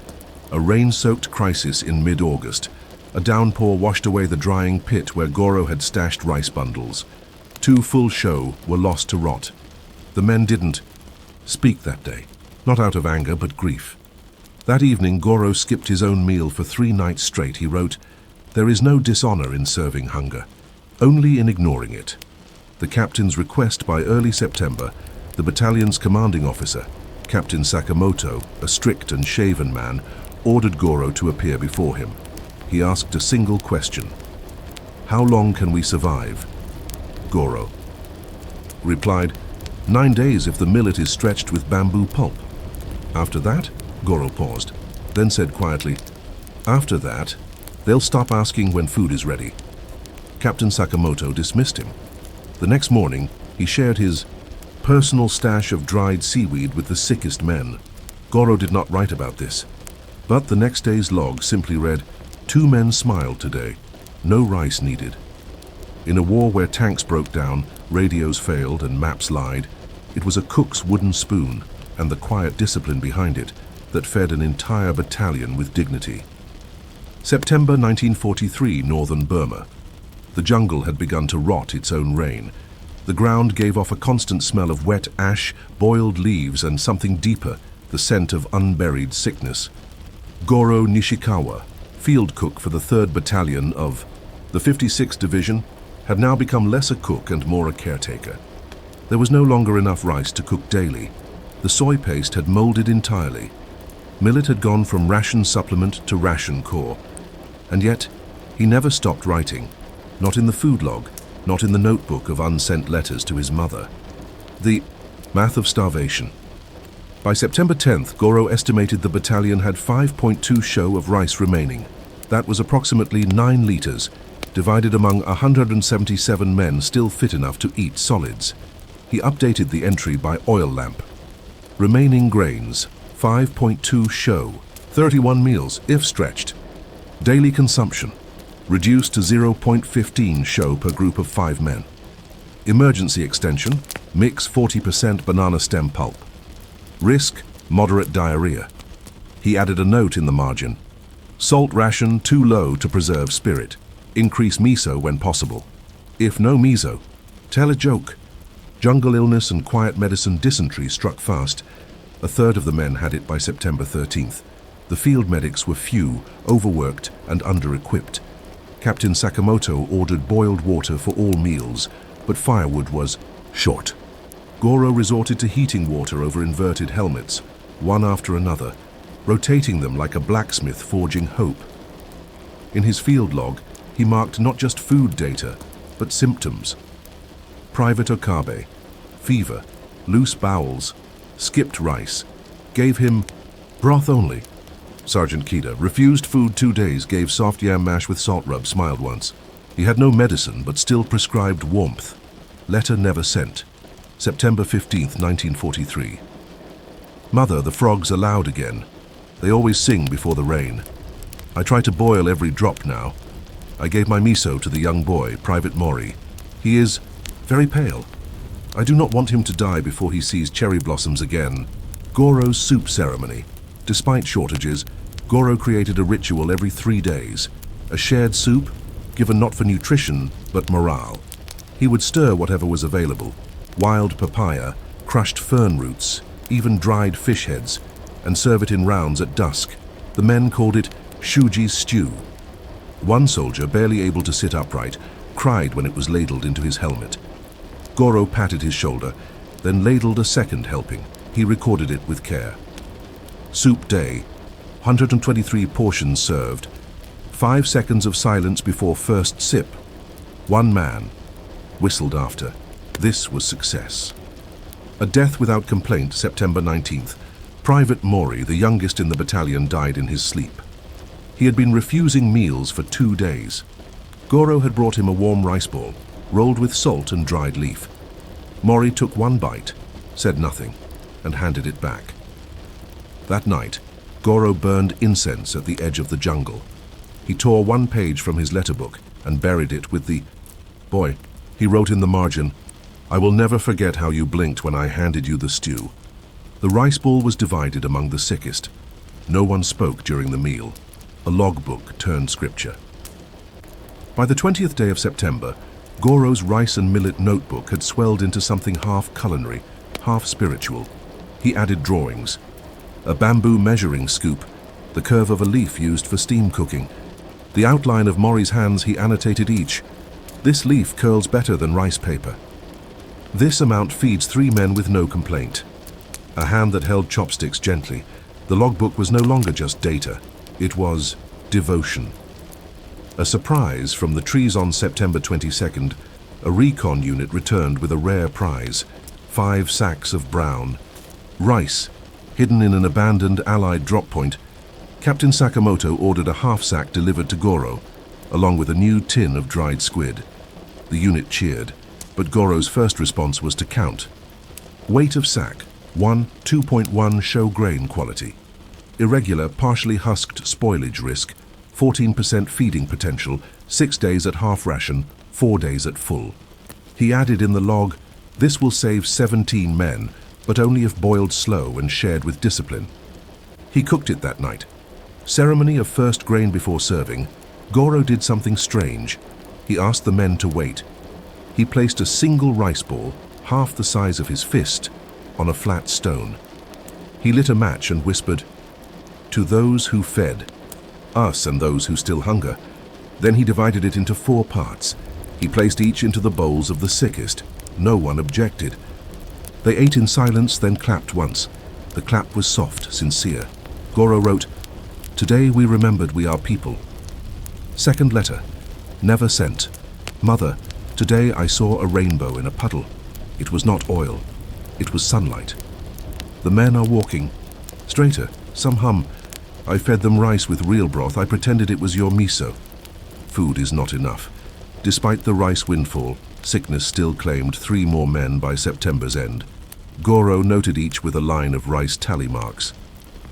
A rain-soaked crisis in mid-August. A downpour washed away the drying pit where Goro had stashed rice bundles. 2 full show were lost to rot. The men didn't speak that day, not out of anger but grief. That evening, Goro skipped his own meal for 3 nights straight. He wrote, "There is no dishonor in serving hunger, only in ignoring it." The captain's request by early September, the battalion's commanding officer, Captain Sakamoto, a strict and shaven man, ordered Goro to appear before him. He asked a single question. "How long can we survive?" Goro replied, 9 days if the millet is stretched with bamboo pulp. After that, Goro paused, then said quietly, "After that, they'll stop asking when food is ready." Captain Sakamoto dismissed him. The next morning, he shared his personal stash of dried seaweed with the sickest men. Goro did not write about this, but the next day's log simply read, 2 men smiled today, no rice needed. In a war where tanks broke down, radios failed, and maps lied, it was a cook's wooden spoon and the quiet discipline behind it that fed an entire battalion with dignity. September 1943, northern Burma. The jungle had begun to rot its own rain. The ground gave off a constant smell of wet ash, boiled leaves, and something deeper, the scent of unburied sickness. Goro Nishikawa, field cook for the 3rd Battalion of the 56th Division, had now become less a cook and more a caretaker. There was no longer enough rice to cook daily. The soy paste had molded entirely. Millet had gone from ration supplement to ration core. And yet, he never stopped writing. Not in the food log, not in the notebook of unsent letters to his mother. The math of starvation. By September 10th, Goro estimated the battalion had 5.2 sho of rice remaining. That was approximately 9 liters, divided among 177 men still fit enough to eat solids. He updated the entry by oil lamp. Remaining grains, 5.2 sho, 31 meals, if stretched. Daily consumption, reduced to 0.15 sho per group of 5 men. Emergency extension, mix 40% banana stem pulp. Risk, moderate diarrhea. He added a note in the margin. Salt ration too low to preserve spirit. Increase miso when possible. If no miso, tell a joke. Jungle illness and quiet medicine dysentery struck fast. A third of the men had it by September 13th. The field medics were few, overworked and under-equipped. Captain Sakamoto ordered boiled water for all meals, but firewood was short. Goro resorted to heating water over inverted helmets, one after another, rotating them like a blacksmith forging hope. In his field log, he marked not just food data, but symptoms. Private Okabe, fever, loose bowels, skipped rice, gave him broth only. Sergeant Kida refused food 2 days, gave soft yam mash with salt rub, smiled once. He had no medicine, but still prescribed warmth. Letter never sent. September 15th, 1943. Mother, the frogs are loud again. They always sing before the rain. I try to boil every drop now. I gave my miso to the young boy, Private Mori. He is very pale. I do not want him to die before he sees cherry blossoms again. Goro's soup ceremony. Despite shortages, Goro created a ritual every 3 days. A shared soup, given not for nutrition, but morale. He would stir whatever was available. Wild papaya, crushed fern roots, even dried fish heads, and serve it in rounds at dusk. The men called it Shuji's stew. One soldier, barely able to sit upright, cried when it was ladled into his helmet. Goro patted his shoulder, then ladled a second helping. He recorded it with care. Soup day, 123 portions served. 5 seconds of silence before first sip. One man whistled after. This was success. A death without complaint, September 19th. Private Mori, the youngest in the battalion, died in his sleep. He had been refusing meals for 2 days. Goro had brought him a warm rice ball, rolled with salt and dried leaf. Mori took one bite, said nothing, and handed it back. That night, Goro burned incense at the edge of the jungle. He tore 1 page from his letterbook and buried it with the boy. He wrote in the margin, "I will never forget how you blinked when I handed you the stew." The rice ball was divided among the sickest. No one spoke during the meal. A logbook turned scripture. By the 20th day of September, Goro's rice and millet notebook had swelled into something half culinary, half spiritual. He added drawings. A bamboo measuring scoop, the curve of a leaf used for steam cooking. The outline of Mori's hands he annotated each. This leaf curls better than rice paper. This amount feeds 3 men with no complaint. A hand that held chopsticks gently. The logbook was no longer just data. It was devotion. A surprise from the trees on September 22nd, a recon unit returned with a rare prize, 5 sacks of brown rice, hidden in an abandoned Allied drop point. Captain Sakamoto ordered a half sack delivered to Goro, along with a new tin of dried squid. The unit cheered, but Goro's first response was to count. Weight of sack, 2.1 sho grain quality. Irregular, partially husked spoilage risk, 14% feeding potential, 6 days at half ration, 4 days at full. He added in the log, "This will save 17 men, but only if boiled slow and shared with discipline." He cooked it that night. Ceremony of first grain before serving, Goro did something strange. He asked the men to wait. He placed a single rice ball, half the size of his fist, on a flat stone. He lit a match and whispered, "To those who fed, us and those who still hunger." Then he divided it into 4 parts. He placed each into the bowls of the sickest. No one objected. They ate in silence, then clapped once. The clap was soft, sincere. Goro wrote, "Today we remembered we are people." Second letter, never sent. "Mother, today I saw a rainbow in a puddle. It was not oil. It was sunlight." The men are walking. Straighter, some hum. I fed them rice with real broth. I pretended it was your miso. Food is not enough. Despite the rice windfall, sickness still claimed 3 more men by September's end. Goro noted each with a line of rice tally marks.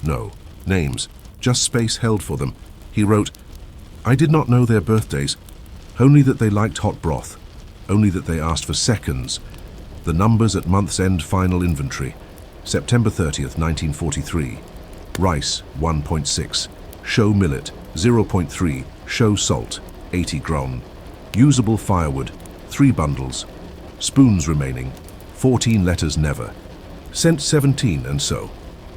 No, names, just space held for them. He wrote, I did not know their birthdays, only that they liked hot broth, only that they asked for seconds. The numbers at month's end final inventory. September 30th, 1943. Rice, 1.6. Show millet, 0.3. Show salt, 80 gron. Usable firewood, 3 bundles. Spoons remaining, 14 letters never. Sent 17 and so.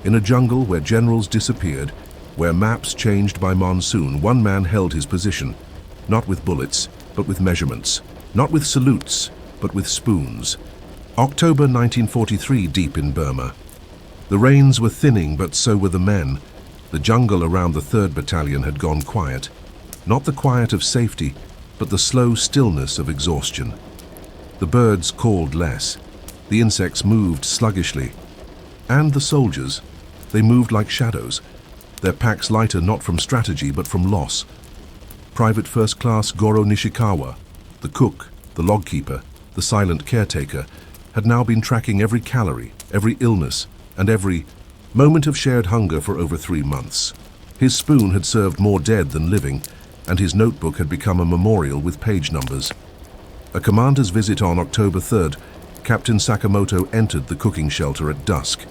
In a jungle where generals disappeared, where maps changed by monsoon, one man held his position. Not with bullets, but with measurements. Not with salutes, but with spoons. October 1943, deep in Burma. The rains were thinning, but so were the men. The jungle around the 3rd Battalion had gone quiet. Not the quiet of safety, but the slow stillness of exhaustion. The birds called less. The insects moved sluggishly. And the soldiers, they moved like shadows. Their packs lighter not from strategy, but from loss. Private First Class Goro Nishikawa, the cook, the log keeper, the silent caretaker, had now been tracking every calorie, every illness, and every moment of shared hunger for over 3 months. His spoon had served more dead than living, and his notebook had become a memorial with page numbers. A commander's visit on October 3rd, Captain Sakamoto entered the cooking shelter at dusk.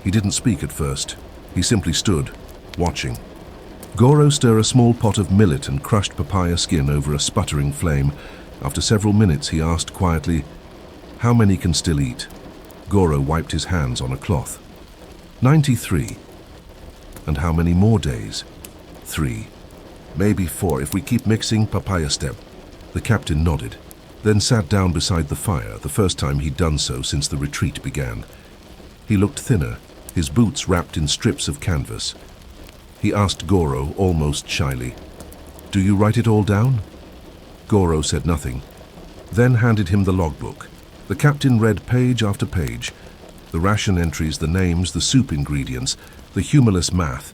He didn't speak at first. He simply stood, watching. Goro stirred a small pot of millet and crushed papaya skin over a sputtering flame. After several minutes, he asked quietly, "How many can still eat?" Goro wiped his hands on a cloth. 93. And how many more days? 3. Maybe 4 if we keep mixing papaya stem. The captain nodded, then sat down beside the fire, the first time he'd done so since the retreat began. He looked thinner, his boots wrapped in strips of canvas. He asked Goro almost shyly, "Do you write it all down?" Goro said nothing, then handed him the logbook. The captain read page after page, the ration entries, the names, the soup ingredients, the humorless math.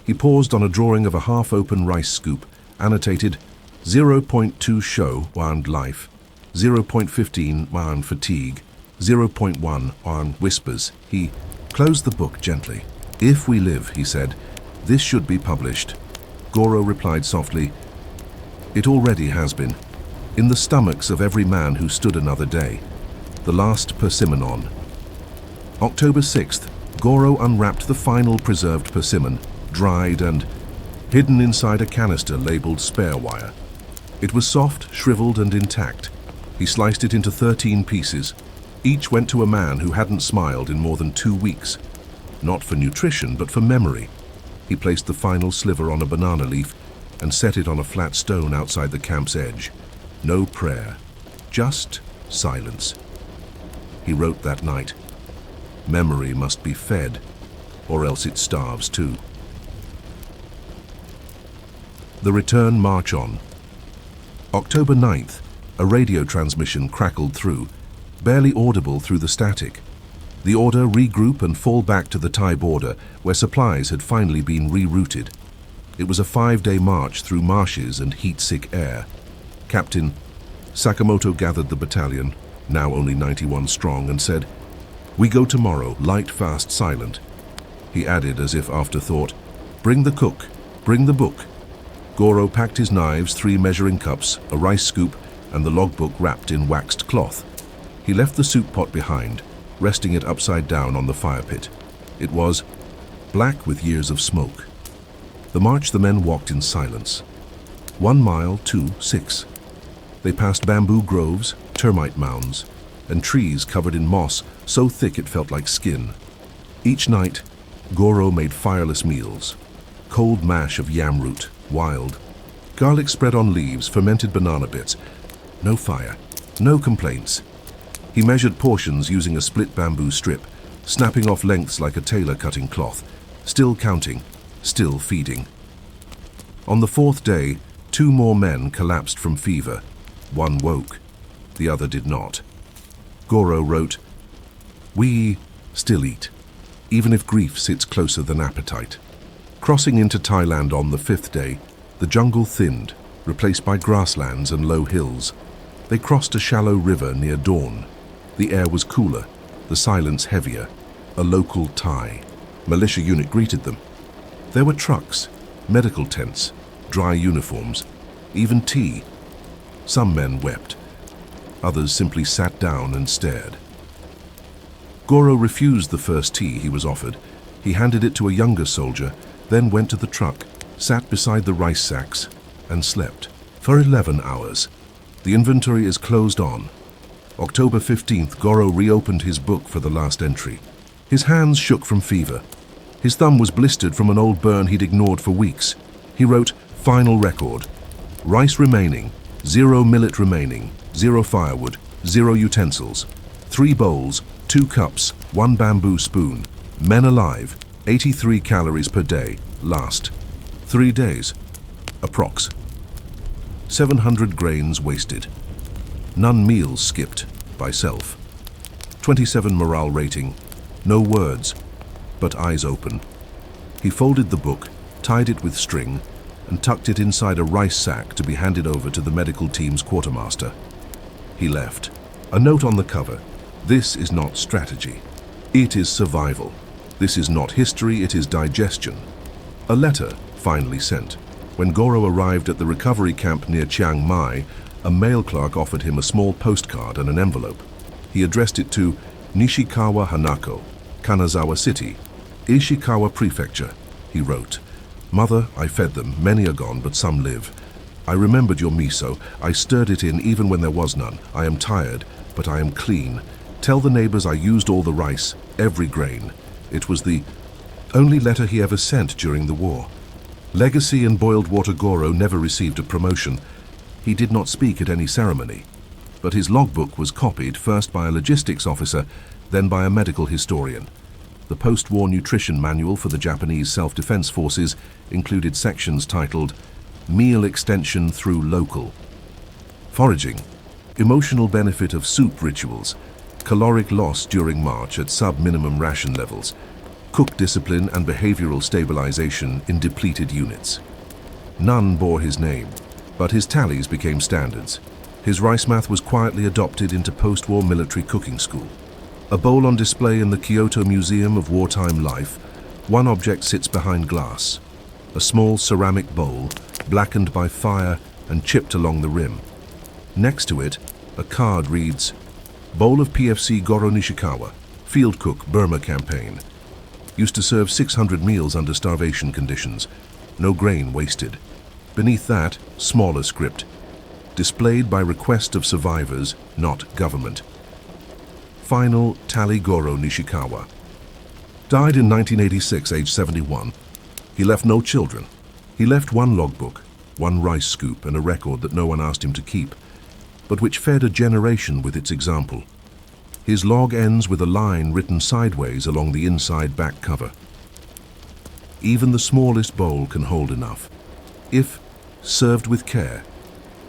He paused on a drawing of a half-open rice scoop, annotated 0.2 show on life, 0.15 on fatigue, 0.1 on whispers. He closed the book gently. "If we live," he said, "this should be published." Goro replied softly, "It already has been, in the stomachs of every man who stood another day." The last persimmon. October 6th, Goro unwrapped the final preserved persimmon, dried and hidden inside a canister labeled spare wire. It was soft, shriveled, and intact. He sliced it into 13 pieces. Each went to a man who hadn't smiled in more than 2 weeks. Not for nutrition, but for memory. He placed the final sliver on a banana leaf and set it on a flat stone outside the camp's edge. No prayer, just silence. He wrote that night, "Memory must be fed, or else it starves too." The return march on. October 9th, a radio transmission crackled through, barely audible through the static. The order, regroup and fall back to the Thai border, where supplies had finally been rerouted. It was a 5-day march through marshes and heat-sick air. Captain Sakamoto gathered the battalion, now only 91 strong, and said, "We go tomorrow, light, fast, silent." He added, as if afterthought, "Bring the cook, bring the book." Goro packed his knives, 3 measuring cups, a rice scoop, and the logbook wrapped in waxed cloth. He left the soup pot behind, resting it upside down on the fire pit. It was black with years of smoke. The march the men walked in silence. 1 mile, 2, 6. They passed bamboo groves, termite mounds, and trees covered in moss so thick it felt like skin. Each night, Goro made fireless meals. Cold mash of yam root, wild. Garlic spread on leaves, fermented banana bits. No fire, no complaints. He measured portions using a split bamboo strip, snapping off lengths like a tailor cutting cloth, still counting, still feeding. On the 4th day, 2 more men collapsed from fever. One woke, the other did not. Goro wrote, "We still eat. even if grief sits closer than appetite. Crossing into Thailand on the 5th day, the jungle thinned, replaced by grasslands and low hills. They crossed a shallow river near dawn. The air was cooler, the silence heavier. A local Thai militia unit greeted them. There were trucks, medical tents, dry uniforms, even tea. Some men wept. Others simply sat down and stared. Goro refused the first tea he was offered. He handed it to a younger soldier, then went to the truck, sat beside the rice sacks, and slept. For 11 hours. The inventory is closed on. October 15th, Goro reopened his book for the last entry. His hands shook from fever. His thumb was blistered from an old burn he'd ignored for weeks. He wrote, "Final record. Rice remaining, 0 millet remaining, 0 firewood, 0 utensils, 3 bowls, 2 cups, 1 bamboo spoon. Men alive, 83 calories per day, last. 3 days. Approx. 700 grains wasted. None meals skipped, by self. 27 morale rating. No words, but eyes open." He folded the book, tied it with string, and tucked it inside a rice sack to be handed over to the medical team's quartermaster. He left. A note on the cover. This is not strategy. It is survival. This is not history, it is digestion. A letter finally sent. When Goro arrived at the recovery camp near Chiang Mai, a mail clerk offered him a small postcard and an envelope. He addressed it to Nishikawa Hanako, Kanazawa City, Ishikawa Prefecture. He wrote, "Mother, I fed them. Many are gone, but some live. I remembered your miso. I stirred it in even when there was none. I am tired, but I am clean. Tell the neighbors I used all the rice, every grain." It was the only letter he ever sent during the war. Legacy and boiled water Goro never received a promotion. He did not speak at any ceremony. But his logbook was copied first by a logistics officer, then by a medical historian. The post-war nutrition manual for the Japanese self-defense forces included sections titled "Meal Extension Through Local," foraging, emotional benefit of soup rituals, caloric loss during march at sub-minimum ration levels, cook discipline and behavioral stabilization in depleted units. None bore his name, but his tallies became standards. His rice math was quietly adopted into post-war military cooking school. A bowl on display in the Kyoto Museum of Wartime Life, one object sits behind glass. A small ceramic bowl, blackened by fire and chipped along the rim. Next to it, a card reads, "Bowl of PFC Goro Nishikawa, Field Cook, Burma Campaign. Used to serve 600 meals under starvation conditions. No grain wasted." Beneath that, smaller script, "Displayed by request of survivors, not government." Final tally Goro Nishikawa. Died in 1986, age 71. He left no children. He left one logbook, one rice scoop, and a record that no one asked him to keep, but which fed a generation with its example. His log ends with a line written sideways along the inside back cover. Even the smallest bowl can hold enough, if served with care.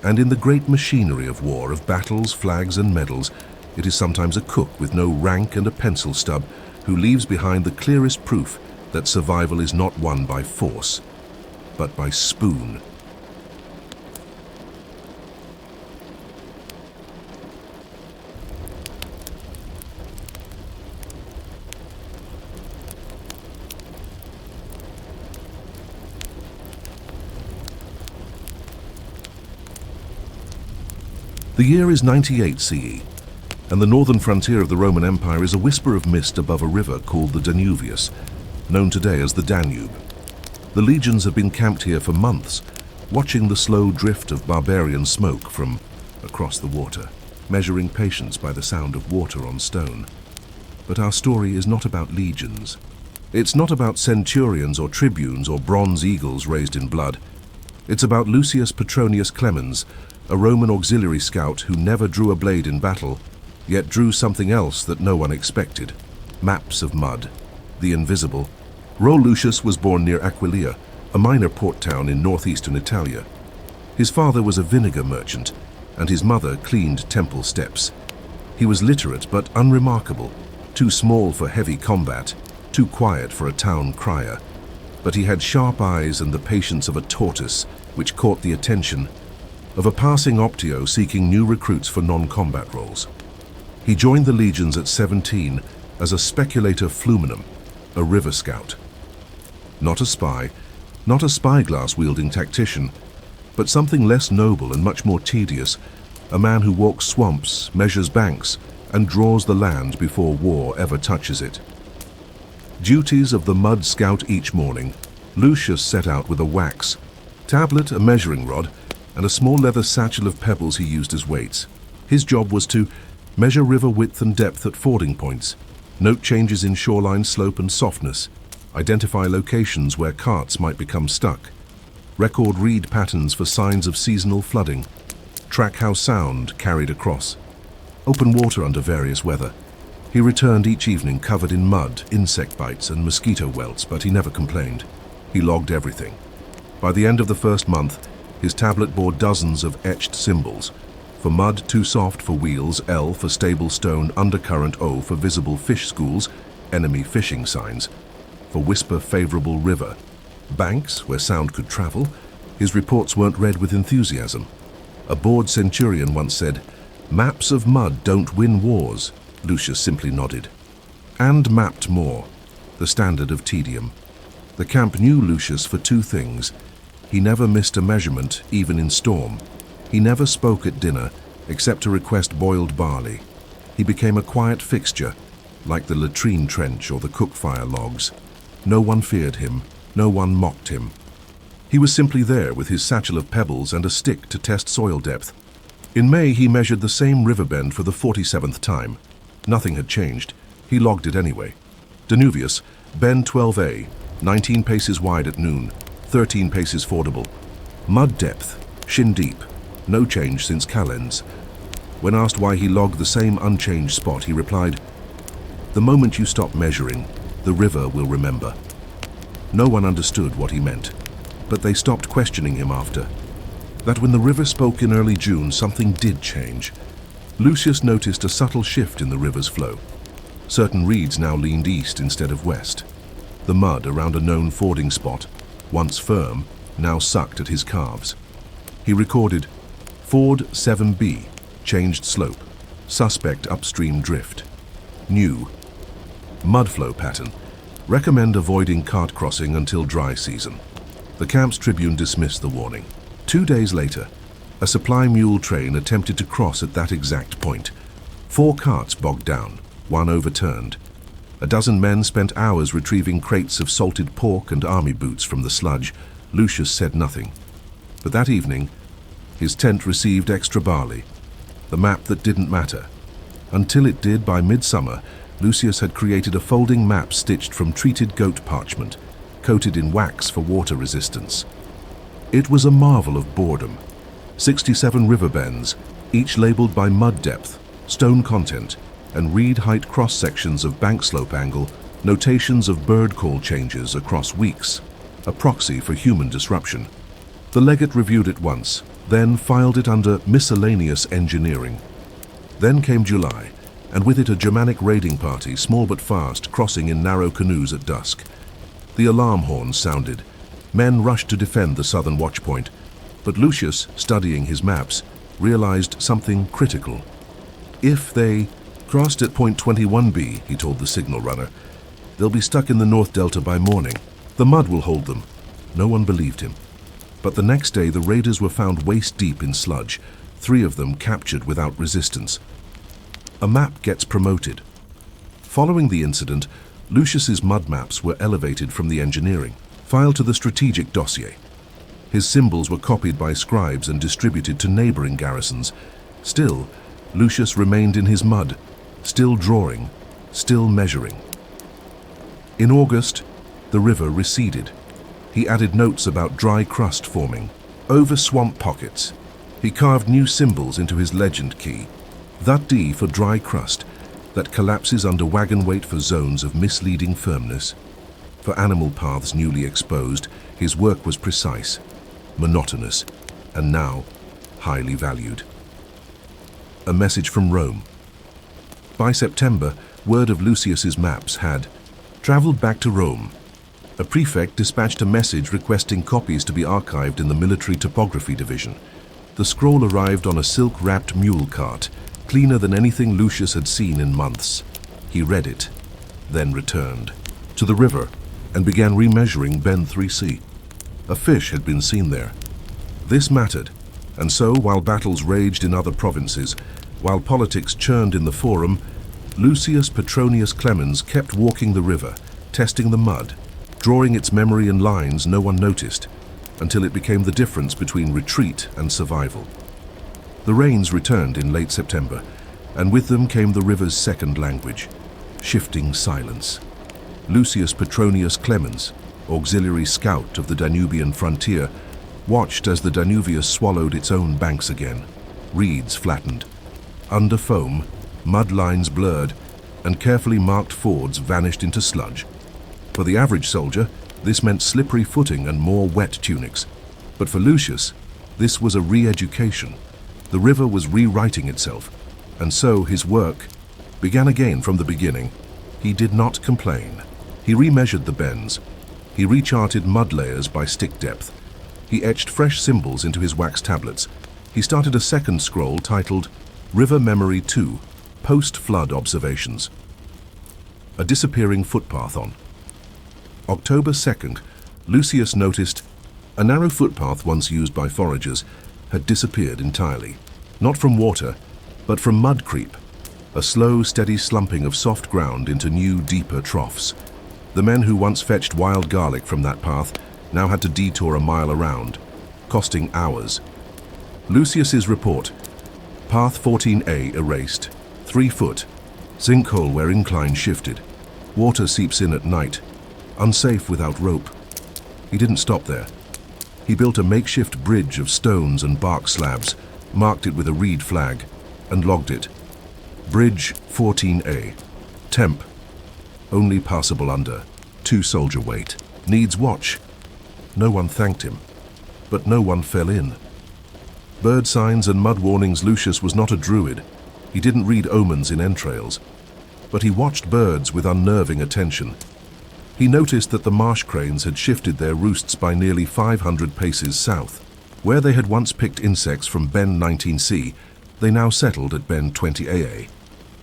And in the great machinery of war, of battles, flags, and medals, it is sometimes a cook with no rank and a pencil stub who leaves behind the clearest proof that survival is not won by force, but by spoon. The year is 98 CE, and the northern frontier of the Roman Empire is a whisper of mist above a river called the Danuvius, known today as the Danube. The legions have been camped here for months, watching the slow drift of barbarian smoke from across the water, measuring patience by the sound of water on stone. But our story is not about legions. It's not about centurions or tribunes or bronze eagles raised in blood. It's about Lucius Petronius Clemens, a Roman auxiliary scout who never drew a blade in battle, yet drew something else that no one expected: maps of mud, the invisible. Ro Lucius was born near Aquileia, a minor port town in northeastern Italia. His father was a vinegar merchant, and his mother cleaned temple steps. He was literate but unremarkable, too small for heavy combat, too quiet for a town crier, but he had sharp eyes and the patience of a tortoise, which caught the attention of a passing optio seeking new recruits for non-combat roles. He joined the legions at 17 as a speculator fluminum, a river scout. Not a spy, not a spyglass-wielding tactician, but something less noble and much more tedious, a man who walks swamps, measures banks, and draws the land before war ever touches it. Duties of the mud scout each morning, Lucius set out with a wax, tablet, a measuring rod, and a small leather satchel of pebbles he used as weights. His job was to measure river width and depth at fording points, note changes in shoreline slope and softness, identify locations where carts might become stuck, record reed patterns for signs of seasonal flooding, track how sound carried across, open water under various weather. He returned each evening covered in mud, insect bites, and mosquito welts, but he never complained. He logged everything. By the end of the first month, his tablet bore dozens of etched symbols. For mud, too soft for wheels, L for stable stone, undercurrent, O for visible fish schools, enemy fishing signs. For whisper, favorable river. Banks, where sound could travel. His reports weren't read with enthusiasm. A bored centurion once said, "Maps of mud don't win wars." Lucius simply nodded. And mapped more, the standard of tedium. The camp knew Lucius for two things. He never missed a measurement, even in storm. He never spoke at dinner, except to request boiled barley. He became a quiet fixture, like the latrine trench or the cook fire logs. No one feared him, no one mocked him. He was simply there with his satchel of pebbles and a stick to test soil depth. In May, he measured the same river bend for the 47th time. Nothing had changed. He logged it anyway. Danuvius, bend 12A, 19 paces wide at noon, 13 paces fordable. Mud depth, shin deep. No change since Calends. When asked why he logged the same unchanged spot, he replied, "The moment you stop measuring, the river will remember." No one understood what he meant, but they stopped questioning him after. That when the river spoke in early June, something did change. Lucius noticed a subtle shift in the river's flow. Certain reeds now leaned east instead of west. The mud around a known fording spot, once firm, now sucked at his calves. He recorded, "Ford 7B, changed slope, suspect upstream drift. New, mud flow pattern, recommend avoiding cart crossing until dry season." The camp's tribune dismissed the warning. 2 days later, a supply mule train attempted to cross at that exact point. 4 carts bogged down, 1 overturned. A dozen men spent hours retrieving crates of salted pork and army boots from the sludge. Lucius said nothing. But that evening, his tent received extra barley, the map that didn't matter. Until it did by midsummer, Lucius had created a folding map stitched from treated goat parchment, coated in wax for water resistance. It was a marvel of boredom. 67 river bends, each labeled by mud depth, stone content, and reed height cross-sections of bank slope angle, notations of bird call changes across weeks, a proxy for human disruption. The legate reviewed it once, then filed it under miscellaneous engineering. Then came July, and with it a Germanic raiding party, small but fast, crossing in narrow canoes at dusk. The alarm horns sounded. Men rushed to defend the southern watchpoint, but Lucius, studying his maps, realized something critical. If they crossed at point 21B, he told the signal runner, they'll be stuck in the North Delta by morning. The mud will hold them. No one believed him. But the next day the raiders were found waist-deep in sludge, 3 of them captured without resistance. A map gets promoted. Following the incident, Lucius's mud maps were elevated from the engineering, filed to the strategic dossier. His symbols were copied by scribes and distributed to neighboring garrisons. Still, Lucius remained in his mud, still drawing, still measuring. In August, the river receded. He added notes about dry crust forming, over swamp pockets. He carved new symbols into his legend key. That D for dry crust, that collapses under wagon weight for zones of misleading firmness. For animal paths newly exposed, his work was precise, monotonous, and now highly valued. A message from Rome. By September, word of Lucius's maps had traveled back to Rome. A prefect dispatched a message requesting copies to be archived in the military topography division. The scroll arrived on a silk-wrapped mule cart, cleaner than anything Lucius had seen in months. He read it, then returned to the river and began remeasuring Bend 3C. A fish had been seen there. This mattered, and so while battles raged in other provinces, while politics churned in the Forum, Lucius Petronius Clemens kept walking the river, testing the mud, drawing its memory in lines no one noticed, until it became the difference between retreat and survival. The rains returned in late September, and with them came the river's second language, shifting silence. Lucius Petronius Clemens, auxiliary scout of the Danubian frontier, watched as the Danuvius swallowed its own banks again. Reeds flattened. Under foam, mud lines blurred, and carefully marked fords vanished into sludge. For the average soldier, this meant slippery footing and more wet tunics. But for Lucius, this was a re-education. The river was rewriting itself, and so his work began again from the beginning. He did not complain. He remeasured the bends. He recharted mud layers by stick depth. He etched fresh symbols into his wax tablets. He started a second scroll titled River Memory 2, Post-Flood Observations. A disappearing footpath on October 2nd, Lucius noticed a narrow footpath once used by foragers had disappeared entirely, not from water, but from mud creep, a slow, steady slumping of soft ground into new, deeper troughs. The men who once fetched wild garlic from that path now had to detour a mile around, costing hours. Lucius's report: Path 14A erased, 3 foot, sinkhole where incline shifted, water seeps in at night, unsafe without rope. He didn't stop there. He built a makeshift bridge of stones and bark slabs, marked it with a reed flag, and logged it. Bridge 14A. Temp. Only passable under. 2 soldier weight. Needs watch. No one thanked him, but no one fell in. Bird signs and mud warnings. Lucius was not a druid. He didn't read omens in entrails, but he watched birds with unnerving attention. He noticed that the marsh cranes had shifted their roosts by nearly 500 paces south. Where they had once picked insects from Bend 19C, they now settled at Bend 20AA.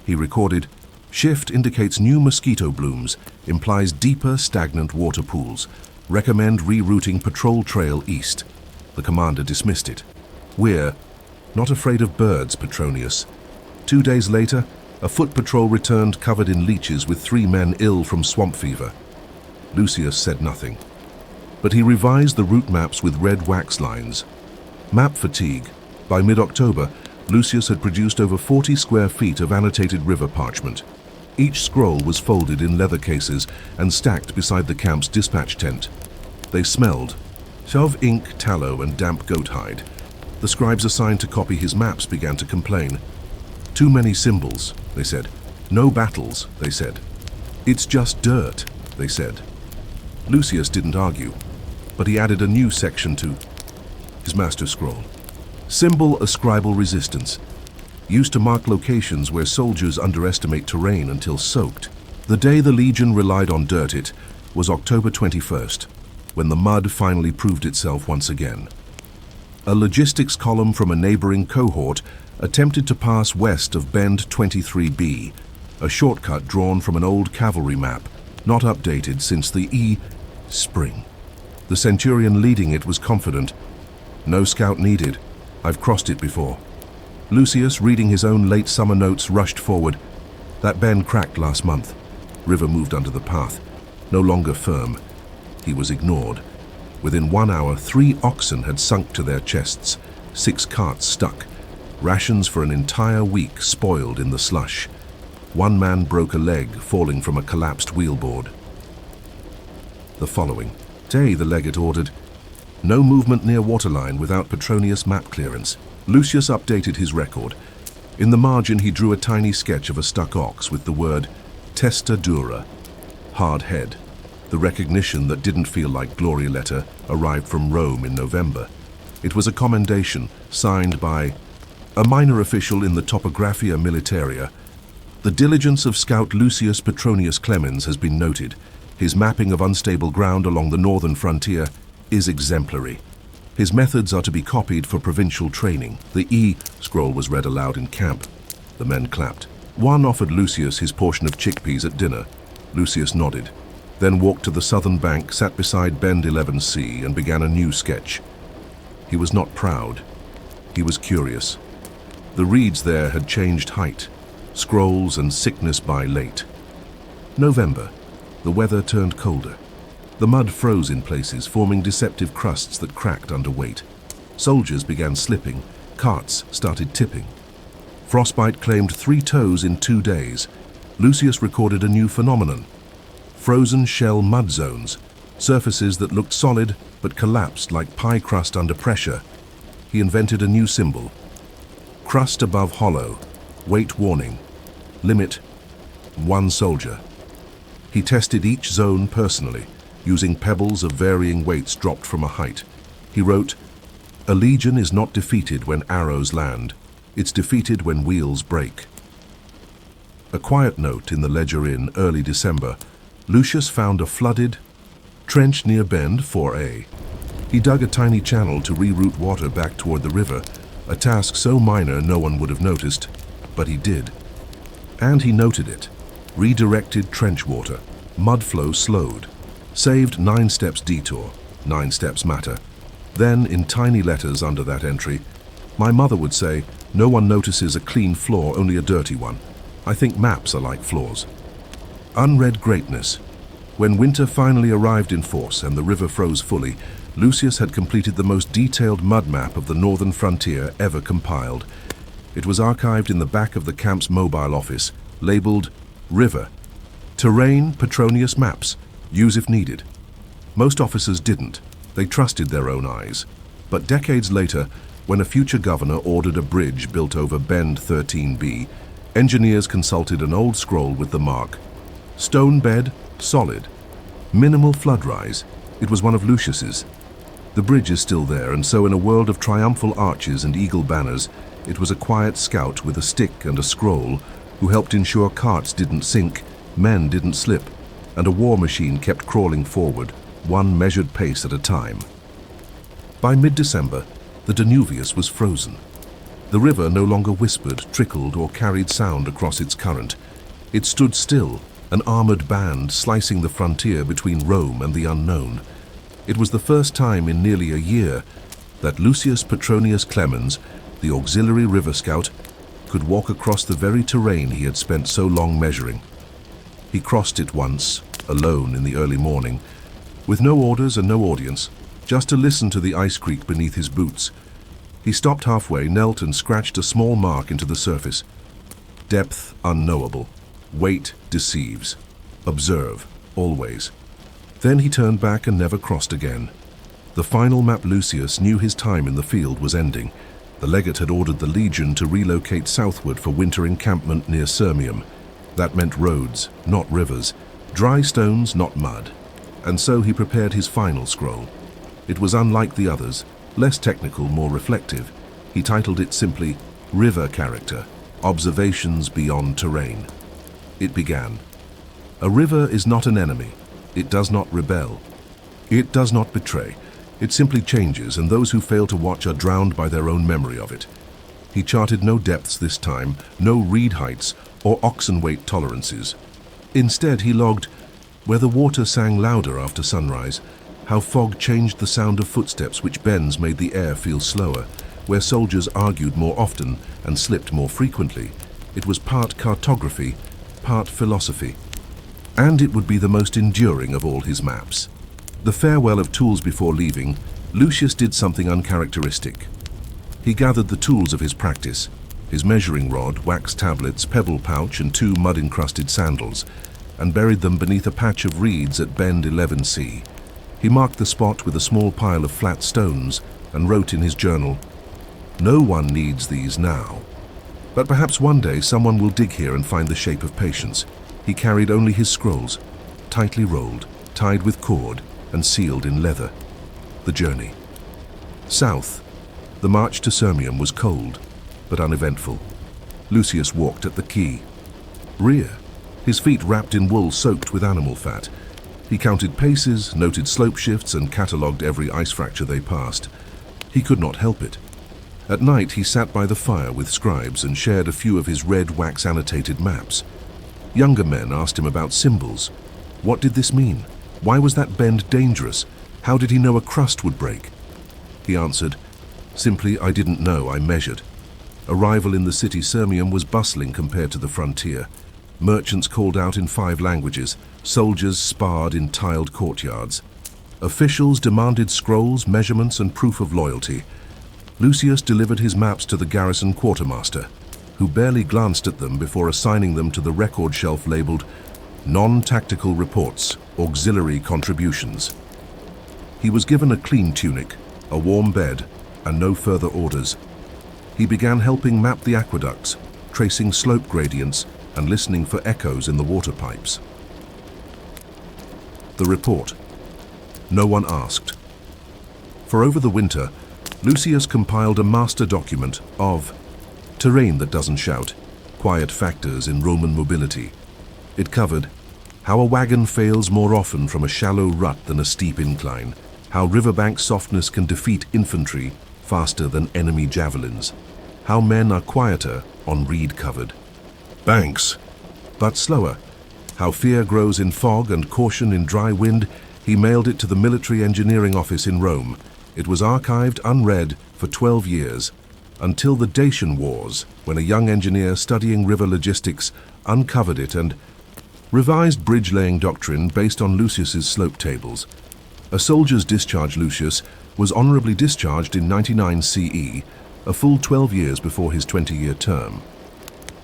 He recorded, shift indicates new mosquito blooms, implies deeper stagnant water pools. Recommend rerouting patrol trail east. The commander dismissed it. We're not afraid of birds, Petronius. 2 days later, a foot patrol returned covered in leeches with 3 men ill from swamp fever. Lucius said nothing, but he revised the route maps with red wax lines. Map fatigue. By mid-October, Lucius had produced over 40 square feet of annotated river parchment. Each scroll was folded in leather cases and stacked beside the camp's dispatch tent. They smelled of ink, tallow, and damp goat hide. The scribes assigned to copy his maps began to complain. Too many symbols, they said. No battles, they said. It's just dirt, they said. Lucius didn't argue, but he added a new section to his master scroll. Symbol ascribal resistance, used to mark locations where soldiers underestimate terrain until soaked. The day the Legion relied on dirt it was October 21st, when the mud finally proved itself once again. A logistics column from a neighboring cohort attempted to pass west of Bend 23B, a shortcut drawn from an old cavalry map, not updated since the spring. The centurion leading it was confident. No scout needed. I've crossed it before. Lucius, reading his own late summer notes, rushed forward. That bend cracked last month. River moved under the path. No longer firm. He was ignored. Within 1 hour, 3 oxen had sunk to their chests. 6 carts stuck. Rations for an entire week spoiled in the slush. 1 man broke a leg, falling from a collapsed wheelboard. The following day, the legate ordered, no movement near waterline without Petronius map clearance. Lucius updated his record. In the margin, he drew a tiny sketch of a stuck ox with the word testa dura, hard head. The recognition that didn't feel like glory letter arrived from Rome in November. It was a commendation signed by a minor official in the Topographia Militaria. The diligence of Scout Lucius Petronius Clemens has been noted. His mapping of unstable ground along the northern frontier is exemplary. His methods are to be copied for provincial training. The E scroll was read aloud in camp. The men clapped. One offered Lucius his portion of chickpeas at dinner. Lucius nodded, then walked to the southern bank, sat beside Bend 11C, and began a new sketch. He was not proud. He was curious. The reeds there had changed height, scrolls and sickness by late. November. The weather turned colder. The mud froze in places, forming deceptive crusts that cracked under weight. Soldiers began slipping. Carts started tipping. Frostbite claimed 3 toes in 2 days. Lucius recorded a new phenomenon. Frozen shell mud zones, surfaces that looked solid but collapsed like pie crust under pressure. He invented a new symbol. Crust above hollow, weight warning, limit 1 soldier. He tested each zone personally, using pebbles of varying weights dropped from a height. He wrote, "A legion is not defeated when arrows land. It's defeated when wheels break." A quiet note in the ledger in early December, Lucius found a flooded trench near Bend 4A. He dug a tiny channel to reroute water back toward the river, a task so minor no one would have noticed, but he did. And he noted it. Redirected trench water. Mud flow slowed. Saved 9 steps detour. 9 steps matter. Then, in tiny letters under that entry, "My mother would say, 'No one notices a clean floor, only a dirty one.' I think maps are like floors." Unread greatness. When winter finally arrived in force and the river froze fully, Lucius had completed the most detailed mud map of the northern frontier ever compiled. It was archived in the back of the camp's mobile office, labeled River. Terrain Petronius Maps. Use if needed. Most officers didn't. They trusted their own eyes. But decades later, when a future governor ordered a bridge built over Bend 13B, engineers consulted an old scroll with the mark. Stone bed, solid. Minimal flood rise. It was one of Lucius's. The bridge is still there, and so in a world of triumphal arches and eagle banners, it was a quiet scout with a stick and a scroll who helped ensure carts didn't sink, men didn't slip, and a war machine kept crawling forward, one measured pace at a time. By mid-December, the Danuvius was frozen. The river no longer whispered, trickled, or carried sound across its current. It stood still, an armored band slicing the frontier between Rome and the unknown. It was the first time in nearly a year that Lucius Petronius Clemens, the auxiliary river scout, could walk across the very terrain he had spent so long measuring. He crossed it once, alone in the early morning, with no orders and no audience, just to listen to the ice creak beneath his boots. He stopped halfway, knelt and scratched a small mark into the surface. Depth unknowable. Weight deceives. Observe, always. Then he turned back and never crossed again. The final map Lucius knew his time in the field was ending. The legate had ordered the legion to relocate southward for winter encampment near Sirmium. That meant roads, not rivers, dry stones, not mud. And so he prepared his final scroll. It was unlike the others, less technical, more reflective. He titled it simply, River Character, Observations Beyond Terrain. It began. A river is not an enemy. It does not rebel. It does not betray. It simply changes, and those who fail to watch are drowned by their own memory of it. He charted no depths this time, no reed heights or oxen weight tolerances. Instead, he logged where the water sang louder after sunrise, how fog changed the sound of footsteps which bends made the air feel slower, where soldiers argued more often and slipped more frequently. It was part cartography, part philosophy. And it would be the most enduring of all his maps. The farewell of tools before leaving, Lucius did something uncharacteristic. He gathered the tools of his practice, his measuring rod, wax tablets, pebble pouch, and 2 mud-encrusted sandals, and buried them beneath a patch of reeds at Bend 11C. He marked the spot with a small pile of flat stones and wrote in his journal, "No one needs these now. But perhaps one day someone will dig here and find the shape of patience." He carried only his scrolls, tightly rolled, tied with cord, and sealed in leather. The journey. South. The march to Sirmium was cold, but uneventful. Lucius walked at the quay. Rear. His feet wrapped in wool soaked with animal fat. He counted paces, noted slope shifts, and catalogued every ice fracture they passed. He could not help it. At night, he sat by the fire with scribes and shared a few of his red wax-annotated maps. Younger men asked him about symbols. What did this mean? Why was that bend dangerous? How did he know a crust would break? He answered, "Simply, I didn't know, I measured." Arrival in the city Sirmium was bustling compared to the frontier. Merchants called out in 5 languages. Soldiers sparred in tiled courtyards. Officials demanded scrolls, measurements, and proof of loyalty. Lucius delivered his maps to the garrison quartermaster, who barely glanced at them before assigning them to the record shelf labeled Non-Tactical Reports, Auxiliary Contributions. He was given a clean tunic, a warm bed, and no further orders. He began helping map the aqueducts, tracing slope gradients and listening for echoes in the water pipes. The report. No one asked. For over the winter, Lucius compiled a master document of terrain that doesn't shout, quiet factors in Roman mobility. It covered how a wagon fails more often from a shallow rut than a steep incline, how riverbank softness can defeat infantry faster than enemy javelins, how men are quieter on reed-covered banks, but slower, how fear grows in fog and caution in dry wind. He mailed it to the military engineering office in Rome. It was archived unread for 12 years, until the Dacian Wars, when a young engineer studying river logistics uncovered it and revised bridge-laying doctrine based on Lucius's slope tables. A soldier's discharge Lucius was honorably discharged in 99 CE, a full 12 years before his 20-year term.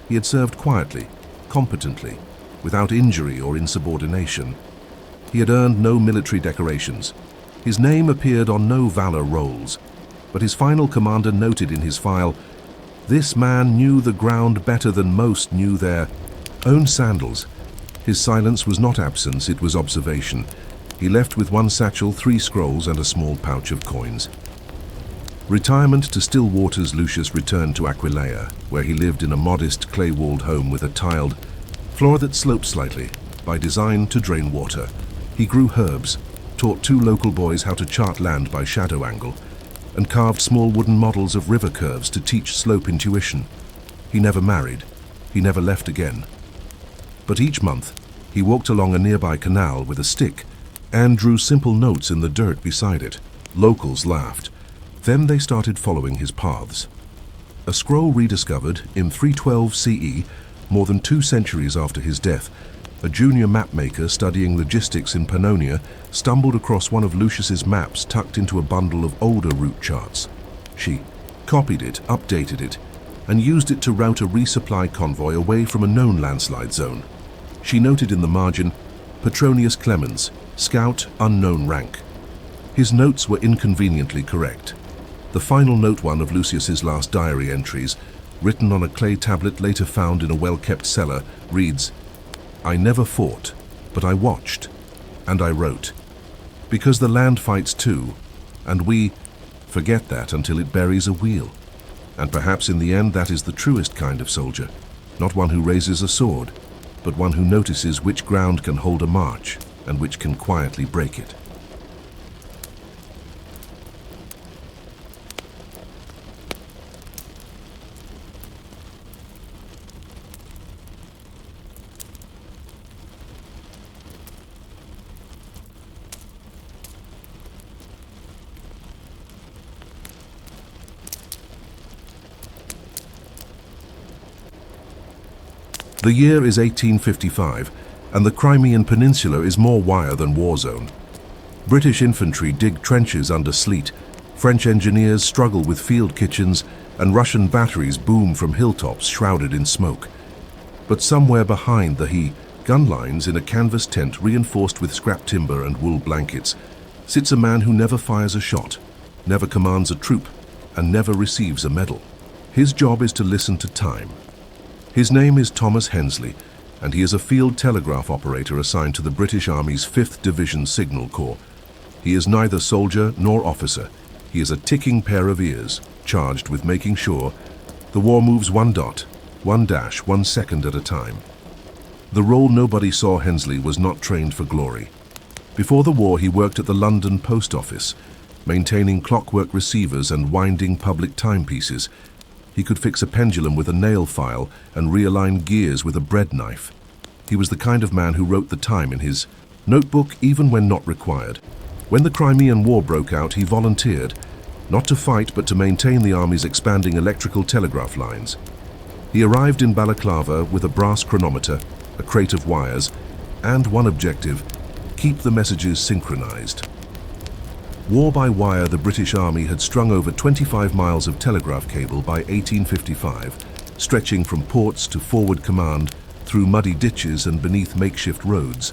He had served quietly, competently, without injury or insubordination. He had earned no military decorations. His name appeared on no valor rolls, but his final commander noted in his file, "This man knew the ground better than most knew their own sandals." His silence was not absence, it was observation. He left with 1 satchel, 3 scrolls, and a small pouch of coins. Retirement to still waters, Lucius returned to Aquileia, where he lived in a modest clay-walled home with a tiled floor that sloped slightly, by design to drain water. He grew herbs, taught 2 local boys how to chart land by shadow angle, and carved small wooden models of river curves to teach slope intuition. He never married. He never left again. But each month, he walked along a nearby canal with a stick and drew simple notes in the dirt beside it. Locals laughed. Then they started following his paths. A scroll rediscovered in 312 CE, more than 2 centuries after his death, a junior mapmaker studying logistics in Pannonia stumbled across one of Lucius's maps tucked into a bundle of older route charts. She copied it, updated it, and used it to route a resupply convoy away from a known landslide zone. She noted in the margin, Petronius Clemens, scout, unknown rank. His notes were inconveniently correct. The final note, one of Lucius's last diary entries, written on a clay tablet later found in a well-kept cellar, reads, "I never fought, but I watched, and I wrote. Because the land fights too, and we forget that until it buries a wheel. And perhaps in the end that is the truest kind of soldier, not one who raises a sword, but one who notices which ground can hold a march and which can quietly break it." The year is 1855, and the Crimean Peninsula is more wire than war zone. British infantry dig trenches under sleet, French engineers struggle with field kitchens, and Russian batteries boom from hilltops shrouded in smoke. But somewhere behind the gun lines, in a canvas tent reinforced with scrap timber and wool blankets, sits a man who never fires a shot, never commands a troop, and never receives a medal. His job is to listen to time. His name is Thomas Hensley, and he is a field telegraph operator assigned to the British Army's 5th Division Signal Corps. He is neither soldier nor officer. He is a ticking pair of ears, charged with making sure the war moves 1 dot, 1 dash, 1 second at a time. The role nobody saw Hensley was not trained for glory. Before the war, he worked at the London Post Office, maintaining clockwork receivers and winding public timepieces. He could fix a pendulum with a nail file and realign gears with a bread knife. He was the kind of man who wrote the time in his notebook even when not required. When the Crimean War broke out, he volunteered, not to fight but to maintain the army's expanding electrical telegraph lines. He arrived in Balaclava with a brass chronometer, a crate of wires, and one objective: keep the messages synchronized. War by wire, the British Army had strung over 25 miles of telegraph cable by 1855, stretching from ports to forward command, through muddy ditches and beneath makeshift roads.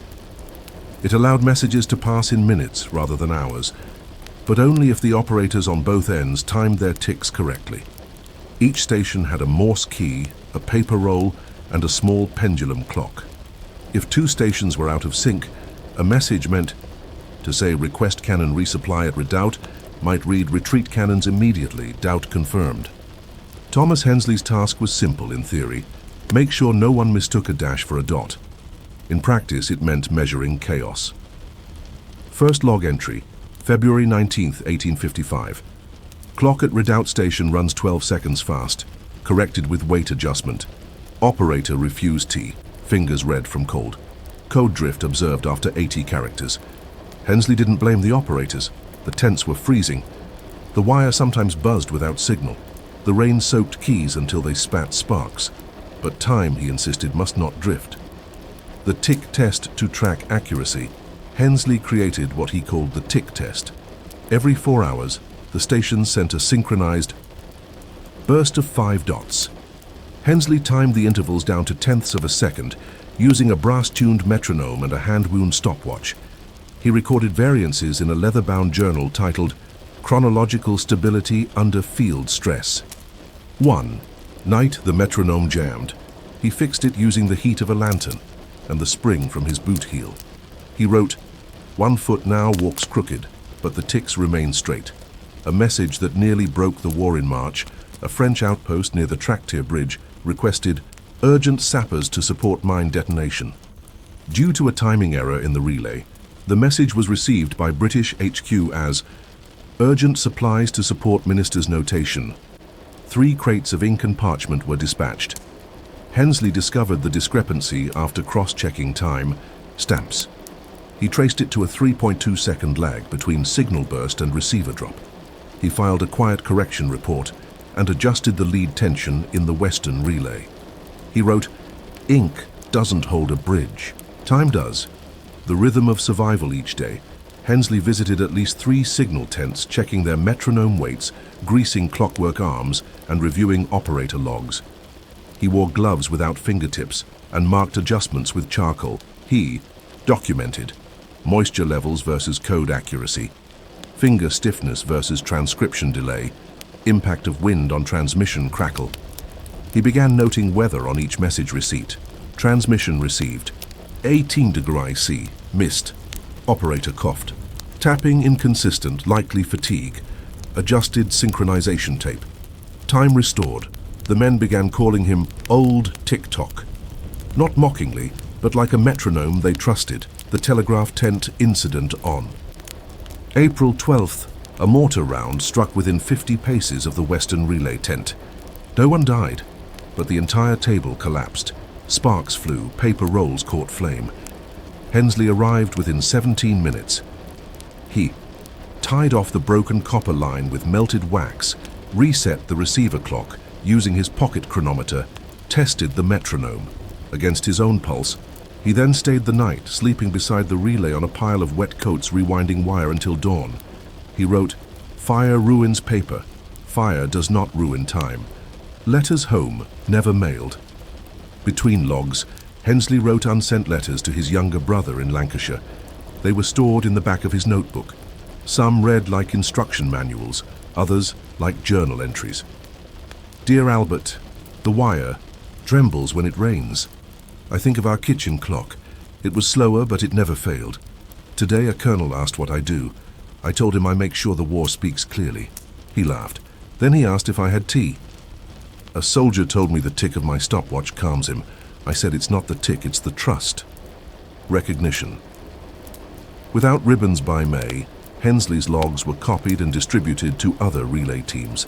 It allowed messages to pass in minutes rather than hours, but only if the operators on both ends timed their ticks correctly. Each station had a Morse key, a paper roll, and a small pendulum clock. If two stations were out of sync, a message meant to say request cannon resupply at Redoubt might read retreat cannons immediately, doubt confirmed. Thomas Hensley's task was simple in theory: make sure no one mistook a dash for a dot. In practice, it meant measuring chaos. First log entry, February 19, 1855. Clock at Redoubt Station runs 12 seconds fast, corrected with weight adjustment. Operator refused tea, fingers red from cold. Code drift observed after 80 characters. Hensley didn't blame the operators. The tents were freezing. The wire sometimes buzzed without signal. The rain soaked keys until they spat sparks. But time, he insisted, must not drift. The tick test to track accuracy. Hensley created what he called the tick test. Every 4 hours, the station sent a synchronized burst of 5 dots. Hensley timed the intervals down to tenths of a second, using a brass-tuned metronome and a hand-wound stopwatch. He recorded variances in a leather-bound journal titled Chronological Stability Under Field Stress. 1. Night, the metronome jammed. He fixed it using the heat of a lantern and the spring from his boot heel. He wrote, 1 foot now walks crooked, but the ticks remain straight. A message that nearly broke the war in March. A French outpost near the Tractier Bridge requested urgent sappers to support mine detonation. Due to a timing error in the relay, the message was received by British HQ as urgent supplies to support minister's notation. 3 crates of ink and parchment were dispatched. Hensley discovered the discrepancy after cross-checking time stamps. He traced it to a 3.2-second lag between signal burst and receiver drop. He filed a quiet correction report and adjusted the lead tension in the Western relay. He wrote, ink doesn't hold a bridge. Time does. The rhythm of survival each day. Hensley visited at least 3 signal tents, checking their metronome weights, greasing clockwork arms, and reviewing operator logs. He wore gloves without fingertips and marked adjustments with charcoal. He documented moisture levels versus code accuracy, finger stiffness versus transcription delay, impact of wind on transmission crackle. He began noting weather on each message receipt. Transmission received 18 degrees C, missed. Operator coughed. Tapping inconsistent, likely fatigue. Adjusted synchronization tape. Time restored. The men began calling him Old Tick-Tock. Not mockingly, but like a metronome they trusted. The telegraph tent incident on. April 12th, a mortar round struck within 50 paces of the Western relay tent. No one died, but the entire table collapsed. Sparks flew, paper rolls caught flame. Hensley arrived within 17 minutes. He tied off the broken copper line with melted wax, reset the receiver clock using his pocket chronometer, tested the metronome. Against his own pulse, he then stayed the night, sleeping beside the relay on a pile of wet coats, rewinding wire until dawn. He wrote, "Fire ruins paper. Fire does not ruin time. Letters home, never mailed." Between logs, Hensley wrote unsent letters to his younger brother in Lancashire. They were stored in the back of his notebook. Some read like instruction manuals, others like journal entries. "Dear Albert, the wire trembles when it rains. I think of our kitchen clock. It was slower, but it never failed. Today a colonel asked what I do. I told him I make sure the war speaks clearly. He laughed. Then he asked if I had tea. A soldier told me the tick of my stopwatch calms him. I said it's not the tick, it's the trust. Recognition. Without ribbons by May, Hensley's logs were copied and distributed to other relay teams.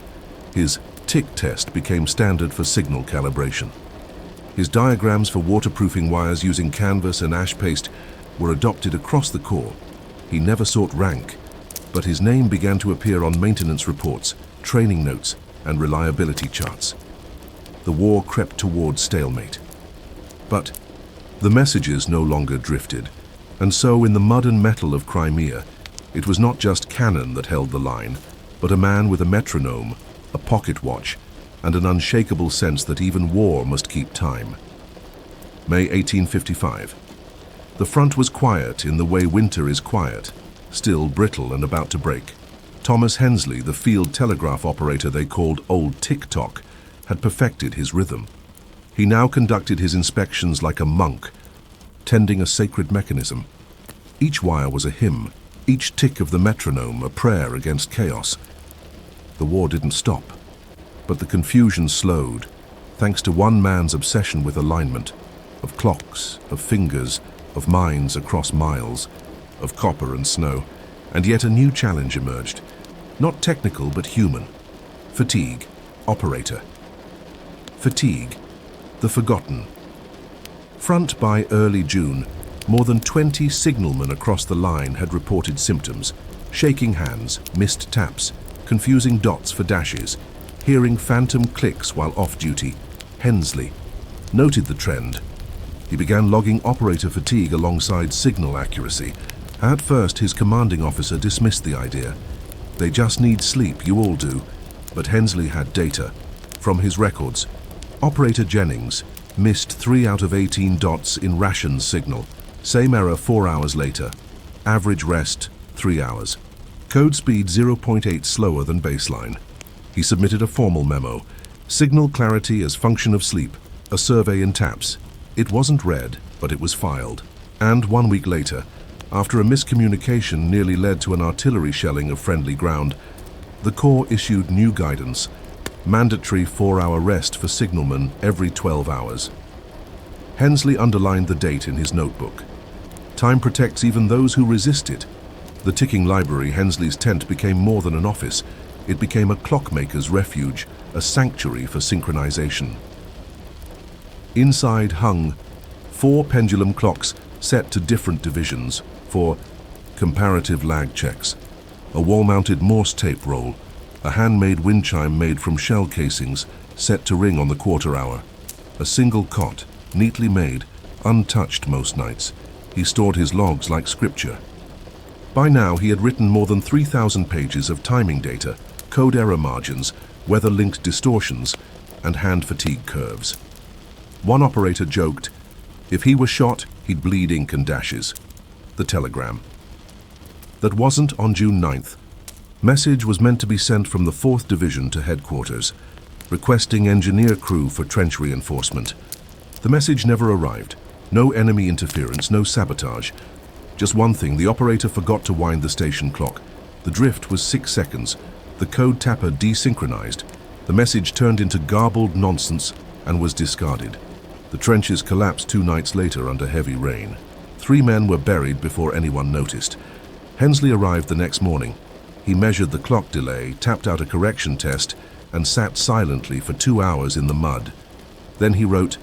His tick test became standard for signal calibration. His diagrams for waterproofing wires using canvas and ash paste were adopted across the Corps. He never sought rank, but his name began to appear on maintenance reports, training notes, and reliability charts. The war crept toward stalemate. But the messages no longer drifted, and so in the mud and metal of Crimea, it was not just cannon that held the line, but a man with a metronome, a pocket watch, and an unshakable sense that even war must keep time. May 1855. The front was quiet in the way winter is quiet, still brittle and about to break. Thomas Hensley, the field telegraph operator they called Old Tick-Tock, had perfected his rhythm. He now conducted his inspections like a monk, tending a sacred mechanism. Each wire was a hymn, each tick of the metronome a prayer against chaos. The war didn't stop, but the confusion slowed, thanks to one man's obsession with alignment, of clocks, of fingers, of minds across miles, of copper and snow. And yet a new challenge emerged, not technical but human. Fatigue, operator. Fatigue, the forgotten. Front by early June, more than 20 signalmen across the line had reported symptoms: shaking hands, missed taps, confusing dots for dashes, hearing phantom clicks while off duty. Hensley noted the trend. He began logging operator fatigue alongside signal accuracy. At first, his commanding officer dismissed the idea. They just need sleep, you all do. But Hensley had data. From his records, Operator Jennings missed 3 out of 18 dots in Rations signal. Same error 4 hours later. Average rest, 3 hours. Code speed 0.8 slower than baseline. He submitted a formal memo. Signal clarity as function of sleep. A survey in taps. It wasn't read, but it was filed. And 1 week later, after a miscommunication nearly led to an artillery shelling of friendly ground, the Corps issued new guidance: mandatory 4-hour rest for signalmen every 12 hours. Hensley underlined the date in his notebook. Time protects even those who resist it. The ticking library, Hensley's tent, became more than an office. It became a clockmaker's refuge, a sanctuary for synchronization. Inside hung 4 pendulum clocks set to different divisions for comparative lag checks, a wall-mounted Morse tape roll, a handmade wind chime made from shell casings set to ring on the quarter hour, a single cot, neatly made, untouched most nights. He stored his logs like scripture. By now he had written more than 3,000 pages of timing data, code error margins, weather-linked distortions, and hand fatigue curves. One operator joked, if he were shot, he'd bleed ink and dashes. The telegram. That wasn't on June 9th. Message was meant to be sent from the 4th Division to headquarters, requesting engineer crew for trench reinforcement. The message never arrived. No enemy interference, no sabotage. Just one thing, the operator forgot to wind the station clock. The drift was 6 seconds. The code tapper desynchronized. The message turned into garbled nonsense and was discarded. The trenches collapsed 2 nights later under heavy rain. 3 men were buried before anyone noticed. Hensley arrived the next morning. He measured the clock delay, tapped out a correction test, and sat silently for 2 hours in the mud. Then he wrote,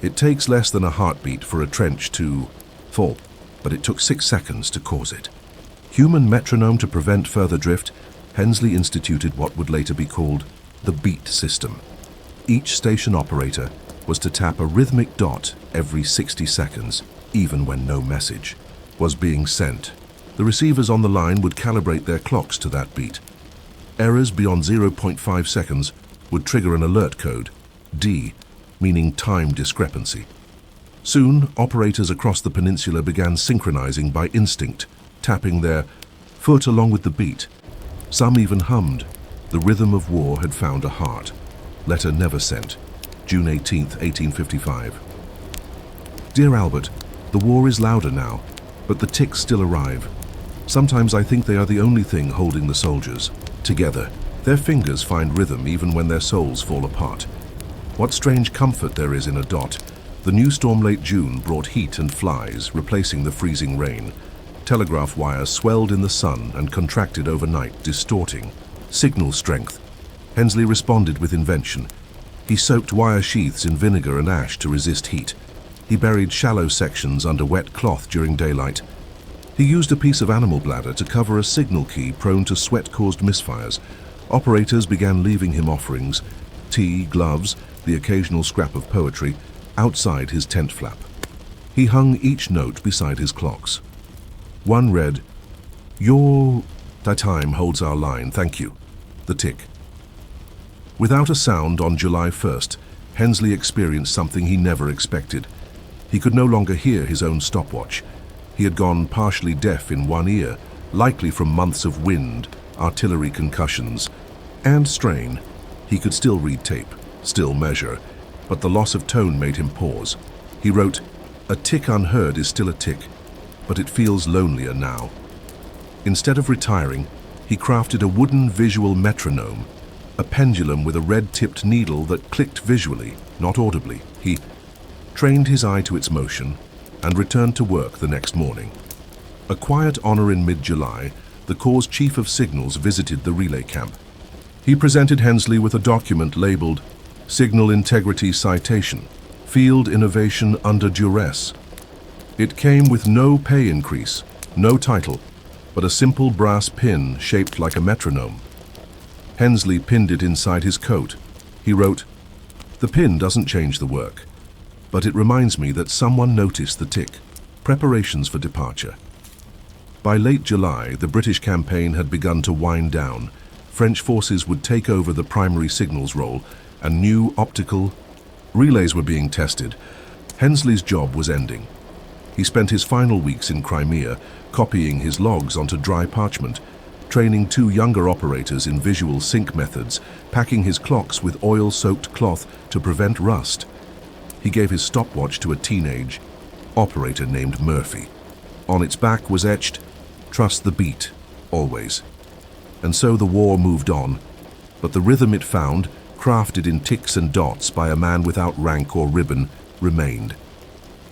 "It takes less than a heartbeat for a trench to fall, but it took 6 seconds to cause it." Human metronome to prevent further drift, Hensley instituted what would later be called the beat system. Each station operator was to tap a rhythmic dot every 60 seconds, even when no message was being sent. The receivers on the line would calibrate their clocks to that beat. Errors beyond 0.5 seconds would trigger an alert code, D, meaning time discrepancy. Soon, operators across the peninsula began synchronizing by instinct, tapping their foot along with the beat. Some even hummed. The rhythm of war had found a heart. Letter never sent. June 18, 1855. Dear Albert, the war is louder now, but the ticks still arrive. Sometimes I think they are the only thing holding the soldiers together. Their fingers find rhythm even when their souls fall apart. What strange comfort there is in a dot. The new storm late June brought heat and flies, replacing the freezing rain. Telegraph wires swelled in the sun and contracted overnight, distorting. Signal strength. Hensley responded with invention. He soaked wire sheaths in vinegar and ash to resist heat. He buried shallow sections under wet cloth during daylight. He used a piece of animal bladder to cover a signal key prone to sweat-caused misfires. Operators began leaving him offerings, tea, gloves, the occasional scrap of poetry, outside his tent flap. He hung each note beside his clocks. One read, "Your time holds our line, thank you." The tick. Without a sound on July 1st, Hensley experienced something he never expected. He could no longer hear his own stopwatch. He had gone partially deaf in one ear, likely from months of wind, artillery concussions, and strain. He could still read tape, still measure, but the loss of tone made him pause. He wrote, "A tick unheard is still a tick, but it feels lonelier now." Instead of retiring, he crafted a wooden visual metronome, a pendulum with a red-tipped needle that clicked visually, not audibly. He trained his eye to its motion and returned to work the next morning. A quiet honor in mid-July, the Corps' Chief of Signals visited the relay camp. He presented Hensley with a document labeled Signal Integrity Citation, Field Innovation Under Duress. It came with no pay increase, no title, but a simple brass pin shaped like a metronome. Hensley pinned it inside his coat. He wrote, "The pin doesn't change the work, but it reminds me that someone noticed the tick. Preparations for departure." By late July, the British campaign had begun to wind down. French forces would take over the primary signals role, and new optical relays were being tested. Hensley's job was ending. He spent his final weeks in Crimea, copying his logs onto dry parchment, training 2 younger operators in visual sync methods, packing his clocks with oil-soaked cloth to prevent rust. He gave his stopwatch to a teenage operator named Murphy. On its back was etched, "Trust the beat, always." And so the war moved on, but the rhythm it found, crafted in ticks and dots by a man without rank or ribbon, remained.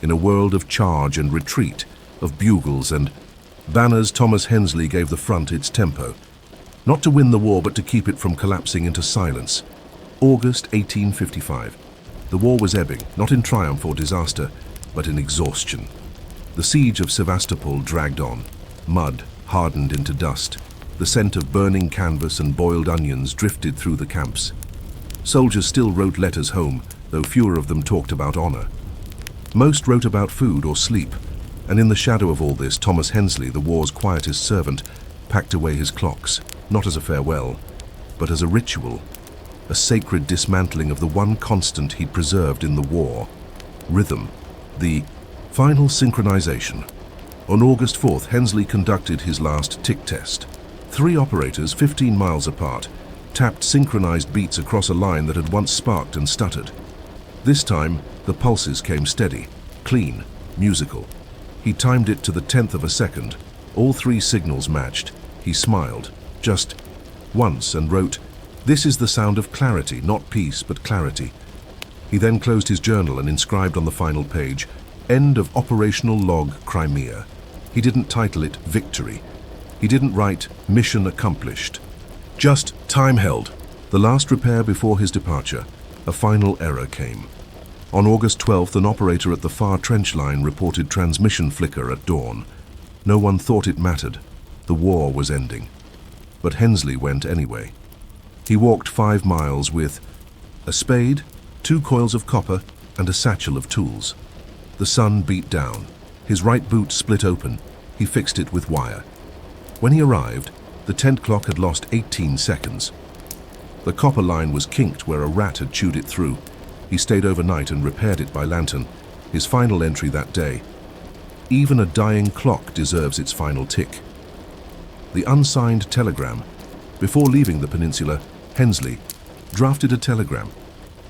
In a world of charge and retreat, of bugles and banners, Thomas Hensley gave the front its tempo. Not to win the war, but to keep it from collapsing into silence. August 1855. The war was ebbing, not in triumph or disaster, but in exhaustion. The siege of Sevastopol dragged on. Mud hardened into dust. The scent of burning canvas and boiled onions drifted through the camps. Soldiers still wrote letters home, though fewer of them talked about honor. Most wrote about food or sleep, and in the shadow of all this, Thomas Hensley, the war's quietest servant, packed away his clocks, not as a farewell, but as a ritual, a sacred dismantling of the one constant he'd preserved in the war: rhythm, the final synchronization. On August 4th, Hensley conducted his last tick test. 3 operators, 15 miles apart, tapped synchronized beats across a line that had once sparked and stuttered. This time, the pulses came steady, clean, musical. He timed it to the 10th of a second. All 3 signals matched. He smiled, just once, and wrote, "This is the sound of clarity, not peace, but clarity." He then closed his journal and inscribed on the final page, "End of Operational Log, Crimea." He didn't title it Victory. He didn't write Mission Accomplished. Just time held. The last repair before his departure. A final error came. On August 12th, an operator at the far trench line reported transmission flicker at dawn. No one thought it mattered. The war was ending. But Hensley went anyway. He walked 5 miles with a spade, 2 coils of copper, and a satchel of tools. The sun beat down. His right boot split open. He fixed it with wire. When he arrived, the tent clock had lost 18 seconds. The copper line was kinked where a rat had chewed it through. He stayed overnight and repaired it by lantern. His final entry that day: "Even a dying clock deserves its final tick." The unsigned telegram. Before leaving the peninsula, Hensley drafted a telegram,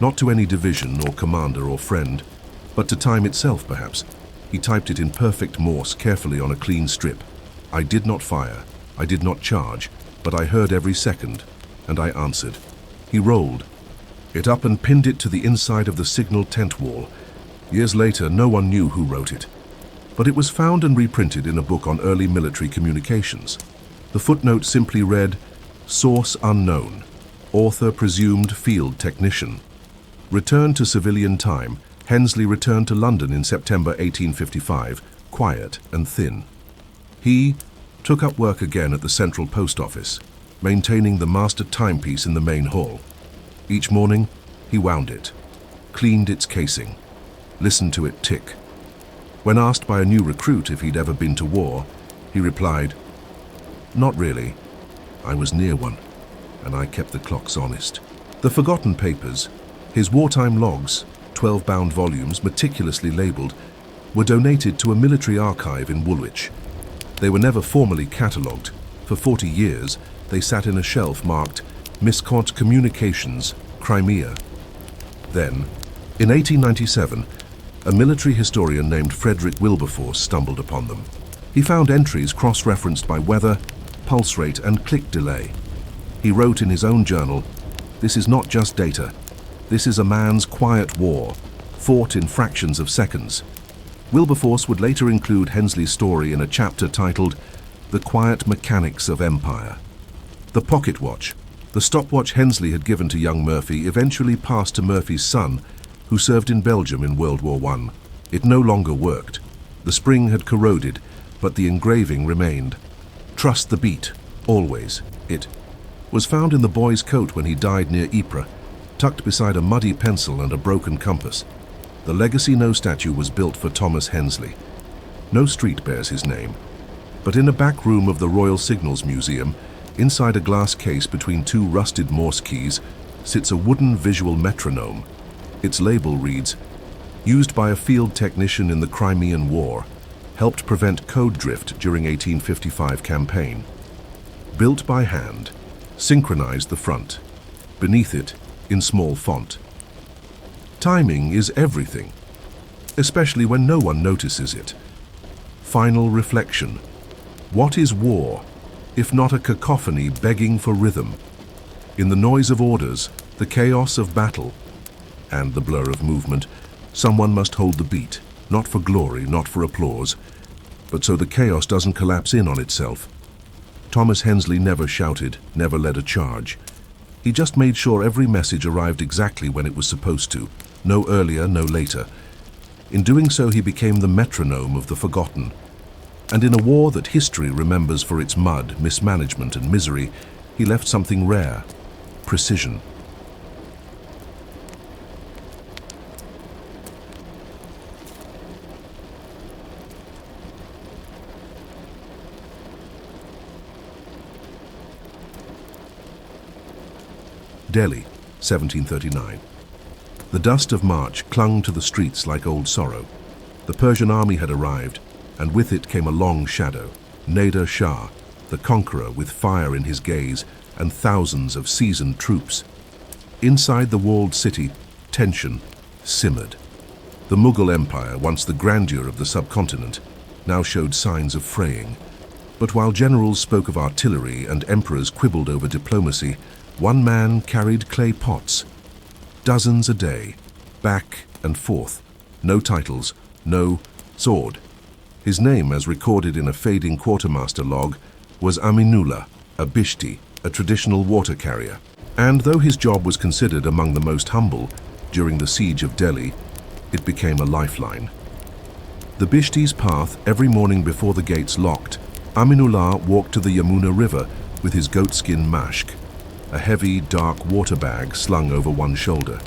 not to any division or commander or friend, but to time itself perhaps. He typed it in perfect Morse carefully on a clean strip. "I did not fire, I did not charge, but I heard every second, and I answered." He rolled it up and pinned it to the inside of the signal tent wall. Years later, no one knew who wrote it, but it was found and reprinted in a book on early military communications. The footnote simply read, "Source unknown. Author presumed field technician." Returned to civilian time, Hensley returned to London in September 1855, quiet and thin. He took up work again at the Central Post Office, maintaining the master timepiece in the main hall. Each morning, he wound it, cleaned its casing, listened to it tick. When asked by a new recruit if he'd ever been to war, he replied, "Not really. I was near one, and I kept the clocks honest." The forgotten papers, his wartime logs, 12 bound volumes meticulously labelled, were donated to a military archive in Woolwich. They were never formally catalogued. For 40 years, they sat in a shelf marked Mistook Communications, Crimea. Then, in 1897, a military historian named Frederick Wilberforce stumbled upon them. He found entries cross-referenced by weather, pulse rate, and click delay. He wrote in his own journal, "This is not just data. This is a man's quiet war, fought in fractions of seconds." Wilberforce would later include Hensley's story in a chapter titled "The Quiet Mechanics of Empire." The pocket watch, the stopwatch Hensley had given to young Murphy, eventually passed to Murphy's son, who served in Belgium in World War I. It no longer worked. The spring had corroded, but the engraving remained. "Trust the beat, always." It was found in the boy's coat when he died near Ypres, tucked beside a muddy pencil and a broken compass. The Legacy No statue was built for Thomas Hensley. No street bears his name. But in a back room of the Royal Signals Museum, inside a glass case between two rusted Morse keys, sits a wooden visual metronome. Its label reads, "Used by a field technician in the Crimean War. Helped prevent code drift during 1855 campaign. Built by hand. Synchronized the front. Beneath it, in small font. Timing is everything, especially when no one notices it. Final reflection. What is war, if not a cacophony begging for rhythm? In the noise of orders, the chaos of battle, and the blur of movement, someone must hold the beat, not for glory, not for applause, but so the chaos doesn't collapse in on itself." Thomas Hensley never shouted, never led a charge. He just made sure every message arrived exactly when it was supposed to, no earlier, no later. In doing so, he became the metronome of the forgotten. And in a war that history remembers for its mud, mismanagement, and misery, he left something rare: precision. Delhi, 1739. The dust of March clung to the streets like old sorrow. The Persian army had arrived, and with it came a long shadow, Nader Shah, the conqueror with fire in his gaze and thousands of seasoned troops. Inside the walled city, tension simmered. The Mughal Empire, once the grandeur of the subcontinent, now showed signs of fraying. But while generals spoke of artillery and emperors quibbled over diplomacy, one man carried clay pots, dozens a day, back and forth, no titles, no sword. His name, as recorded in a fading Quartermaster log, was Aminullah, a Bishti, a traditional water carrier. And though his job was considered among the most humble during the siege of Delhi, it became a lifeline. The Bishti's path every morning before the gates locked, Aminullah walked to the Yamuna River with his goatskin mashk, a heavy, dark water bag slung over one shoulder.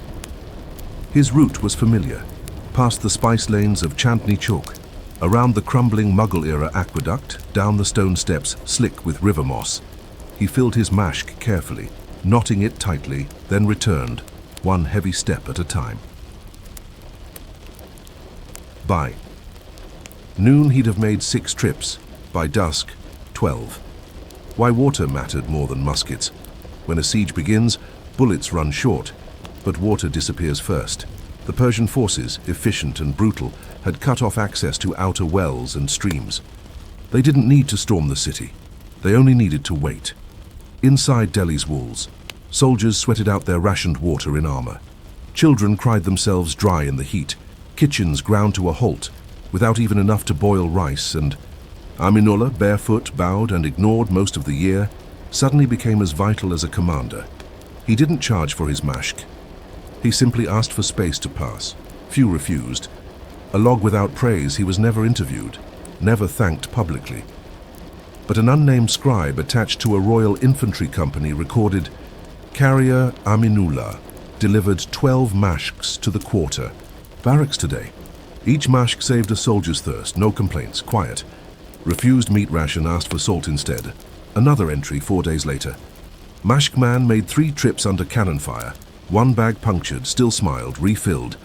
His route was familiar, past the spice lanes of Chandni Chowk, around the crumbling Mughal-era aqueduct, down the stone steps slick with river moss. He filled his mashk carefully, knotting it tightly, then returned, one heavy step at a time. By noon he'd have made 6 trips, by dusk 12. Why water mattered more than muskets. When a siege begins, bullets run short, but water disappears first. The Persian forces, efficient and brutal, had cut off access to outer wells and streams. They didn't need to storm the city. They only needed to wait. Inside Delhi's walls, soldiers sweated out their rationed water in armor. Children cried themselves dry in the heat. Kitchens ground to a halt. without even enough to boil rice, and Aminullah, barefoot, bowed and ignored most of the year, suddenly became as vital as a commander. He didn't charge for his mashk. He simply asked for space to pass. Few refused. A log without praise, he was never interviewed, never thanked publicly. But an unnamed scribe attached to a royal infantry company recorded, "Carrier Aminullah delivered 12 mashks to the quarter." Barracks today. Each mashk saved a soldier's thirst, no complaints, quiet. Refused meat ration, asked for salt instead. Another entry 4 days later. Mashk man made 3 trips under cannon fire. 1 bag punctured, still smiled, refilled.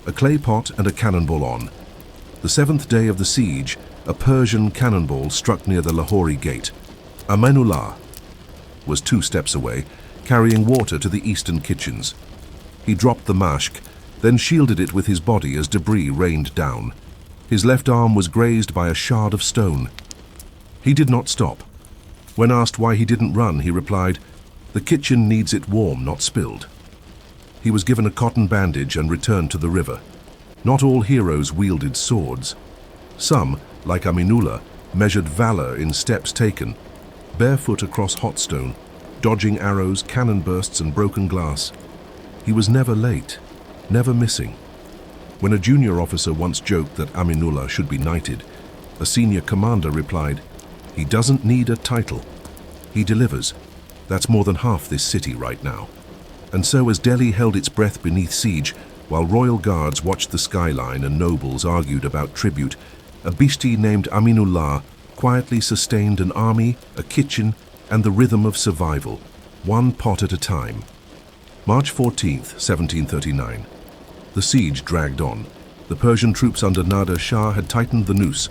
A clay pot and a cannonball on. The 7th day of the siege, a Persian cannonball struck near the Lahori gate. Aminullah was 2 steps away, carrying water to the eastern kitchens. He dropped the mashk, then shielded it with his body as debris rained down. His left arm was grazed by a shard of stone. He did not stop. When asked why he didn't run, he replied, "The kitchen needs it warm, not spilled." He was given a cotton bandage and returned to the river. Not all heroes wielded swords. Some, like Aminullah, measured valor in steps taken, barefoot across hot stone, dodging arrows, cannon bursts and broken glass. He was never late, never missing. When a junior officer once joked that Aminullah should be knighted, a senior commander replied, "He doesn't need a title. He delivers. That's more than half this city right now." And so as Delhi held its breath beneath siege, while royal guards watched the skyline and nobles argued about tribute, a Bishti named Aminullah quietly sustained an army, a kitchen, and the rhythm of survival, one pot at a time. March 14th, 1739. The siege dragged on. The Persian troops under Nader Shah had tightened the noose,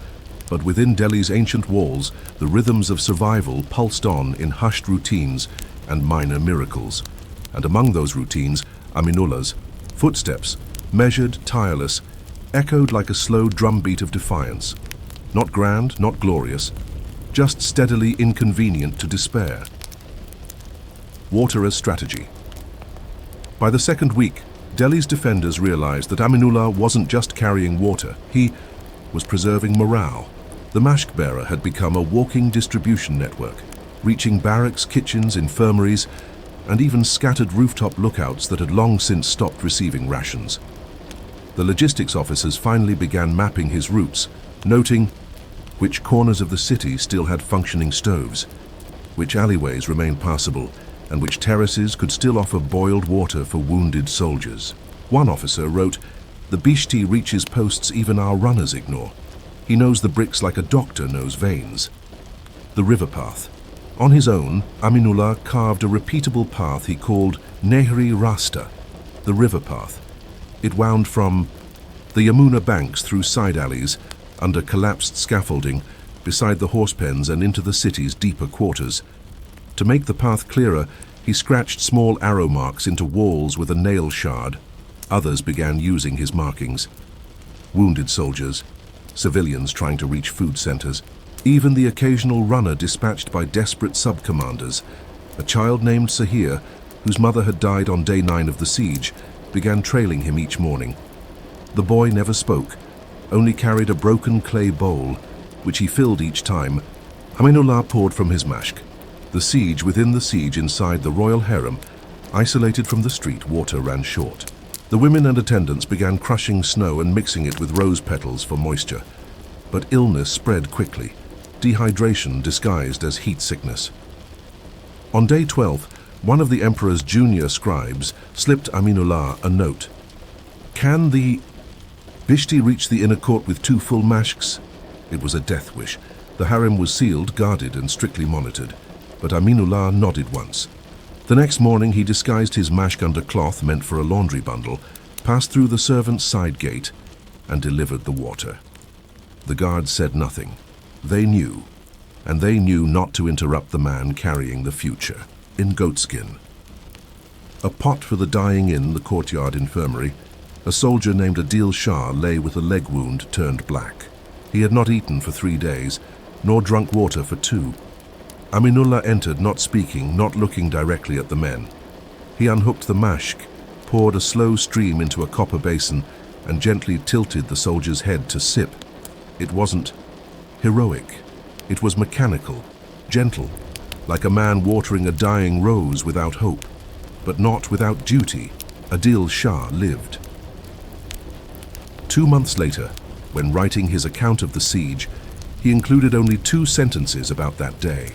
but within Delhi's ancient walls, the rhythms of survival pulsed on in hushed routines and minor miracles. And among those routines, Aminullah's footsteps, measured, tireless, echoed like a slow drumbeat of defiance. Not grand, not glorious, just steadily inconvenient to despair. Water as strategy. By the second week, Delhi's defenders realized that Aminullah wasn't just carrying water, he was preserving morale. The mashk bearer had become a walking distribution network, reaching barracks, kitchens, infirmaries, and even scattered rooftop lookouts that had long since stopped receiving rations. The logistics officers finally began mapping his routes, noting which corners of the city still had functioning stoves, which alleyways remained passable, and which terraces could still offer boiled water for wounded soldiers. One officer wrote, "The Bishti reaches posts even our runners ignore. He knows the bricks like a doctor knows veins." The river path. On his own, Aminullah carved a repeatable path he called Nehri Rasta, the river path. It wound from the Yamuna banks through side alleys, under collapsed scaffolding, beside the horse pens and into the city's deeper quarters. To make the path clearer, he scratched small arrow marks into walls with a nail shard. Others began using his markings. Wounded soldiers, civilians trying to reach food centers, even the occasional runner dispatched by desperate sub-commanders. A child named Sahir, whose mother had died on day 9 of the siege, began trailing him each morning. The boy never spoke, only carried a broken clay bowl, which he filled each time. Aminullah poured from his mashk. The siege within the siege inside the royal harem, isolated from the street, water ran short. The women and attendants began crushing snow and mixing it with rose petals for moisture. But illness spread quickly, dehydration disguised as heat sickness. On day 12, one of the emperor's junior scribes slipped Aminullah a note. "Can the Bishti reach the inner court with 2 full mashks?" It was a death wish. The harem was sealed, guarded, and strictly monitored. But Aminullah nodded once. The next morning he disguised his mashk under cloth meant for a laundry bundle, passed through the servants' side gate, and delivered the water. The guards said nothing. They knew, and they knew not to interrupt the man carrying the future, in goatskin. A pot for the dying in the courtyard infirmary, a soldier named Adil Shah lay with a leg wound turned black. He had not eaten for 3 days, nor drunk water for 2. Aminullah entered, not speaking, not looking directly at the men. He unhooked the mashk, poured a slow stream into a copper basin, and gently tilted the soldier's head to sip. It wasn't heroic. It was mechanical, gentle, like a man watering a dying rose without hope, but not without duty. Adil Shah lived. 2 months later, when writing his account of the siege, he included only 2 sentences about that day.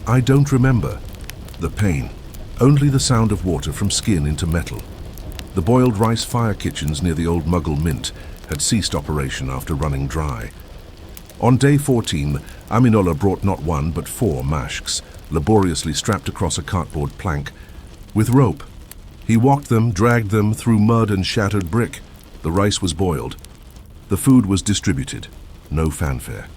I don't remember the pain, only the sound of water from skin into metal. The boiled rice fire kitchens near the old Mughal mint had ceased operation after running dry. On day 14, Aminullah brought not 1 but 4 mashks, laboriously strapped across a cardboard plank. With rope, he walked them, dragged them through mud and shattered brick. The rice was boiled. The food was distributed. No fanfare.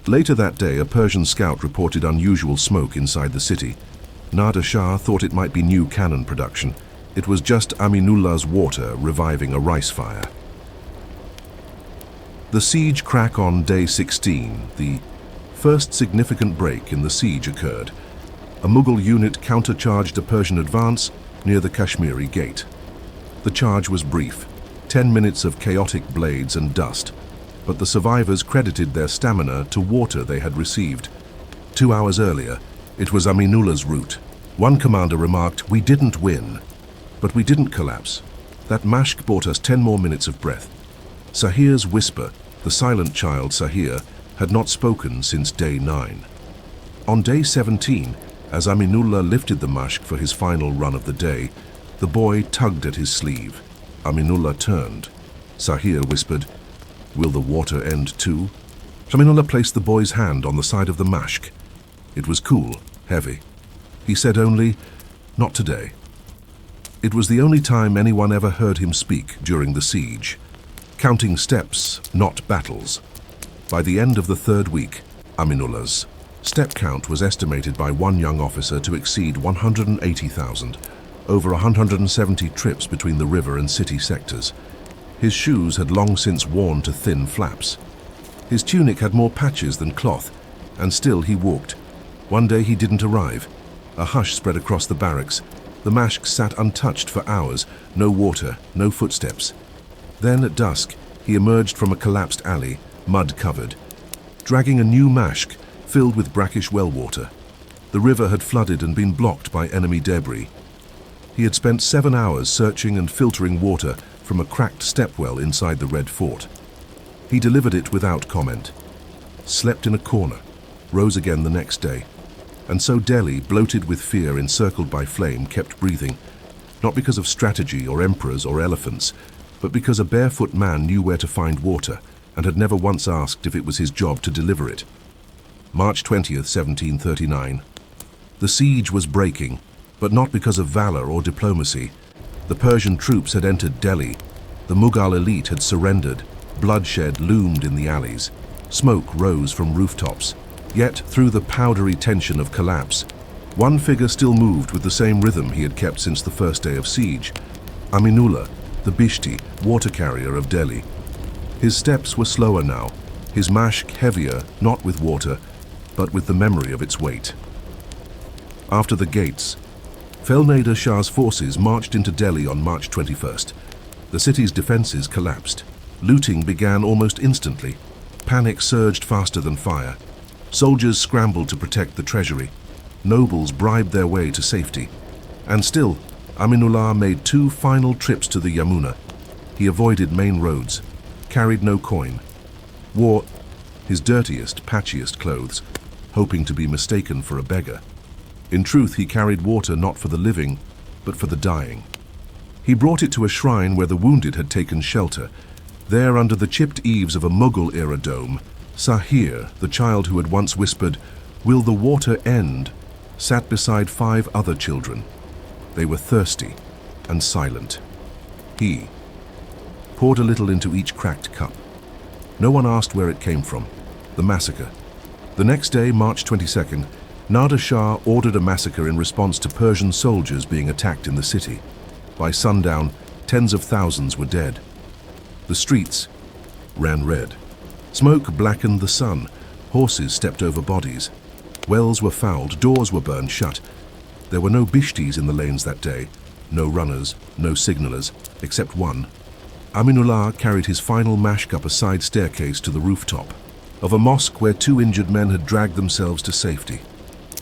Later that day, a Persian scout reported unusual smoke inside the city. Nader Shah thought it might be new cannon production. It was just Aminullah's water reviving a rice fire. The siege crack on day 16, the first significant break in the siege occurred. A Mughal unit countercharged a Persian advance near the Kashmiri gate. The charge was brief, 10 minutes of chaotic blades and dust, but the survivors credited their stamina to water they had received. 2 hours earlier, it was Aminullah's route. One commander remarked, "We didn't win, but we didn't collapse. That mashk bought us 10 more minutes of breath." Sahir's whisper, the silent child Sahir, had not spoken since day 9. On day 17, as Aminullah lifted the mashk for his final run of the day, the boy tugged at his sleeve. Aminullah turned. Sahir whispered, "Will the water end too?" Aminullah placed the boy's hand on the side of the mashk. It was cool, heavy. He said only, "Not today." It was the only time anyone ever heard him speak during the siege. Counting steps, not battles. By the end of the 3rd week, Aminullah's step count was estimated by one young officer to exceed 180,000, over 170 trips between the river and city sectors. His shoes had long since worn to thin flaps. His tunic had more patches than cloth, and still he walked. One day he didn't arrive. A hush spread across the barracks. The mashk sat untouched for hours, no water, no footsteps. Then at dusk, he emerged from a collapsed alley, mud-covered, dragging a new mashk filled with brackish well water. The river had flooded and been blocked by enemy debris. He had spent 7 hours searching and filtering water from a cracked stepwell inside the Red Fort. He delivered it without comment, slept in a corner, rose again the next day. And so Delhi, bloated with fear, encircled by flame, kept breathing, not because of strategy or emperors or elephants, but because a barefoot man knew where to find water and had never once asked if it was his job to deliver it. March 20th, 1739. The siege was breaking, but not because of valor or diplomacy. The Persian troops had entered Delhi. The Mughal elite had surrendered. Bloodshed loomed in the alleys. Smoke rose from rooftops. Yet, through the powdery tension of collapse, one figure still moved with the same rhythm he had kept since the first day of siege. Aminullah, the Bishti, water carrier of Delhi. His steps were slower now, his mashk heavier, not with water, but with the memory of its weight. After the gates, Nader Shah's forces marched into Delhi on March 21st. The city's defenses collapsed. Looting began almost instantly. Panic surged faster than fire. Soldiers scrambled to protect the treasury. Nobles bribed their way to safety. And still, Aminullah made 2 final trips to the Yamuna. He avoided main roads, carried no coin, wore his dirtiest, patchiest clothes, hoping to be mistaken for a beggar. In truth, he carried water not for the living, but for the dying. He brought it to a shrine where the wounded had taken shelter. There, under the chipped eaves of a Mughal-era dome, Sahir, the child who had once whispered, "Will the water end?" sat beside 5 other children. They were thirsty and silent. He poured a little into each cracked cup. No one asked where it came from. The massacre. The next day, March 22nd, Nader Shah ordered a massacre in response to Persian soldiers being attacked in the city. By sundown, tens of thousands were dead. The streets ran red. Smoke blackened the sun. Horses stepped over bodies. Wells were fouled. Doors were burned shut. There were no bishtis in the lanes that day. No runners, no signalers, except one. Aminullah carried his final mash up a side staircase to the rooftop of a mosque where two injured men had dragged themselves to safety.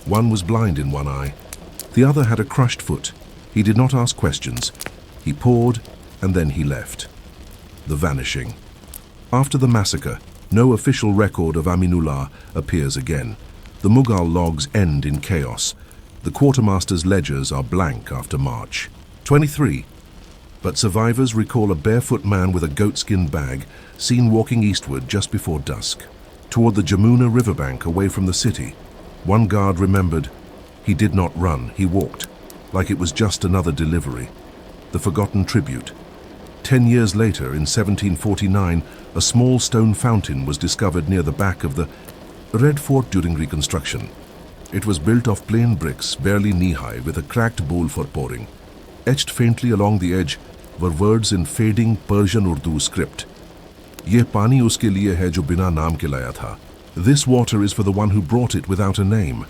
One was blind in one eye. The other had a crushed foot. He did not ask questions. He poured, and then he left. The vanishing. After the massacre, no official record of Aminullah appears again. The Mughal logs end in chaos. The Quartermaster's ledgers are blank after March. 23. But survivors recall a barefoot man with a goatskin bag seen walking eastward just before dusk, toward the Jamuna riverbank away from the city. One guard remembered. He did not run, he walked, like it was just another delivery. The forgotten tribute. 10 years later, in 1749, a small stone fountain was discovered near the back of the Red Fort during reconstruction. It was built of plain bricks, barely knee-high, with a cracked bowl for pouring. Etched faintly along the edge were words in fading Persian Urdu script. "Yeh pani uske liye hai jo bina naam ke laya tha." This water is for the one who brought it without a name.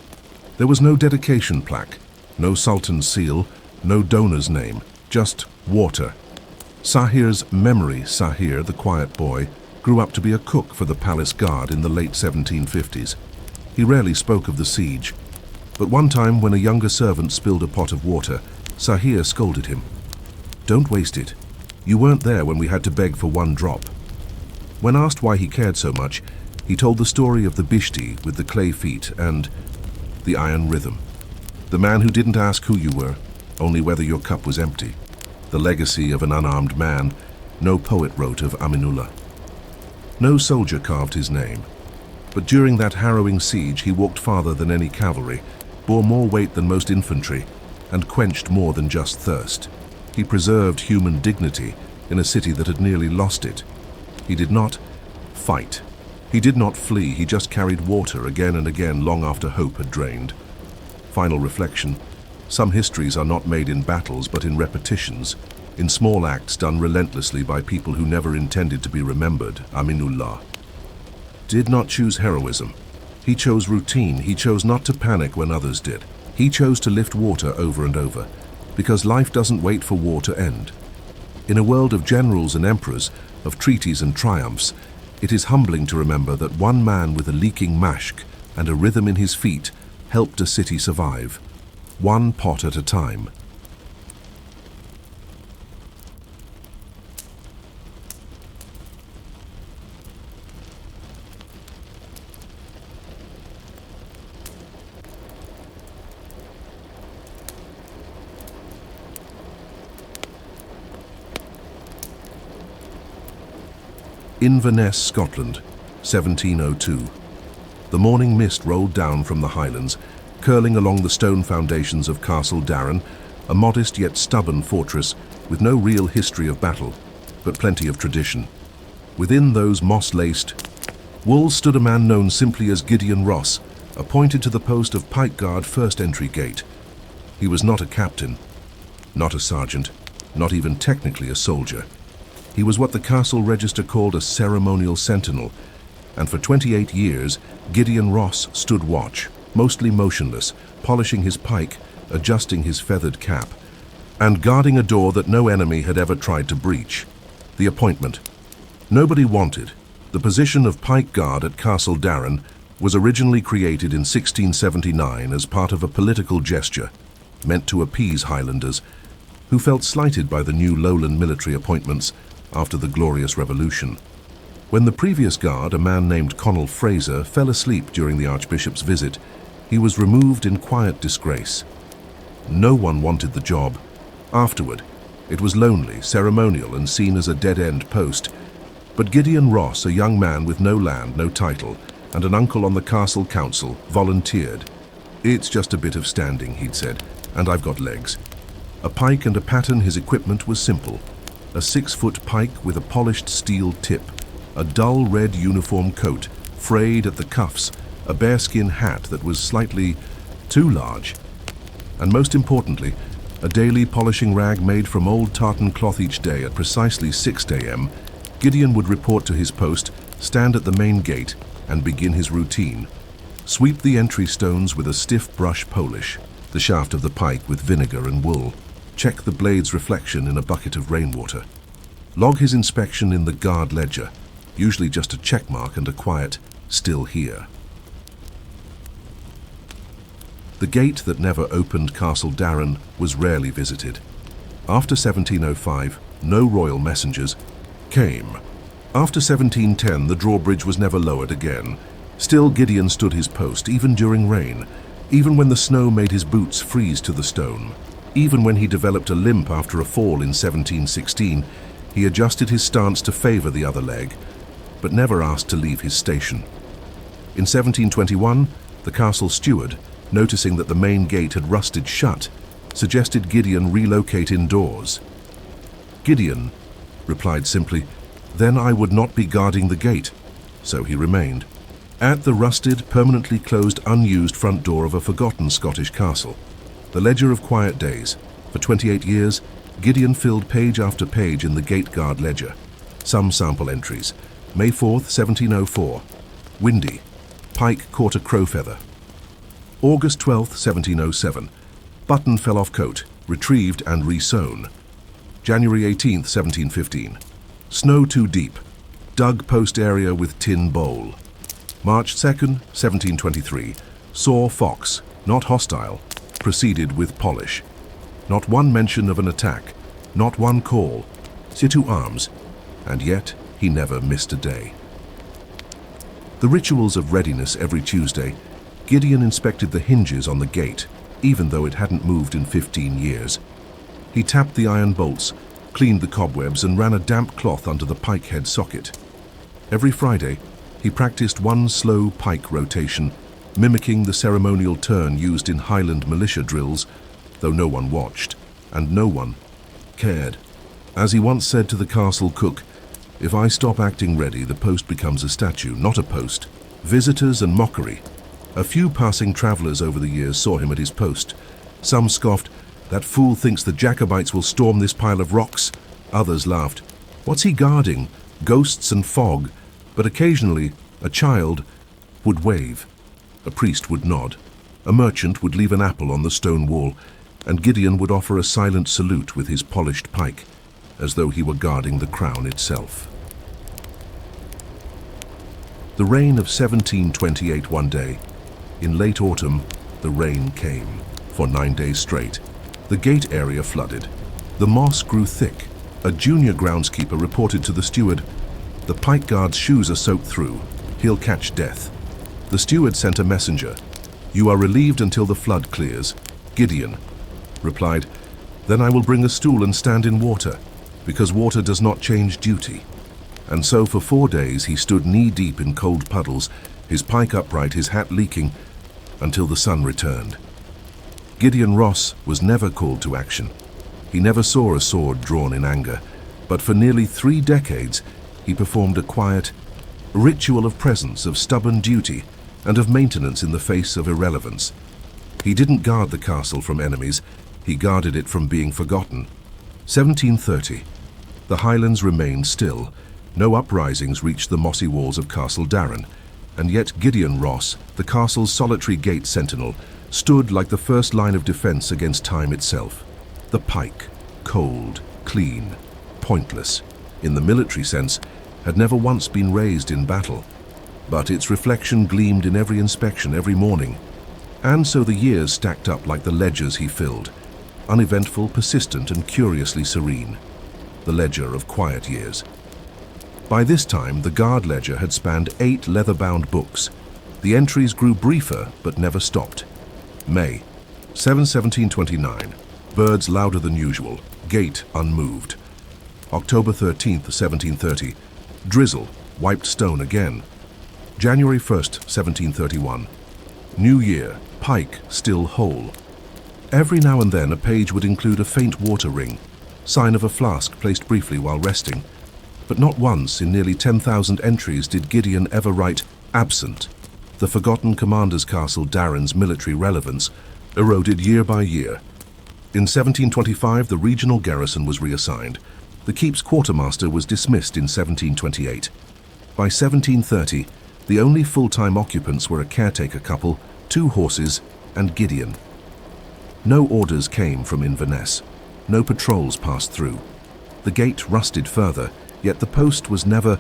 There was no dedication plaque, no sultan's seal, no donor's name, just water. Sahir's memory, Sahir, the quiet boy, grew up to be a cook for the palace guard in the late 1750s. He rarely spoke of the siege, but one time when a younger servant spilled a pot of water, Sahir scolded him. "Don't waste it. You weren't there when we had to beg for one drop." When asked why he cared so much, he told the story of the Bishti with the clay feet and the iron rhythm. The man who didn't ask who you were, only whether your cup was empty. The legacy of an unarmed man, no poet wrote of Aminullah. No soldier carved his name. But during that harrowing siege, he walked farther than any cavalry, bore more weight than most infantry, and quenched more than just thirst. He preserved human dignity in a city that had nearly lost it. He did not fight. He did not flee. He just carried water again and again long after hope had drained. Final reflection. Some histories are not made in battles but in repetitions, in small acts done relentlessly by people who never intended to be remembered. Aminullah did not choose heroism. He chose routine. He chose not to panic when others did. He chose to lift water over and over, because life doesn't wait for war to end. In a world of generals and emperors, of treaties and triumphs, it is humbling to remember that one man with a leaking mashk and a rhythm in his feet helped a city survive, one pot at a time. Inverness, Scotland, 1702. The morning mist rolled down from the highlands, curling along the stone foundations of Castle Darren, a modest yet stubborn fortress with no real history of battle, but plenty of tradition. Within those moss-laced walls stood a man known simply as Gideon Ross, appointed to the post of Pike Guard First Entry Gate. He was not a captain, not a sergeant, not even technically a soldier. He was what the castle register called a ceremonial sentinel, and for 28 years, Gideon Ross stood watch, mostly motionless, polishing his pike, adjusting his feathered cap, and guarding a door that no enemy had ever tried to breach. The appointment. Nobody wanted. The position of Pike Guard at Castle Darren was originally created in 1679 as part of a political gesture, meant to appease Highlanders, who felt slighted by the new lowland military appointments after the Glorious Revolution. When the previous guard, a man named Connell Fraser, fell asleep during the Archbishop's visit, he was removed in quiet disgrace. No one wanted the job. Afterward, it was lonely, ceremonial, and seen as a dead-end post. But Gideon Ross, a young man with no land, no title, and an uncle on the castle council, volunteered. "It's just a bit of standing," he'd said, "and I've got legs." A pike and a pattern. His equipment was simple. A 6-foot pike with a polished steel tip, a dull red uniform coat, frayed at the cuffs, a bearskin hat that was slightly too large, and most importantly, a daily polishing rag made from old tartan cloth. Each day at precisely 6 a.m., Gideon would report to his post, stand at the main gate, and begin his routine. Sweep the entry stones with a stiff brush polish, the shaft of the pike with vinegar and wool. Check the blade's reflection in a bucket of rainwater. Log his inspection in the guard ledger, usually just a check mark and a quiet, "Still here." The gate that never opened Castle Darren was rarely visited. After 1705, no royal messengers came. After 1710, the drawbridge was never lowered again. Still, Gideon stood his post, even during rain, even when the snow made his boots freeze to the stone. Even when he developed a limp after a fall in 1716, he adjusted his stance to favor the other leg, but never asked to leave his station. In 1721, the castle steward, noticing that the main gate had rusted shut, suggested Gideon relocate indoors. Gideon replied simply, "Then I would not be guarding the gate," so he remained at the rusted, permanently closed, unused front door of a forgotten Scottish castle. The Ledger of Quiet Days. For 28 years, Gideon filled page after page in the gate guard ledger. Some sample entries. May 4th, 1704. Windy. Pike caught a crow feather. August 12th, 1707. Button fell off coat, retrieved and re-sewn. January 18th, 1715. Snow too deep. Dug post area with tin bowl. March 2nd, 1723. Saw fox, not hostile. Proceeded with polish. Not one mention of an attack. Not one call. Situ arms. And yet he never missed a day. The rituals of readiness every Tuesday. Gideon inspected the hinges on the gate, even though it hadn't moved in 15 years. He tapped the iron bolts, cleaned the cobwebs, and ran a damp cloth under the pike head socket. Every Friday, he practiced one slow pike rotation, mimicking the ceremonial turn used in Highland militia drills, though no one watched, and no one cared. As he once said to the castle cook, "If I stop acting ready, the post becomes a statue, not a post." Visitors and mockery. A few passing travellers over the years saw him at his post. Some scoffed, "That fool thinks the Jacobites will storm this pile of rocks." Others laughed, "What's he guarding? Ghosts and fog." But occasionally, a child would wave. A priest would nod. A merchant would leave an apple on the stone wall, and Gideon would offer a silent salute with his polished pike, as though he were guarding the crown itself. The rain of 1728 one day. In late autumn, the rain came. For 9 days straight. The gate area flooded. The moss grew thick. A junior groundskeeper reported to the steward, "The pike guard's shoes are soaked through. He'll catch death." The steward sent a messenger. "You are relieved until the flood clears." Gideon replied, "Then I will bring a stool and stand in water, because water does not change duty." And so for 4 days he stood knee-deep in cold puddles, his pike upright, his hat leaking, until the sun returned. Gideon Ross was never called to action. He never saw a sword drawn in anger, but for nearly 3 decades he performed a quiet ritual of presence, of stubborn duty, and of maintenance in the face of irrelevance. He didn't guard the castle from enemies, he guarded it from being forgotten. 1730. The Highlands remained still. No uprisings reached the mossy walls of Castle Darren, and yet Gideon Ross, the castle's solitary gate sentinel, stood like the first line of defense against time itself. The pike, cold, clean, pointless, in the military sense, had never once been raised in battle, but its reflection gleamed in every inspection every morning. And so the years stacked up like the ledgers he filled, uneventful, persistent, and curiously serene. The ledger of quiet years. By this time, the guard ledger had spanned 8 leather-bound books. The entries grew briefer, but never stopped. May 7, 1729. Birds louder than usual. Gate unmoved. October 13th, 1730. Drizzle. Wiped stone again. January 1st, 1731. New Year. Pike still whole. Every now and then a page would include a faint water ring, sign of a flask placed briefly while resting. But not once in nearly 10,000 entries did Gideon ever write "absent." The forgotten commander's castle Darren's military relevance eroded year by year. In 1725, the regional garrison was reassigned. The keep's quartermaster was dismissed in 1728. By 1730, the only full-time occupants were a caretaker couple, 2 horses, and Gideon. No orders came from Inverness. No patrols passed through. The gate rusted further, yet the post was never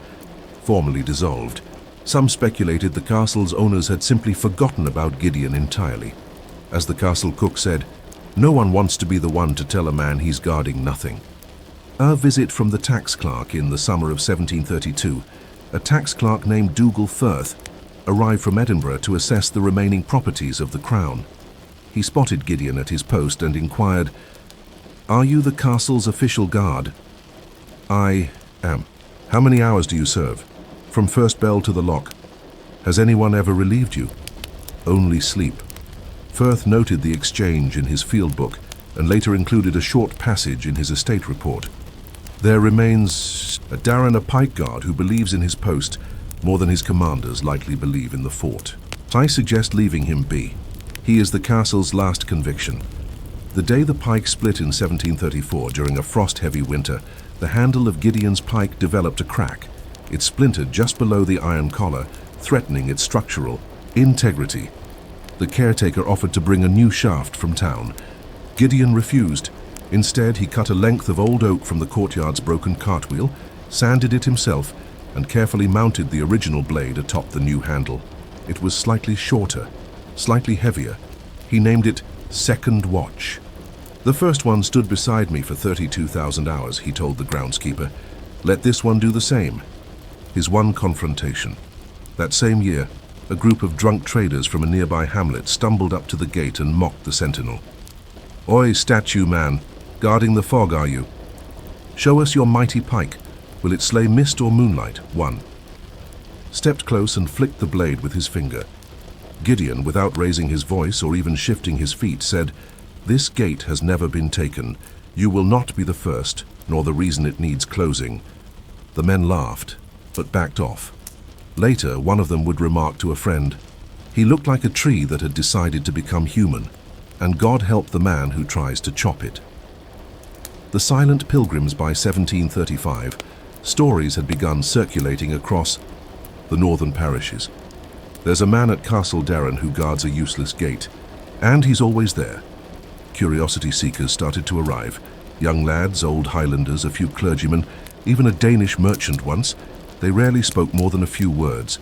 formally dissolved. Some speculated the castle's owners had simply forgotten about Gideon entirely. As the castle cook said, "No one wants to be the one to tell a man he's guarding nothing." A visit from the tax clerk in the summer of 1732, a tax clerk named Dougal Firth, arrived from Edinburgh to assess the remaining properties of the crown. He spotted Gideon at his post and inquired, "Are you the castle's official guard?" "I am." "How many hours do you serve?" "From first bell to the lock." "Has anyone ever relieved you?" "Only sleep." Firth noted the exchange in his field book and later included a short passage in his estate report. "There remains a Darren, a pike guard, who believes in his post more than his commanders likely believe in the fort. I suggest leaving him be. He is the castle's last conviction." The day the pike split in 1734 during a frost-heavy winter, the handle of Gideon's pike developed a crack. It splintered just below the iron collar, threatening its structural integrity. The caretaker offered to bring a new shaft from town. Gideon refused. Instead, he cut a length of old oak from the courtyard's broken cartwheel, sanded it himself, and carefully mounted the original blade atop the new handle. It was slightly shorter, slightly heavier. He named it Second Watch. "The first one stood beside me for 32,000 hours, he told the groundskeeper. "Let this one do the same." His one confrontation. That same year, a group of drunk traders from a nearby hamlet stumbled up to the gate and mocked the sentinel. "Oi, statue man, guarding the fog are you? Show us your mighty pike. Will it slay mist or moonlight? One." Stepped close and flicked the blade with his finger. Gideon, without raising his voice or even shifting his feet, said, "This gate has never been taken. You will not be the first, nor the reason it needs closing." The men laughed, but backed off. Later, one of them would remark to a friend, "He looked like a tree that had decided to become human, and God help the man who tries to chop it." The silent pilgrims by 1735, stories had begun circulating across the northern parishes. "There's a man at Castle Darren who guards a useless gate, and he's always there." Curiosity seekers started to arrive. Young lads, old Highlanders, a few clergymen, even a Danish merchant once. They rarely spoke more than a few words.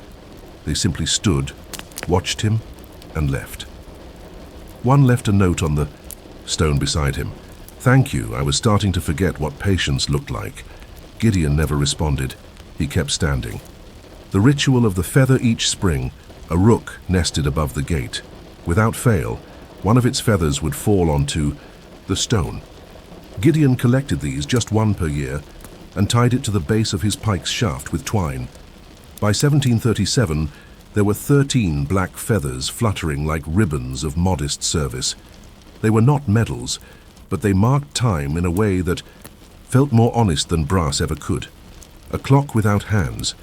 They simply stood, watched him, and left. One left a note on the stone beside him. "Thank you, I was starting to forget what patience looked like." Gideon never responded. He kept standing. The ritual of the feather each spring, a rook nested above the gate. Without fail, one of its feathers would fall onto the stone. Gideon collected these, just one per year, and tied it to the base of his pike's shaft with twine. By 1737, there were 13 black feathers fluttering like ribbons of modest service. They were not medals, but they marked time in a way that felt more honest than brass ever could. A clock without hands.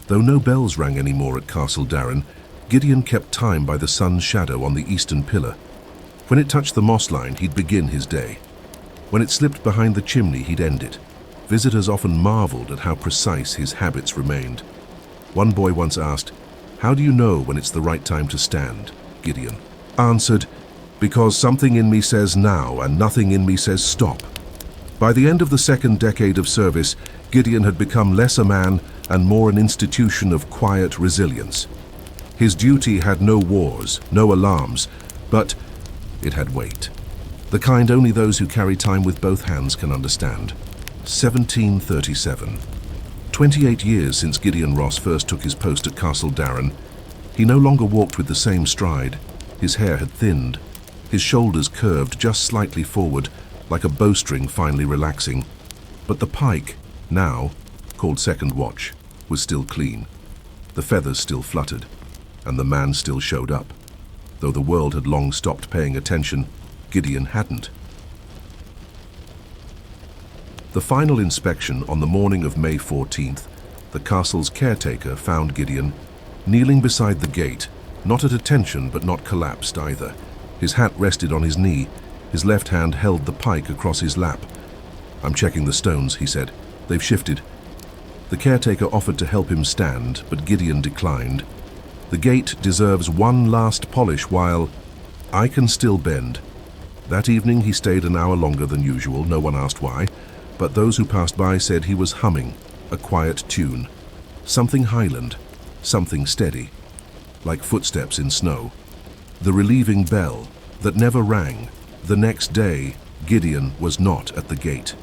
Though no bells rang anymore at Castle Darren, Gideon kept time by the sun's shadow on the eastern pillar. When it touched the moss line, he'd begin his day. When it slipped behind the chimney, he'd end it. Visitors often marveled at how precise his habits remained. One boy once asked, "How do you know when it's the right time to stand?" Gideon answered, "Because something in me says now and nothing in me says stop." By the end of the second decade of service, Gideon had become less a man and more an institution of quiet resilience. His duty had no wars, no alarms, but it had weight. The kind only those who carry time with both hands can understand. 1737. 28 years since Gideon Ross first took his post at Castle Darren. He no longer walked with the same stride. His hair had thinned. His shoulders curved just slightly forward, like a bowstring finally relaxing. But the pike, now called Second Watch, was still clean. The feathers still fluttered, and the man still showed up. Though the world had long stopped paying attention, Gideon hadn't. The final inspection on the morning of May 14th, the castle's caretaker found Gideon kneeling beside the gate, not at attention but not collapsed either. His hat rested on his knee. His left hand held the pike across his lap. "I'm checking the stones," he said. "They've shifted." The caretaker offered to help him stand, but Gideon declined. "The gate deserves one last polish while I can still bend." That evening he stayed an hour longer than usual, no one asked why. but those who passed by said he was humming a quiet tune, something Highland, something steady, like footsteps in snow. The relieving bell that never rang. The next day, Gideon was not at the gate.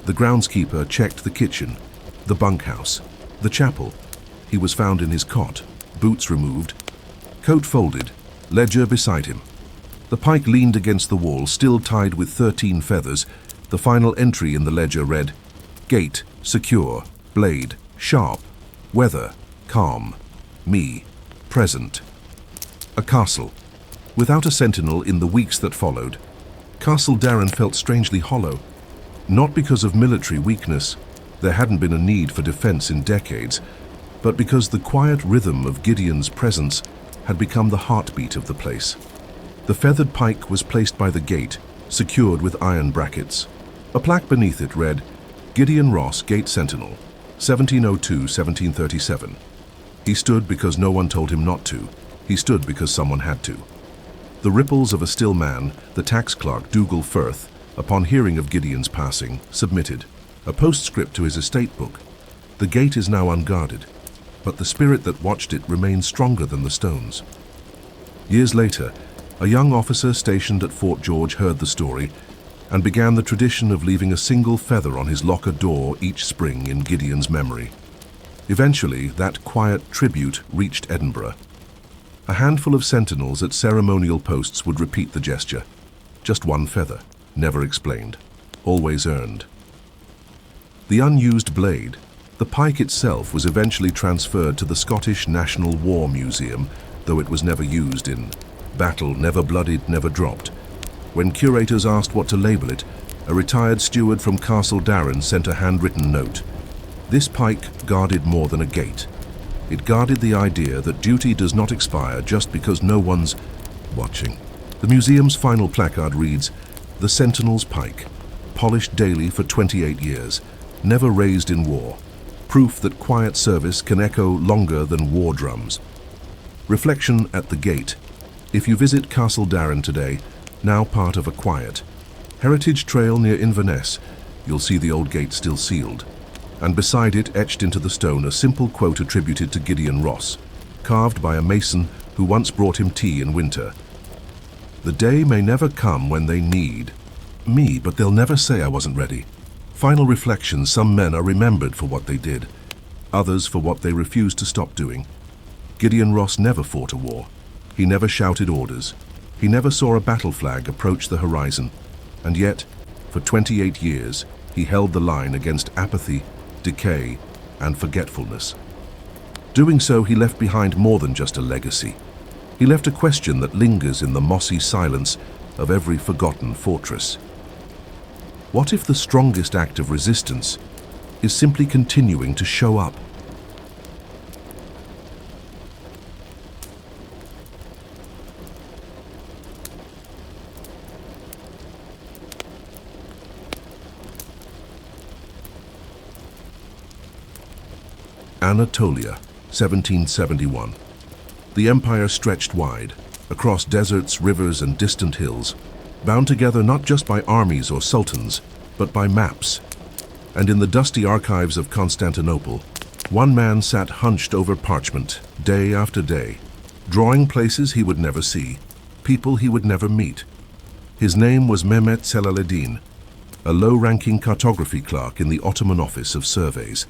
The groundskeeper checked the kitchen, the bunkhouse, the chapel. He was found in his cot, boots removed, coat folded, ledger beside him. The pike leaned against the wall, still tied with 13 feathers. The final entry in the ledger read, "Gate, secure, blade, sharp, weather, calm, me, present." A castle. Without a sentinel in the weeks that followed, Castle Darren felt strangely hollow. Not because of military weakness, there hadn't been a need for defense in decades, but because the quiet rhythm of Gideon's presence had become the heartbeat of the place. The feathered pike was placed by the gate, secured with iron brackets. A plaque beneath it read, "Gideon Ross, Gate Sentinel, 1702-1737. He stood because no one told him not to. He stood because someone had to." The ripples of a still man, the tax clerk Dougal Firth, upon hearing of Gideon's passing, submitted a postscript to his estate book. The gate is now unguarded, but the spirit that watched it remains stronger than the stones. Years later, a young officer stationed at Fort George heard the story and began the tradition of leaving a single feather on his locker door each spring in Gideon's memory. Eventually, that quiet tribute reached Edinburgh. A handful of sentinels at ceremonial posts would repeat the gesture. Just one feather, never explained, always earned. The unused blade, the pike itself, was eventually transferred to the Scottish National War Museum, though it was never used in battle, never bloodied, never dropped. When curators asked what to label it, a retired steward from Castle Darren sent a handwritten note. This pike guarded more than a gate. It guarded the idea that duty does not expire just because no one's watching. The museum's final placard reads, "The Sentinel's Pike, polished daily for 28 years, never raised in war. Proof that quiet service can echo longer than war drums." Reflection at the gate. If you visit Castle Darren today, now part of a quiet heritage trail near Inverness, you'll see the old gate still sealed, and beside it, etched into the stone, a simple quote attributed to Gideon Ross, carved by a mason who once brought him tea in winter. "The day may never come when they need me, but they'll never say I wasn't ready." Final reflection: some men are remembered for what they did, others for what they refused to stop doing. Gideon Ross never fought a war. He never shouted orders. He never saw a battle flag approach the horizon. And yet, for 28 years, he held the line against apathy, decay, and forgetfulness. Doing so, he left behind more than just a legacy. He left a question that lingers in the mossy silence of every forgotten fortress. What if the strongest act of resistance is simply continuing to show up? Anatolia, 1771. The empire stretched wide, across deserts, rivers, and distant hills, bound together not just by armies or sultans, but by maps. And in the dusty archives of Constantinople, one man sat hunched over parchment, day after day, drawing places he would never see, people he would never meet. His name was Mehmet Celaleddin, a low-ranking cartography clerk in the Ottoman Office of Surveys.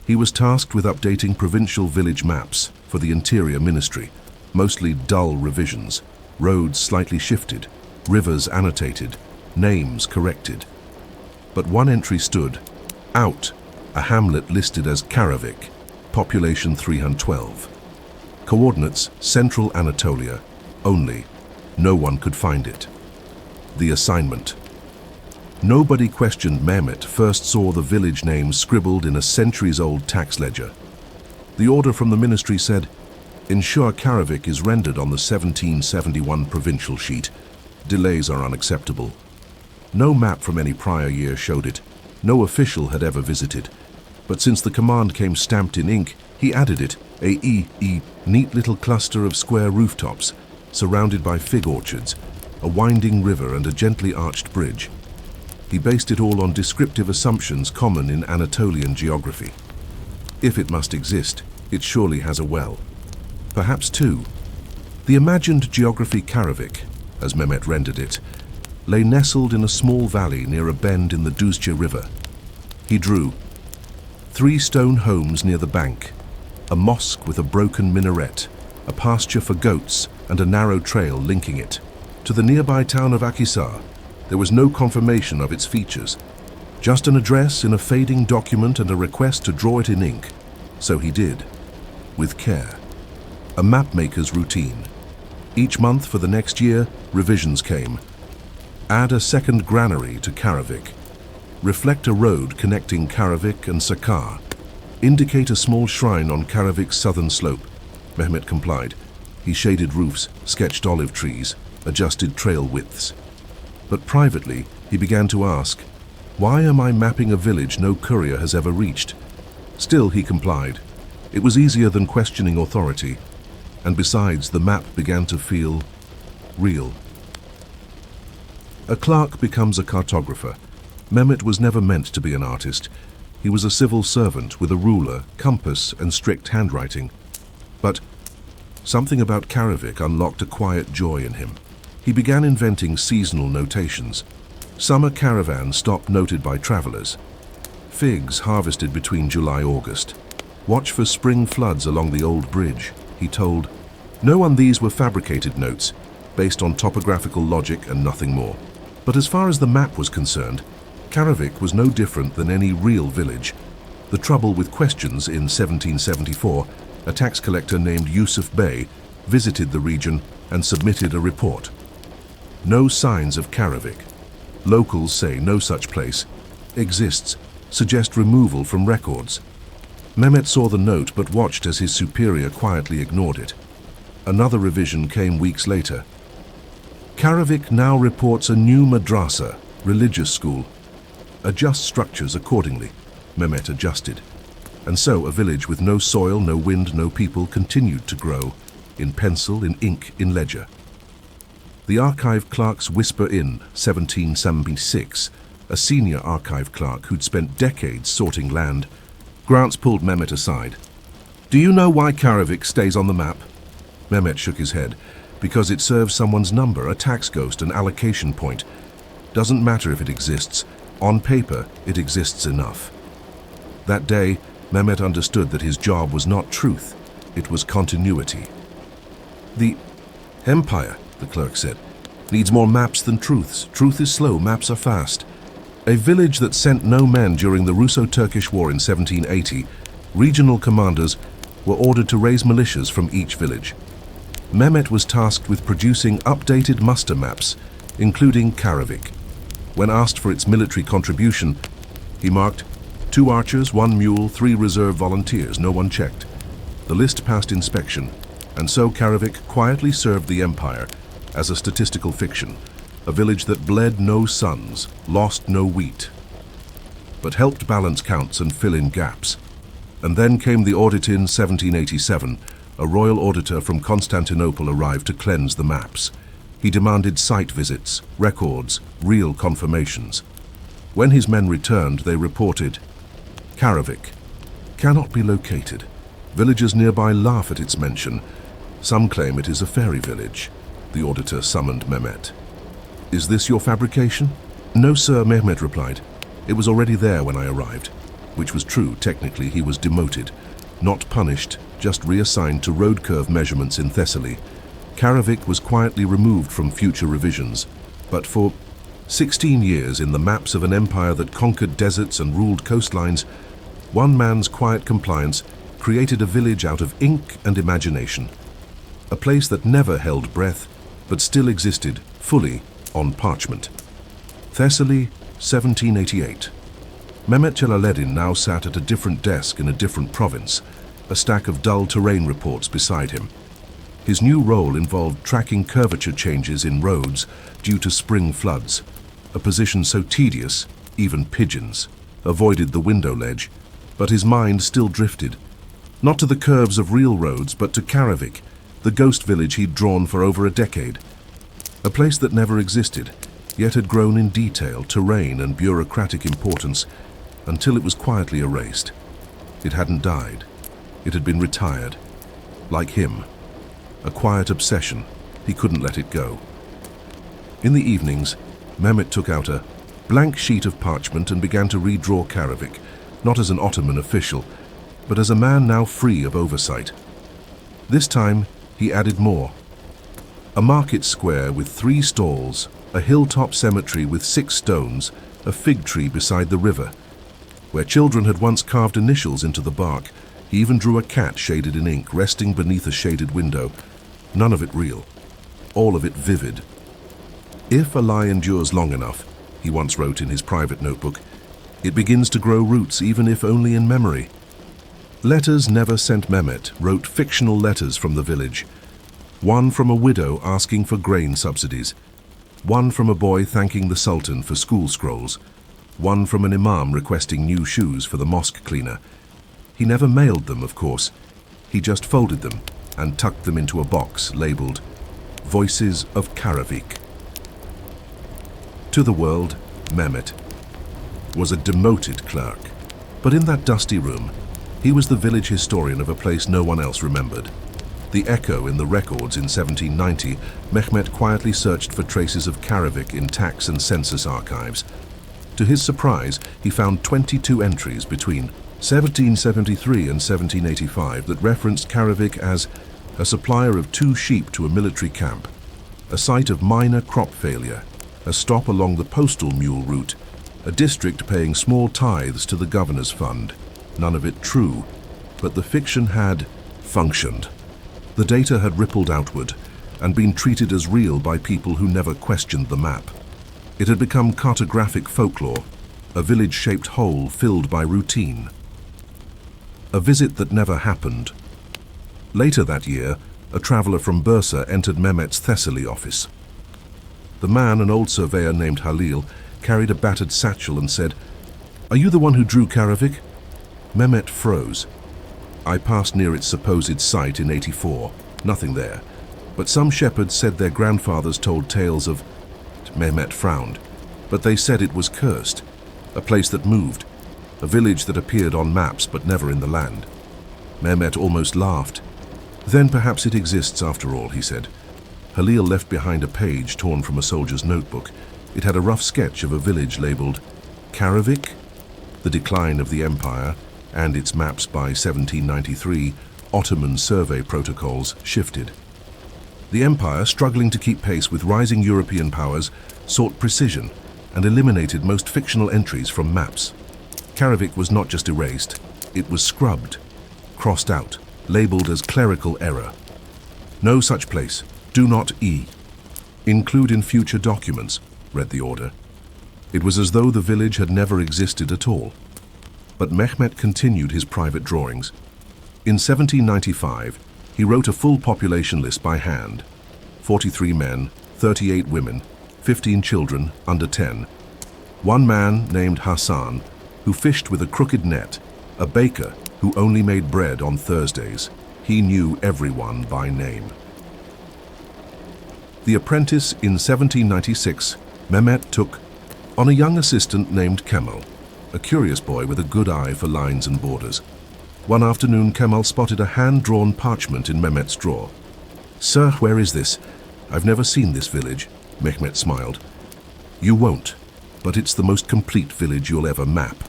He was tasked with updating provincial village maps for the Interior Ministry, mostly dull revisions, roads slightly shifted, rivers annotated, names corrected. But one entry stood out, a hamlet listed as Karavik, population 312. Coordinates, Central Anatolia, only. No one could find it. The assignment. Nobody questioned Mehmet first saw the village names scribbled in a centuries-old tax ledger. The order from the ministry said, "Ensure Karavik is rendered on the 1771 provincial sheet. Delays are unacceptable." No map from any prior year showed it. No official had ever visited. But since the command came stamped in ink, he added it, a neat little cluster of square rooftops, surrounded by fig orchards, a winding river and a gently arched bridge. He based it all on descriptive assumptions common in Anatolian geography. If it must exist, it surely has a well. Perhaps two. The imagined geography Karavik, as Mehmet rendered it, lay nestled in a small valley near a bend in the Duzce River. He drew 3 stone homes near the bank, a mosque with a broken minaret, a pasture for goats, and a narrow trail linking it. To the nearby town of Akhisar, there was no confirmation of its features, just an address in a fading document and a request to draw it in ink. So he did, with care. A mapmaker's routine. Each month for the next year, revisions came. Add a second granary to Karavik. Reflect a road connecting Karavik and Sakar. Indicate a small shrine on Karavik's southern slope. Mehmet complied. He shaded roofs, sketched olive trees, adjusted trail widths. But privately, he began to ask, why am I mapping a village no courier has ever reached? Still, he complied. It was easier than questioning authority. And besides, the map began to feel real. A clerk becomes a cartographer. Mehmet was never meant to be an artist. He was a civil servant with a ruler, compass, and strict handwriting. But something about Karavik unlocked a quiet joy in him. He began inventing seasonal notations. Summer caravans stopped noted by travelers. Figs harvested between July-August. Watch for spring floods along the old bridge, he told. No one these were fabricated notes, based on topographical logic and nothing more. But as far as the map was concerned, Karavik was no different than any real village. The trouble with questions in 1774, a tax collector named Yusuf Bey visited the region and submitted a report. No signs of Karavik. Locals say no such place exists, suggest removal from records. Mehmet saw the note but watched as his superior quietly ignored it. Another revision came weeks later. Karavik now reports a new madrasa, religious school. Adjust structures accordingly. Mehmet adjusted. And so a village with no soil, no wind, no people continued to grow, in pencil, in ink, in ledger. The archive clerks whisper in 1776, a senior archive clerk who'd spent decades sorting land. Grants pulled Mehmet aside. Do you know why Karavik stays on the map? Mehmet shook his head. Because it serves someone's number, a tax ghost, an allocation point. Doesn't matter if it exists. On paper, it exists enough. That day, Mehmet understood that his job was not truth, it was continuity. The empire, the clerk said, needs more maps than truths. Truth is slow, maps are fast. A village that sent no men during the Russo-Turkish War in 1780, regional commanders were ordered to raise militias from each village. Mehmet was tasked with producing updated muster maps, including Karavik. When asked for its military contribution, he marked 2 archers, 1 mule, 3 reserve volunteers. No one checked. The list passed inspection, and so Karavik quietly served the empire as a statistical fiction, a village that bled no sons, lost no wheat, but helped balance counts and fill in gaps. And then came the audit in 1787. A royal auditor from Constantinople arrived to cleanse the maps. He demanded site visits, records, real confirmations. When his men returned, they reported, Karavik cannot be located. Villagers nearby laugh at its mention. Some claim it is a fairy village. The auditor summoned Mehmet. Is this your fabrication? No, sir, Mehmet replied. It was already there when I arrived. Which was true, technically he was demoted. Not punished, just reassigned to road curve measurements in Thessaly. Karavik was quietly removed from future revisions. But for 16 years in the maps of an empire that conquered deserts and ruled coastlines, one man's quiet compliance created a village out of ink and imagination. A place that never held breath, but still existed, fully, on parchment. Thessaly, 1788. Mehmet Celalettin now sat at a different desk in a different province, a stack of dull terrain reports beside him. His new role involved tracking curvature changes in roads due to spring floods, a position so tedious, even pigeons avoided the window ledge, but his mind still drifted, not to the curves of real roads, but to Karavik, the ghost village he'd drawn for over a decade. A place that never existed, yet had grown in detail, terrain, and bureaucratic importance until it was quietly erased. It hadn't died. It had been retired. Like him. A quiet obsession. He couldn't let it go. In the evenings, Mehmet took out a blank sheet of parchment and began to redraw Karabekh, not as an Ottoman official, but as a man now free of oversight. This time, he added more. A market square with 3 stalls, a hilltop cemetery with 6 stones, a fig tree beside the river. Where children had once carved initials into the bark, he even drew a cat shaded in ink resting beneath a shaded window. None of it real. All of it vivid. If a lie endures long enough, he once wrote in his private notebook, it begins to grow roots even if only in memory. Letters never sent Mehmet wrote fictional letters from the village. One from a widow asking for grain subsidies. One from a boy thanking the Sultan for school scrolls. One from an imam requesting new shoes for the mosque cleaner. He never mailed them, of course. He just folded them and tucked them into a box labeled Voices of Karabekh. To the world, Mehmet was a demoted clerk. But in that dusty room, he was the village historian of a place no one else remembered. The echo in the records in 1790, Mehmet quietly searched for traces of Karabekh in tax and census archives. To his surprise, he found 22 entries between 1773 and 1785 that referenced Karabekh as a supplier of 2 sheep to a military camp, a site of minor crop failure, a stop along the postal mule route, a district paying small tithes to the governor's fund. None of it true, but the fiction had functioned. The data had rippled outward and been treated as real by people who never questioned the map. It had become cartographic folklore, a village-shaped hole filled by routine. A visit that never happened. Later that year, a traveller from Bursa entered Mehmet's Thessaly office. The man, an old surveyor named Halil, carried a battered satchel and said, "Are you the one who drew Karabekh?" Mehmet froze. "I passed near its supposed site in '84. Nothing there. But some shepherds said their grandfathers told tales of..." Mehmet frowned. "But they said it was cursed. A place that moved. A village that appeared on maps but never in the land." Mehmet almost laughed. "Then perhaps it exists after all," he said. Halil left behind a page torn from a soldier's notebook. It had a rough sketch of a village labeled Karabekh, the decline of the empire, and its maps by 1793, Ottoman survey protocols shifted. The empire, struggling to keep pace with rising European powers, sought precision and eliminated most fictional entries from maps. Karabekh was not just erased, it was scrubbed, crossed out, labeled as clerical error. "No such place. Do not include in future documents," read the order. It was as though the village had never existed at all. But Mehmet continued his private drawings. In 1795, he wrote a full population list by hand. 43 men, 38 women, 15 children under 10. One man named Hassan, who fished with a crooked net, a baker who only made bread on Thursdays. He knew everyone by name. The apprentice in 1796, Mehmet took on a young assistant named Kemal, a curious boy with a good eye for lines and borders. One afternoon, Kemal spotted a hand-drawn parchment in Mehmet's drawer. "Sir, where is this? I've never seen this village." Mehmet smiled. "You won't, but it's the most complete village you'll ever map."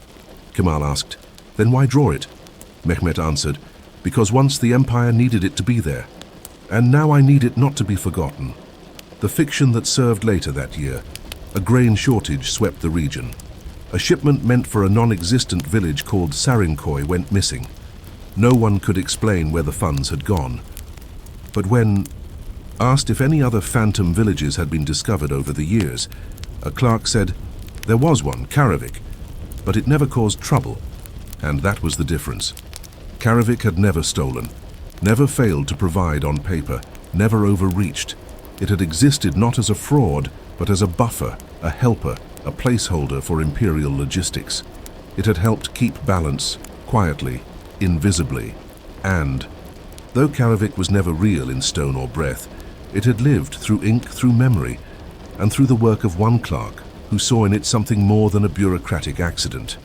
Kemal asked, "Then why draw it?" Mehmet answered, "Because once the empire needed it to be there, and now I need it not to be forgotten." The fiction that served later that year, a grain shortage swept the region. A shipment meant for a non-existent village called Sarinkoy went missing. No one could explain where the funds had gone. But when asked if any other phantom villages had been discovered over the years, a clerk said, "There was one, Karabekh, but it never caused trouble." And that was the difference. Karabekh had never stolen, never failed to provide on paper, never overreached. It had existed not as a fraud, but as a buffer, a helper, a placeholder for imperial logistics. It had helped keep balance, quietly, invisibly, and, though Karabekh was never real in stone or breath, it had lived through ink, through memory, and through the work of one clerk who saw in it something more than a bureaucratic accident.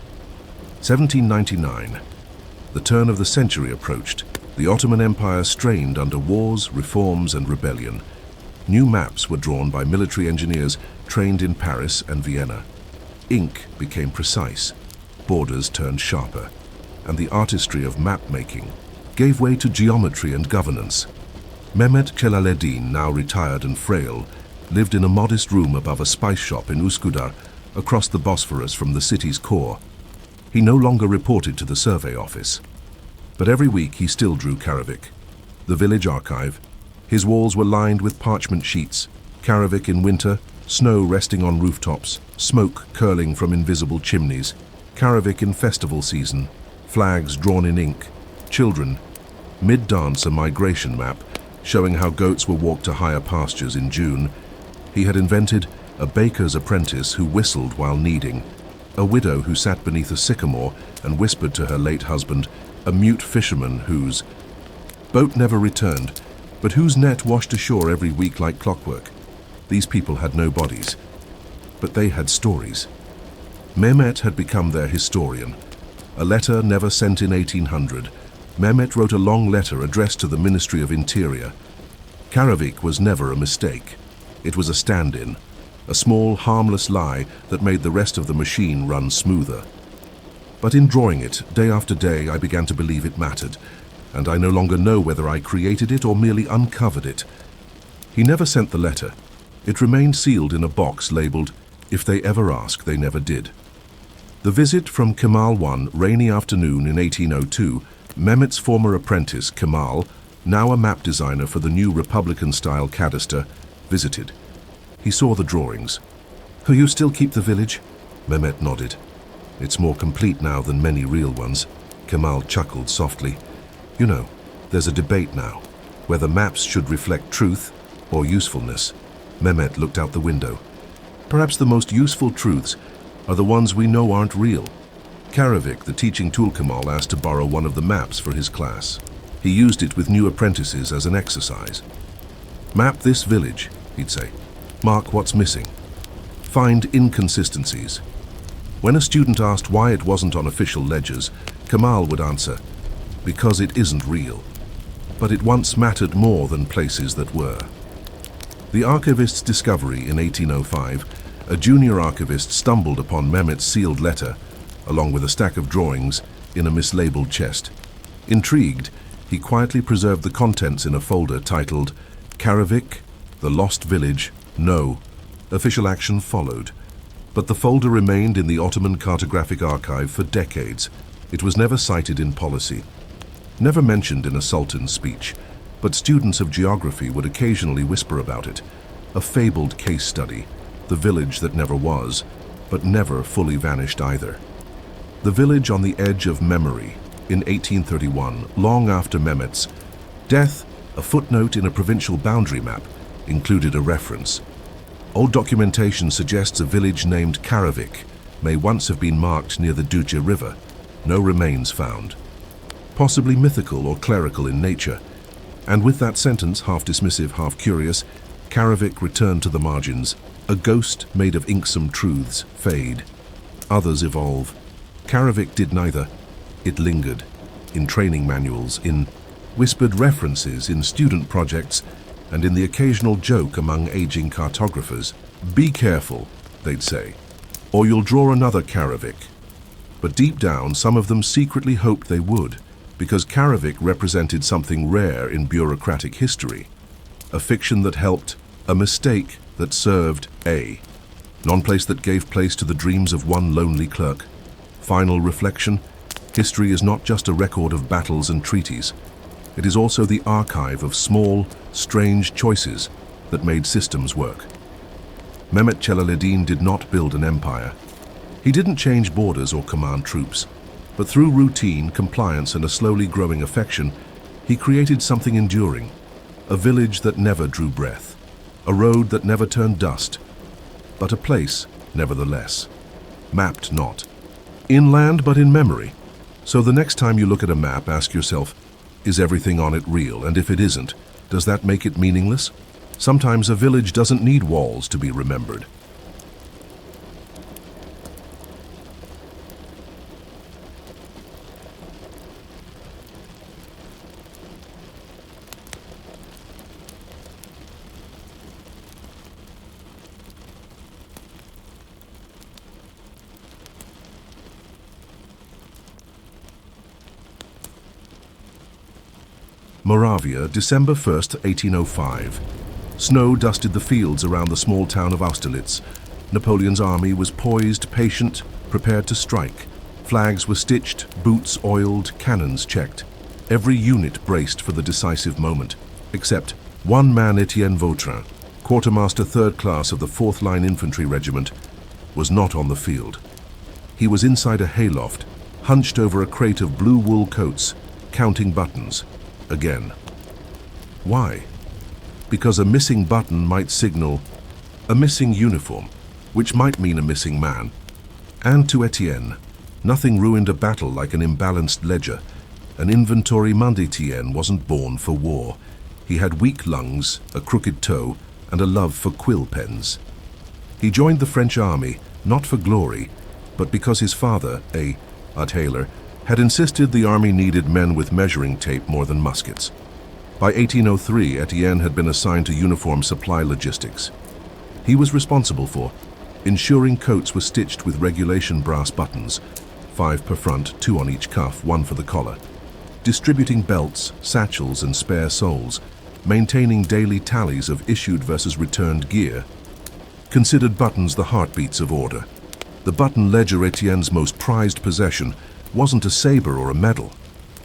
1799. The turn of the century approached. The Ottoman Empire strained under wars, reforms, and rebellion. New maps were drawn by military engineers trained in Paris and Vienna. Ink became precise, borders turned sharper, and the artistry of map-making gave way to geometry and governance. Mehmet Celaleddin, now retired and frail, lived in a modest room above a spice shop in Üsküdar, across the Bosphorus from the city's core. He no longer reported to the survey office. But every week he still drew Karabük, the village archive. His walls were lined with parchment sheets, Karabük in winter, snow resting on rooftops, smoke curling from invisible chimneys, Karabük in festival season, flags drawn in ink, children, mid-dance a migration map showing how goats were walked to higher pastures in June. He had invented a baker's apprentice who whistled while kneading, a widow who sat beneath a sycamore and whispered to her late husband, a mute fisherman whose boat never returned, but whose net washed ashore every week like clockwork. These people had no bodies, but they had stories. Mehmet had become their historian. A letter never sent in 1800, Mehmet wrote a long letter addressed to the Ministry of Interior. Karabük was never a mistake. It was a stand-in, a small, harmless lie that made the rest of the machine run smoother. But in drawing it, day after day, I began to believe it mattered, and I no longer know whether I created it or merely uncovered it. He never sent the letter. It remained sealed in a box labeled, "If they ever ask, they never did." The visit from Kemal one rainy afternoon in 1802, Mehmet's former apprentice, Kemal, now a map designer for the new Republican-style cadaster, visited. He saw the drawings. "Oh, you still keep the village?" Mehmet nodded. "It's more complete now than many real ones." Kemal chuckled softly. "You know, there's a debate now, whether maps should reflect truth or usefulness." Mehmet looked out the window. "Perhaps the most useful truths are the ones we know aren't real." Karabük, the teaching tool Kemal, asked to borrow one of the maps for his class. He used it with new apprentices as an exercise. "Map this village," he'd say. "Mark what's missing. Find inconsistencies." When a student asked why it wasn't on official ledgers, Kemal would answer, "Because it isn't real." But it once mattered more than places that were. The archivist's discovery in 1805, a junior archivist stumbled upon Mehmet's sealed letter, along with a stack of drawings, in a mislabeled chest. Intrigued, he quietly preserved the contents in a folder titled Karabük, the Lost Village, No. Official action followed. But the folder remained in the Ottoman Cartographic Archive for decades. It was never cited in policy, never mentioned in a sultan's speech, but students of geography would occasionally whisper about it. A fabled case study, the village that never was, but never fully vanished either. The village on the edge of memory in 1831, long after Mehmet's death, a footnote in a provincial boundary map included a reference. Old documentation suggests a village named Karabük may once have been marked near the Duce River. No remains found. Possibly mythical or clerical in nature. And with that sentence, half dismissive, half curious, Karabük returned to the margins. A ghost made of inksome truths fade. Others evolve. Karabük did neither. It lingered. In training manuals, in whispered references in student projects, and in the occasional joke among aging cartographers. "Be careful," they'd say, "or you'll draw another Karabük." But deep down, some of them secretly hoped they would, because Karabük represented something rare in bureaucratic history. A fiction that helped, a mistake that served, a non-place that gave place to the dreams of one lonely clerk. Final reflection: history is not just a record of battles and treaties. It is also the archive of small, strange choices that made systems work. Mehmet Celaleddin did not build an empire. He didn't change borders or command troops, but through routine, compliance, and a slowly growing affection, he created something enduring, a village that never drew breath, a road that never turned dust, but a place, nevertheless, mapped not. Inland, but in memory. So the next time you look at a map, ask yourself, is everything on it real? And if it isn't, does that make it meaningless? Sometimes a village doesn't need walls to be remembered. Moravia, December 1st, 1805. Snow dusted the fields around the small town of Austerlitz. Napoleon's army was poised, patient, prepared to strike. Flags were stitched, boots oiled, cannons checked. Every unit braced for the decisive moment, except one man, Etienne Vautrin, Quartermaster 3rd Class of the 4th Line Infantry Regiment, was not on the field. He was inside a hayloft, hunched over a crate of blue wool coats, counting buttons. Again. Why? Because a missing button might signal a missing uniform, which might mean a missing man. And to Etienne, nothing ruined a battle like an imbalanced ledger. An inventory Mondétienne wasn't born for war. He had weak lungs, a crooked toe, and a love for quill pens. He joined the French army, not for glory, but because his father, a tailor, had insisted the army needed men with measuring tape more than muskets. By 1803, Etienne had been assigned to uniform supply logistics. He was responsible for ensuring coats were stitched with regulation brass buttons, 5 per front, 2 on each cuff, 1 for the collar, distributing belts, satchels, and spare soles, maintaining daily tallies of issued versus returned gear, considered buttons the heartbeats of order. The button ledger, Etienne's most prized possession, wasn't a saber or a medal.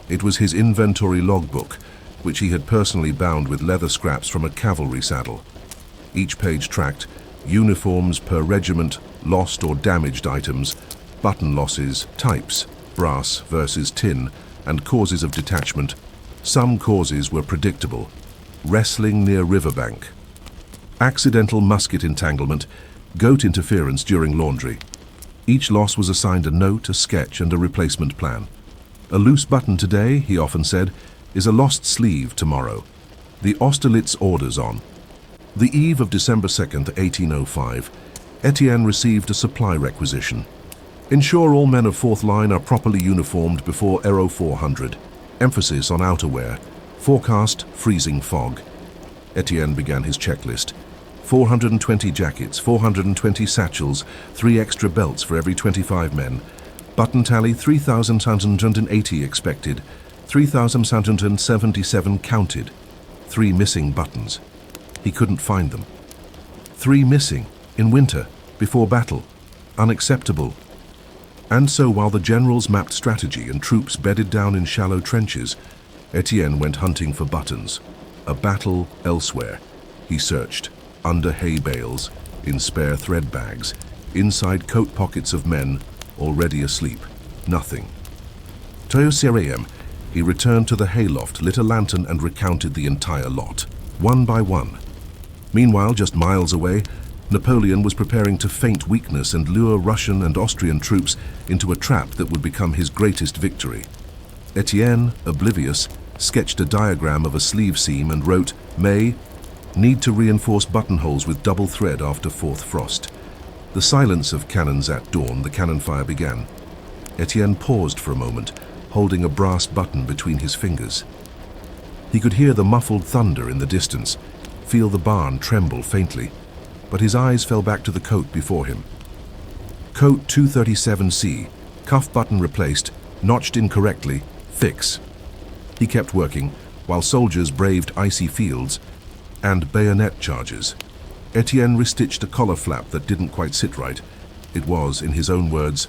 It was his inventory logbook, which he had personally bound with leather scraps from a cavalry saddle. Each page tracked uniforms per regiment, lost or damaged items, button losses, types, brass versus tin, and causes of detachment. Some causes were predictable. Wrestling near riverbank, accidental musket entanglement, goat interference during laundry. Each loss was assigned a note, a sketch, and a replacement plan. A loose button today, he often said, is a lost sleeve tomorrow. The Austerlitz orders on. The eve of December 2nd, 1805, Etienne received a supply requisition. Ensure all men of 4th Line are properly uniformed before Aero 400. Emphasis on outerwear. Forecast, freezing fog. Etienne began his checklist. 420 jackets, 420 satchels, 3 extra belts for every 25 men. Button tally 3,780 expected, 3,777 counted. 3 missing buttons. He couldn't find them. 3 missing, in winter, before battle. Unacceptable. And so while the generals mapped strategy and troops bedded down in shallow trenches, Etienne went hunting for buttons. A battle elsewhere. He searched. Under hay bales, in spare thread bags, inside coat pockets of men already asleep. Nothing. Toyoserem, he returned to the hayloft, lit a lantern, and recounted the entire lot, one by one. Meanwhile, just miles away, Napoleon was preparing to feint weakness and lure Russian and Austrian troops into a trap that would become his greatest victory. Etienne, oblivious, sketched a diagram of a sleeve seam and wrote, May, need to reinforce buttonholes with double thread after 4th frost. The silence of cannons at dawn, the cannon fire began. Etienne paused for a moment, holding a brass button between his fingers. He could hear the muffled thunder in the distance, feel the barn tremble faintly, but his eyes fell back to the coat before him. Coat 237C, cuff button replaced, notched incorrectly, fix. He kept working, while soldiers braved icy fields and bayonet charges. Etienne restitched a collar flap that didn't quite sit right. It was, in his own words,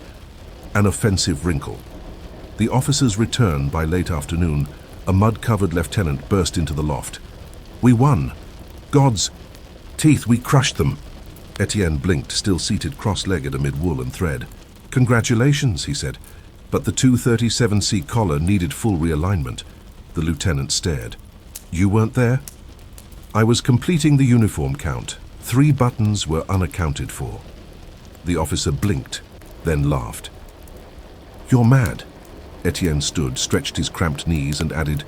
an offensive wrinkle. The officers returned by late afternoon. A mud-covered lieutenant burst into the loft. We won. God's teeth, we crushed them. Etienne blinked, still seated cross-legged amid wool and thread. Congratulations, he said, but the 237C collar needed full realignment. The lieutenant stared. You weren't there? I was completing the uniform count. 3 buttons were unaccounted for. The officer blinked, then laughed. You're mad. Etienne stood, stretched his cramped knees, and added,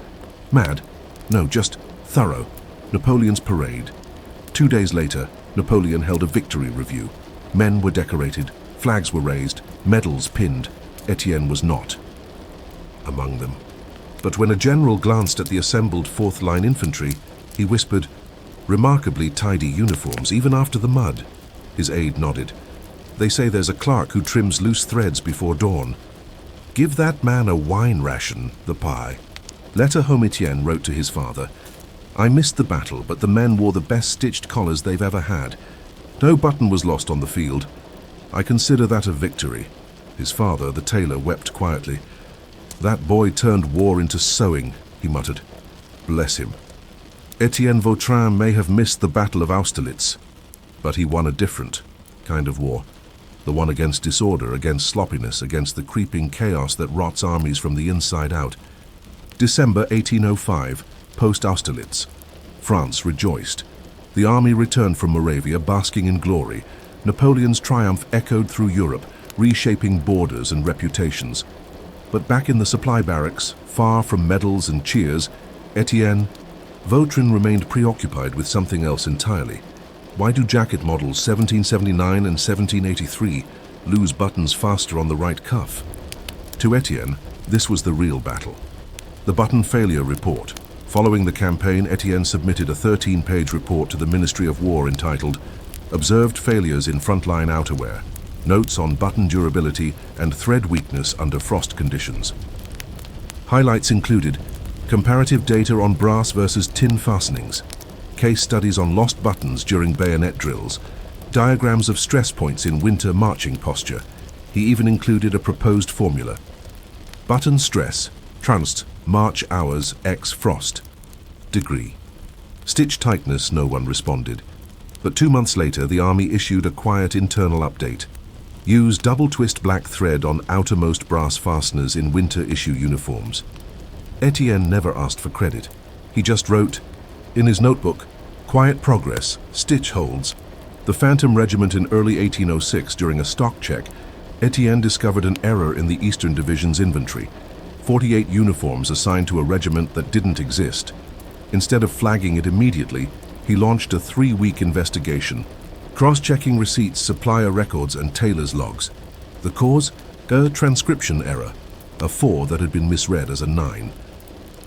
Mad? No, just thorough. Napoleon's parade. 2 days later, Napoleon held a victory review. Men were decorated, flags were raised, medals pinned. Etienne was not among them. But when a general glanced at the assembled fourth-line infantry, he whispered, "Remarkably tidy uniforms, even after the mud." His aide nodded. "They say there's a clerk who trims loose threads before dawn. Give that man a wine ration, the pie." Letter home Etienne wrote to his father, "I missed the battle, but the men wore the best stitched collars they've ever had. No button was lost on the field. I consider that a victory." His father, the tailor, wept quietly. "That boy turned war into sewing," he muttered. "Bless him." Etienne Vautrin may have missed the Battle of Austerlitz, but he won a different kind of war. The one against disorder, against sloppiness, against the creeping chaos that rots armies from the inside out. December 1805, post-Austerlitz. France rejoiced. The army returned from Moravia basking in glory. Napoleon's triumph echoed through Europe, reshaping borders and reputations. But back in the supply barracks, far from medals and cheers, Etienne Vautrin remained preoccupied with something else entirely. Why do jacket models 1779 and 1783 lose buttons faster on the right cuff? To Etienne, this was the real battle. The button failure report. Following the campaign, Etienne submitted a 13-page report to the Ministry of War entitled "Observed Failures in Frontline Outerwear, Notes on Button Durability and Thread Weakness Under Frost Conditions." Highlights included comparative data on brass versus tin fastenings, case studies on lost buttons during bayonet drills, diagrams of stress points in winter marching posture. He even included a proposed formula. Button stress, Transt, March hours, x frost. Degree. Stitch tightness, no one responded. But 2 months later, the army issued a quiet internal update. Use double-twist black thread on outermost brass fasteners in winter issue uniforms. Etienne never asked for credit. He just wrote, in his notebook, "Quiet progress, stitch holds." The Phantom Regiment in early 1806, during a stock check, Etienne discovered an error in the Eastern Division's inventory. 48 uniforms assigned to a regiment that didn't exist. Instead of flagging it immediately, he launched a 3-week investigation, cross-checking receipts, supplier records, and tailor's logs. The cause? A transcription error, a 4 that had been misread as a 9.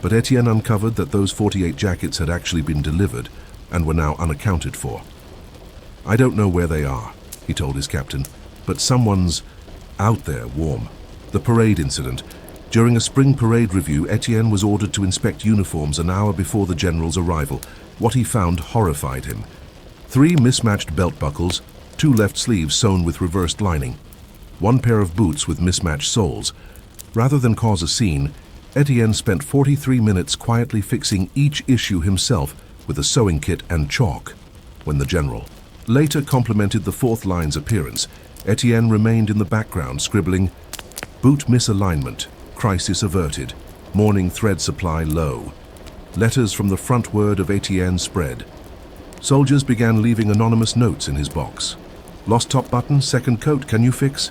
But Etienne uncovered that those 48 jackets had actually been delivered and were now unaccounted for. "I don't know where they are," he told his captain, "but someone's out there warm." The parade incident. During a spring parade review, Etienne was ordered to inspect uniforms an hour before the general's arrival. What he found horrified him. 3 mismatched belt buckles, 2 left sleeves sewn with reversed lining, 1 pair of boots with mismatched soles. Rather than cause a scene, Etienne spent 43 minutes quietly fixing each issue himself with a sewing kit and chalk. When the general later complimented the fourth line's appearance, Etienne remained in the background, scribbling, "Boot misalignment, crisis averted, morning thread supply low." Letters from the front word of Etienne spread. Soldiers began leaving anonymous notes in his box. "Lost top button, second coat, can you fix?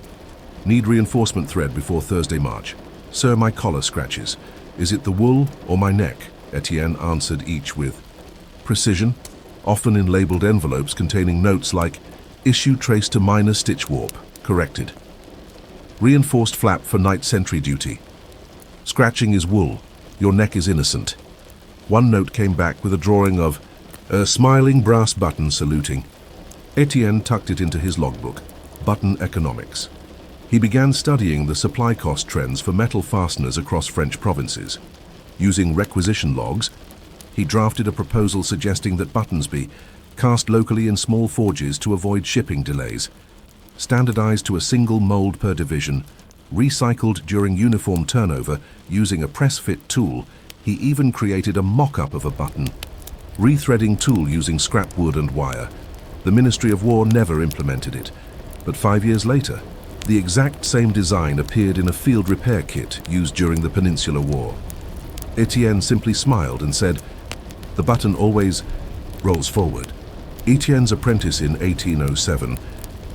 Need reinforcement thread before Thursday march. Sir, my collar scratches. Is it the wool or my neck?" Etienne answered each with precision, often in labeled envelopes containing notes like, "Issue traced to minor stitch warp, corrected. Reinforced flap for night sentry duty. Scratching is wool, your neck is innocent." One note came back with a drawing of a smiling brass button saluting. Etienne tucked it into his logbook, Button Economics. He began studying the supply cost trends for metal fasteners across French provinces. Using requisition logs, he drafted a proposal suggesting that buttons be cast locally in small forges to avoid shipping delays, standardized to a single mold per division, recycled during uniform turnover using a press-fit tool. He even created a mock-up of a button, rethreading tool using scrap wood and wire. The Ministry of War never implemented it, but 5 years later, the exact same design appeared in a field repair kit used during the Peninsular War. Etienne simply smiled and said, "The button always rolls forward." Etienne's apprentice in 1807,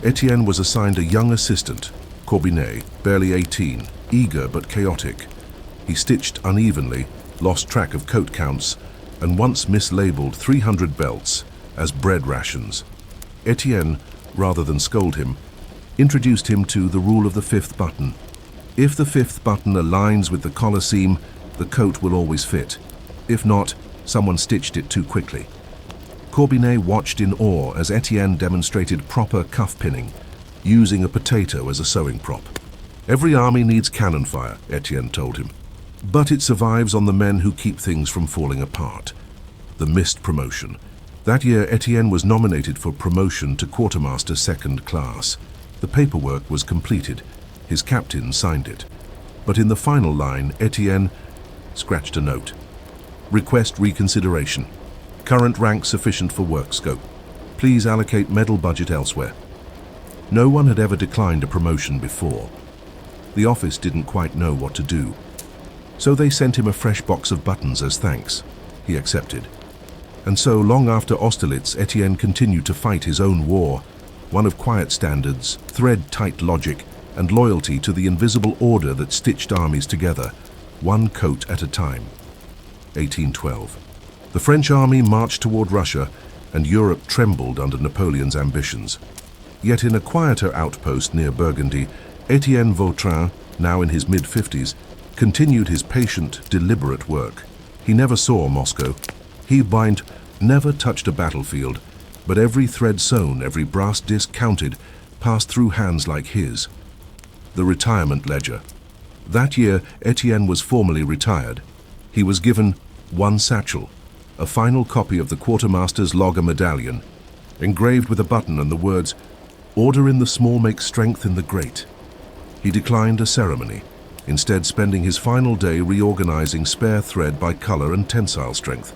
Etienne was assigned a young assistant, Corbinet, barely 18, eager but chaotic. He stitched unevenly, lost track of coat counts, and once mislabeled 300 belts. as bread rations. Etienne, rather than scold him, introduced him to the rule of the fifth button. If the fifth button aligns with the collar seam, the coat will always fit. If not, someone stitched it too quickly. Corbinet watched in awe as Etienne demonstrated proper cuff pinning, using a potato as a sewing prop. Every army needs cannon fire, Etienne told him, but it survives on the men who keep things from falling apart. The missed promotion. That year, Etienne was nominated for promotion to Quartermaster second class. The paperwork was completed. His captain signed it. But in the final line, Etienne scratched a note. Request reconsideration. Current rank sufficient for work scope. Please allocate medal budget elsewhere. No one had ever declined a promotion before. The office didn't quite know what to do. So they sent him a fresh box of buttons as thanks. He accepted. And so, long after Austerlitz, Etienne continued to fight his own war, one of quiet standards, thread-tight logic, and loyalty to the invisible order that stitched armies together, one coat at a time. 1812. The French army marched toward Russia, and Europe trembled under Napoleon's ambitions. Yet in a quieter outpost near Burgundy, Etienne Vautrin, now in his mid-50s, continued his patient, deliberate work. He never saw Moscow. He never touched a battlefield, but every thread sewn, every brass disc counted, passed through hands like his. The retirement ledger. That year, Etienne was formally retired. He was given one satchel, a final copy of the Quartermaster's logger medallion, engraved with a button and the words, "Order in the small makes strength in the great." He declined a ceremony, instead spending his final day reorganizing spare thread by color and tensile strength.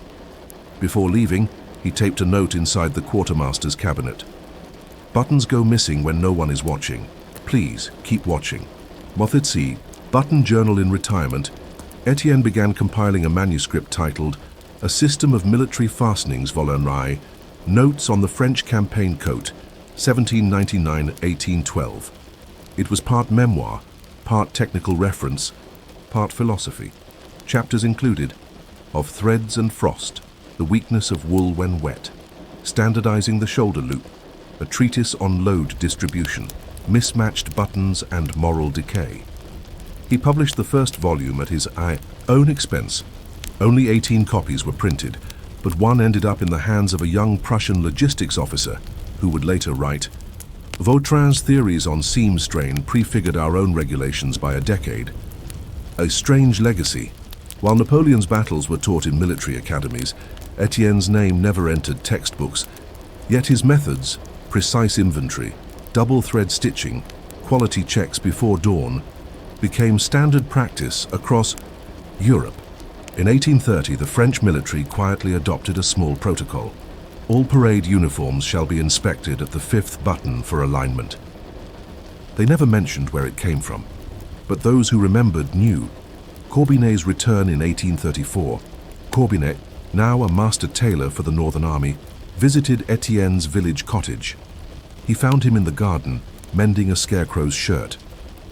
Before leaving, he taped a note inside the Quartermaster's cabinet. Buttons go missing when no one is watching. Please keep watching. Mothetsi, Button Journal in Retirement, Etienne began compiling a manuscript titled A System of Military Fastenings Volonrai, Notes on the French Campaign Coat, 1799-1812. It was part memoir, part technical reference, part philosophy. Chapters included Of Threads and Frost, The Weakness of Wool When Wet, Standardizing the Shoulder Loop, a treatise on load distribution, mismatched buttons and moral decay. He published the first volume at his own expense. Only 18 copies were printed, but one ended up in the hands of a young Prussian logistics officer who would later write, Vautrin's theories on seam strain prefigured our own regulations by a decade. A strange legacy. While Napoleon's battles were taught in military academies, Etienne's name never entered textbooks, yet his methods, precise inventory, double thread stitching, quality checks before dawn, became standard practice across Europe. In 1830, the French military quietly adopted a small protocol. All parade uniforms shall be inspected at the fifth button for alignment. They never mentioned where it came from, but those who remembered knew. Corbinet's return in 1834. Corbinet, now a master tailor for the Northern Army, visited Etienne's village cottage. He found him in the garden, mending a scarecrow's shirt.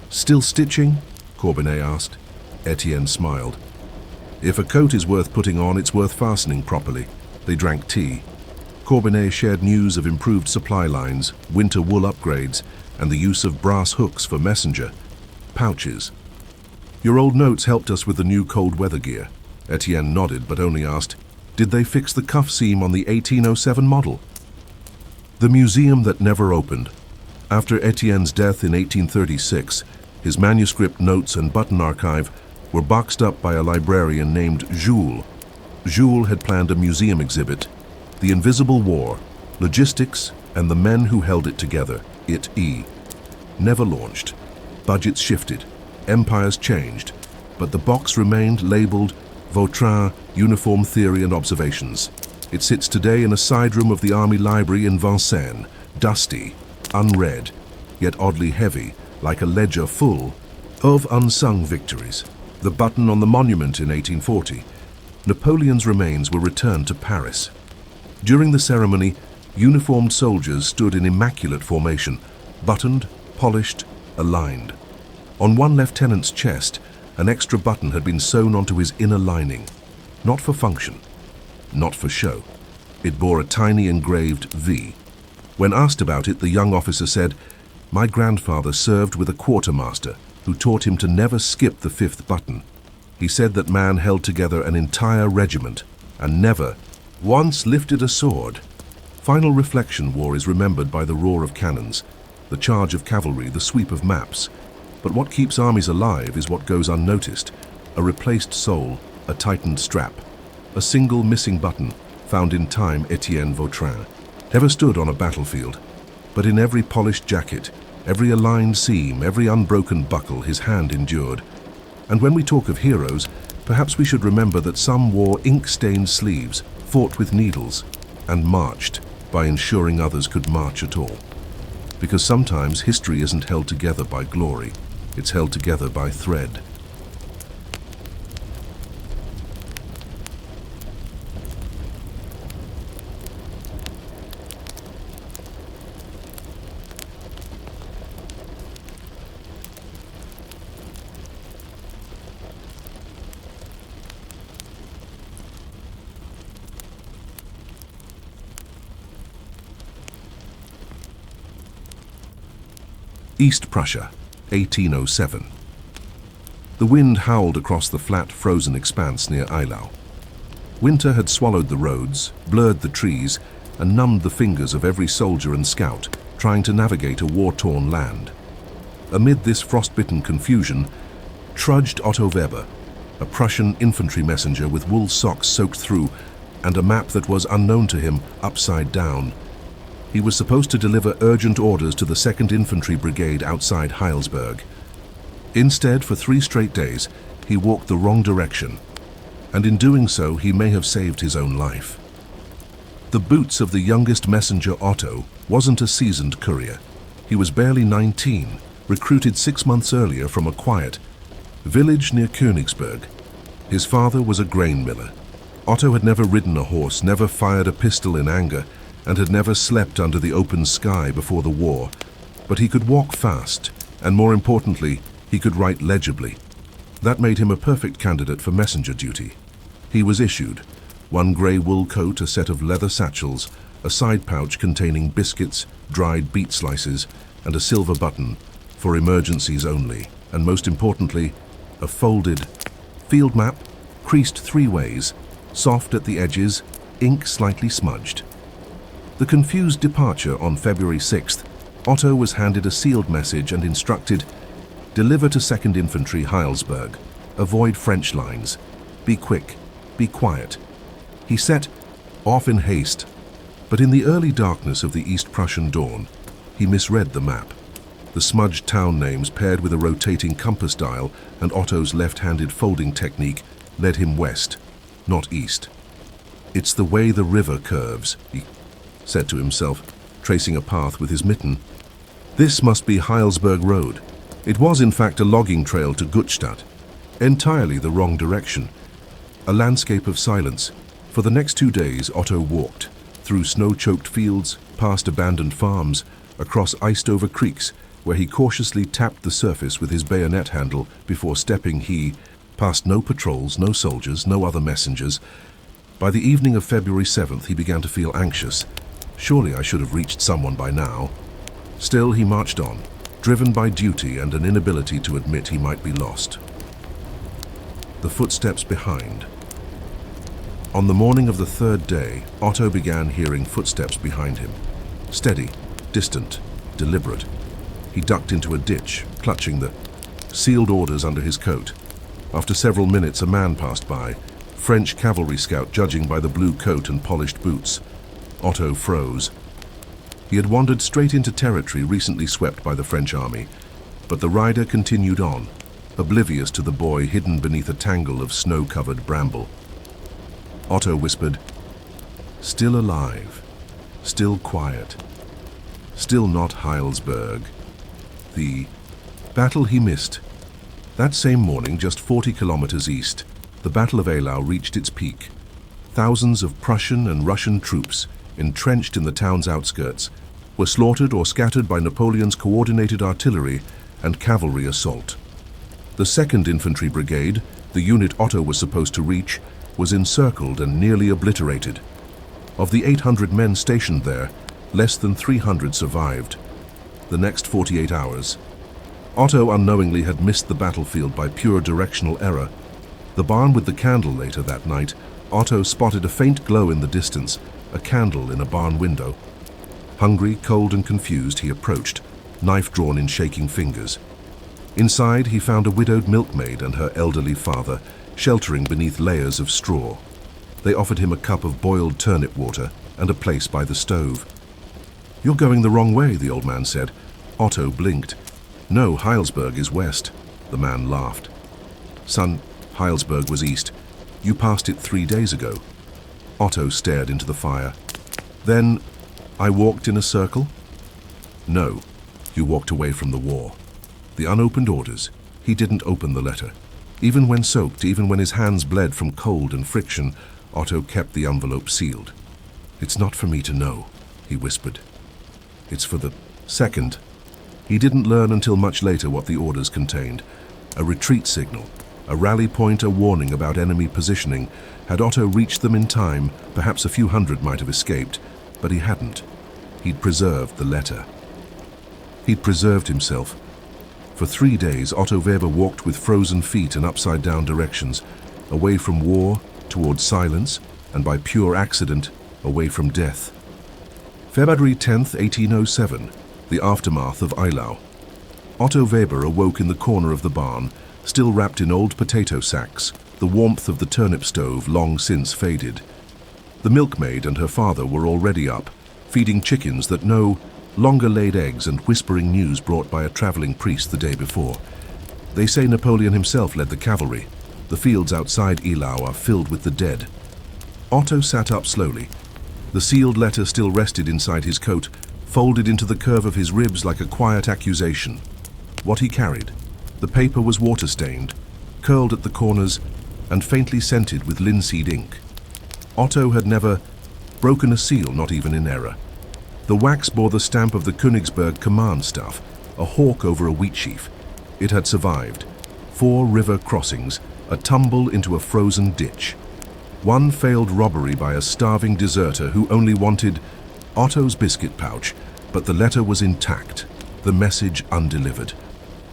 "Still stitching?" Corbinet asked. Etienne smiled. "If a coat is worth putting on, it's worth fastening properly." They drank tea. Corbinet shared news of improved supply lines, winter wool upgrades, and the use of brass hooks for messenger pouches. "Your old notes helped us with the new cold weather gear." Etienne nodded, but only asked, "Did they fix the cuff seam on the 1807 model?" The museum that never opened. After Etienne's death in 1836, his manuscript notes and button archive were boxed up by a librarian named Jules. Jules had planned a museum exhibit, The Invisible War, Logistics, and the Men Who Held It Together, never launched. Budgets shifted, empires changed, but the box remained labeled Vautrin, Uniform Theory and Observations. It sits today in a side room of the Army Library in Vincennes, dusty, unread, yet oddly heavy, like a ledger full of unsung victories. The button on the monument in 1840. Napoleon's remains were returned to Paris. During the ceremony, uniformed soldiers stood in immaculate formation, buttoned, polished, aligned. On one lieutenant's chest, an extra button had been sewn onto his inner lining, not for function, not for show. It bore a tiny engraved V. When asked about it, the young officer said, "My grandfather served with a quartermaster who taught him to never skip the fifth button. He said that man held together an entire regiment and never once lifted a sword." Final reflection war is remembered by the roar of cannons, the charge of cavalry, the sweep of maps. But what keeps armies alive is what goes unnoticed: a replaced soul, a tightened strap, a single missing button found in time. Etienne Vautrin never stood on a battlefield, but in every polished jacket, every aligned seam, every unbroken buckle, his hand endured. And when we talk of heroes, perhaps we should remember that some wore ink-stained sleeves, fought with needles, and marched by ensuring others could march at all. Because sometimes history isn't held together by glory, it's held together by thread. East Prussia, 1807. The wind howled across the flat, frozen expanse near Eylau. Winter had swallowed the roads, blurred the trees, and numbed the fingers of every soldier and scout trying to navigate a war-torn land. Amid this frostbitten confusion trudged Otto Weber, a Prussian infantry messenger with wool socks soaked through and a map that was unknown to him upside down. He was supposed to deliver urgent orders to the 2nd Infantry Brigade outside Heilsberg. Instead, for 3 straight days, he walked the wrong direction, and in doing so, he may have saved his own life. The boots of the youngest messenger, Otto, wasn't a seasoned courier. He was barely 19, recruited 6 months earlier from a quiet village near Königsberg. His father was a grain miller. Otto had never ridden a horse, never fired a pistol in anger, and had never slept under the open sky before the war, but he could walk fast, and more importantly, he could write legibly. That made him a perfect candidate for messenger duty. He was issued 1 grey wool coat, a set of leather satchels, a side pouch containing biscuits, dried beet slices, and a silver button, for emergencies only, and most importantly, a folded field map, creased 3 ways, soft at the edges, ink slightly smudged. The confused departure on February 6th, Otto was handed a sealed message and instructed, "Deliver to 2nd Infantry, Heilsberg. Avoid French lines. Be quick. Be quiet." He set off in haste, but in the early darkness of the East Prussian dawn, he misread the map. The smudged town names paired with a rotating compass dial and Otto's left-handed folding technique led him west, not east. "It's the way the river curves," he said to himself, tracing a path with his mitten. This must be Heilsberg Road. It was in fact a logging trail to Gutstadt, entirely the wrong direction. A landscape of silence. For the next 2 days, Otto walked through snow-choked fields, past abandoned farms, across iced-over creeks, where he cautiously tapped the surface with his bayonet handle before stepping. He passed no patrols, no soldiers, no other messengers. By the evening of February 7th, he began to feel anxious. Surely I should have reached someone by now. Still, he marched on, driven by duty and an inability to admit he might be lost. The footsteps behind. On the morning of the 3rd day, Otto began hearing footsteps behind him. Steady, distant, deliberate. He ducked into a ditch, clutching the sealed orders under his coat. After several minutes, a man passed by, French cavalry scout judging by the blue coat and polished boots. Otto froze. He had wandered straight into territory recently swept by the French army, but the rider continued on, oblivious to the boy hidden beneath a tangle of snow-covered bramble. Otto whispered, "Still alive, still quiet, still not Heilsberg." The battle he missed. That same morning, just 40 kilometers east, the Battle of Eylau reached its peak. Thousands of Prussian and Russian troops, entrenched in the town's outskirts, were slaughtered or scattered by Napoleon's coordinated artillery and cavalry assault. The 2nd Infantry Brigade, the unit Otto was supposed to reach, was encircled and nearly obliterated. Of the 800 men stationed there, less than 300 survived. The next 48 hours. Otto unknowingly had missed the battlefield by pure directional error. The barn with the candle later that night, Otto spotted a faint glow in the distance, a candle in a barn window. Hungry, cold and confused, he approached, knife drawn in shaking fingers. Inside, he found a widowed milkmaid and her elderly father, sheltering beneath layers of straw. They offered him a cup of boiled turnip water and a place by the stove. "You're going the wrong way," the old man said. Otto blinked. "No, Heilsberg is west." The man laughed. "Son, Heilsberg was east. You passed it 3 days ago." Otto stared into the fire. "Then I walked in a circle?" "No, you walked away from the war." The unopened orders. He didn't open the letter. Even when soaked, even when his hands bled from cold and friction, Otto kept the envelope sealed. "It's not for me to know," he whispered. "It's for the second." He didn't learn until much later what the orders contained. A retreat signal, a rally point, a warning about enemy positioning. Had Otto reached them in time, perhaps a few hundred might have escaped, but he hadn't. He'd preserved the letter. He'd preserved himself. For 3 days, Otto Weber walked with frozen feet in upside-down directions, away from war, towards silence, and by pure accident, away from death. February 10th, 1807, the aftermath of Eylau. Otto Weber awoke in the corner of the barn, still wrapped in old potato sacks, the warmth of the turnip stove long since faded. The milkmaid and her father were already up, feeding chickens that no longer laid eggs and whispering news brought by a traveling priest the day before. They say Napoleon himself led the cavalry. The fields outside Eylau are filled with the dead. Otto sat up slowly. The sealed letter still rested inside his coat, folded into the curve of his ribs like a quiet accusation. What he carried. The paper was water-stained, curled at the corners, and faintly scented with linseed ink. Otto had never broken a seal, not even in error. The wax bore the stamp of the Königsberg command staff, a hawk over a wheat sheaf. It had survived. 4 river crossings, a tumble into a frozen ditch. 1 failed robbery by a starving deserter who only wanted Otto's biscuit pouch, but the letter was intact, the message undelivered.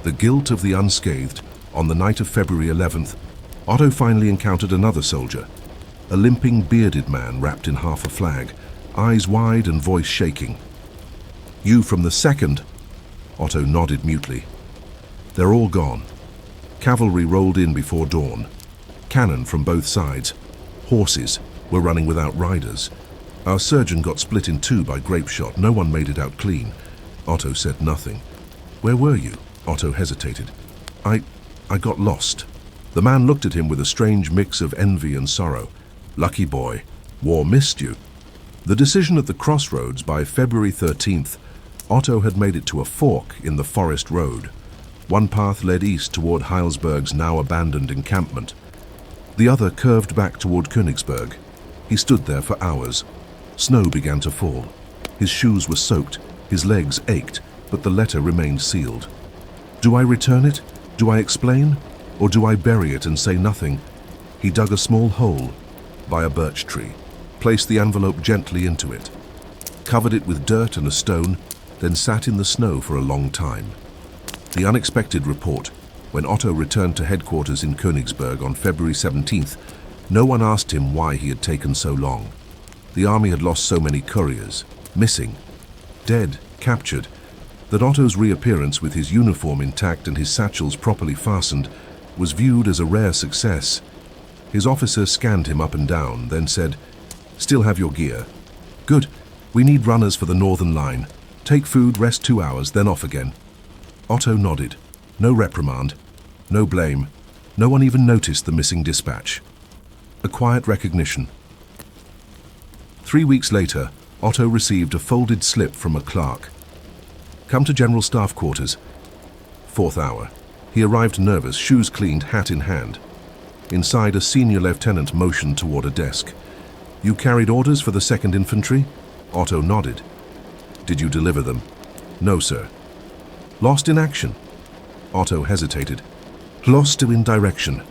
The guilt of the unscathed. On the night of February 11th, Otto finally encountered another soldier, a limping, bearded man wrapped in half a flag, eyes wide and voice shaking. "You from the 2nd?" Otto nodded mutely. "They're all gone." Cavalry rolled in before dawn. Cannon from both sides. Horses were running without riders. Our surgeon got split in 2 by grape shot. No one made it out clean. Otto said nothing. "Where were you?" Otto hesitated. I got lost." The man looked at him with a strange mix of envy and sorrow. "Lucky boy. War missed you." The decision at the crossroads by February 13th, Otto had made it to a fork in the forest road. One path led east toward Heilsberg's now abandoned encampment. The other curved back toward Königsberg. He stood there for hours. Snow began to fall. His shoes were soaked, his legs ached, but the letter remained sealed. Do I return it? Do I explain? Or do I bury it and say nothing? He dug a small hole by a birch tree, placed the envelope gently into it, covered it with dirt and a stone, then sat in the snow for a long time. The unexpected report. When Otto returned to headquarters in Königsberg on February 17th, no one asked him why he had taken so long. The army had lost so many couriers, missing, dead, captured, that Otto's reappearance with his uniform intact and his satchels properly fastened was viewed as a rare success. His officer scanned him up and down, then said, "Still have your gear. Good. We need runners for the northern line. Take food, rest 2 hours, then off again." Otto nodded. No reprimand, no blame. No one even noticed the missing dispatch. A quiet recognition. 3 weeks later, Otto received a folded slip from a clerk. "Come to General Staff Quarters." 4th hour. He arrived nervous, shoes cleaned, hat in hand. Inside, a senior lieutenant motioned toward a desk. "You carried orders for the 2nd Infantry?" Otto nodded. "Did you deliver them?" "No, sir." "Lost in action?" Otto hesitated. "Lost to indirection."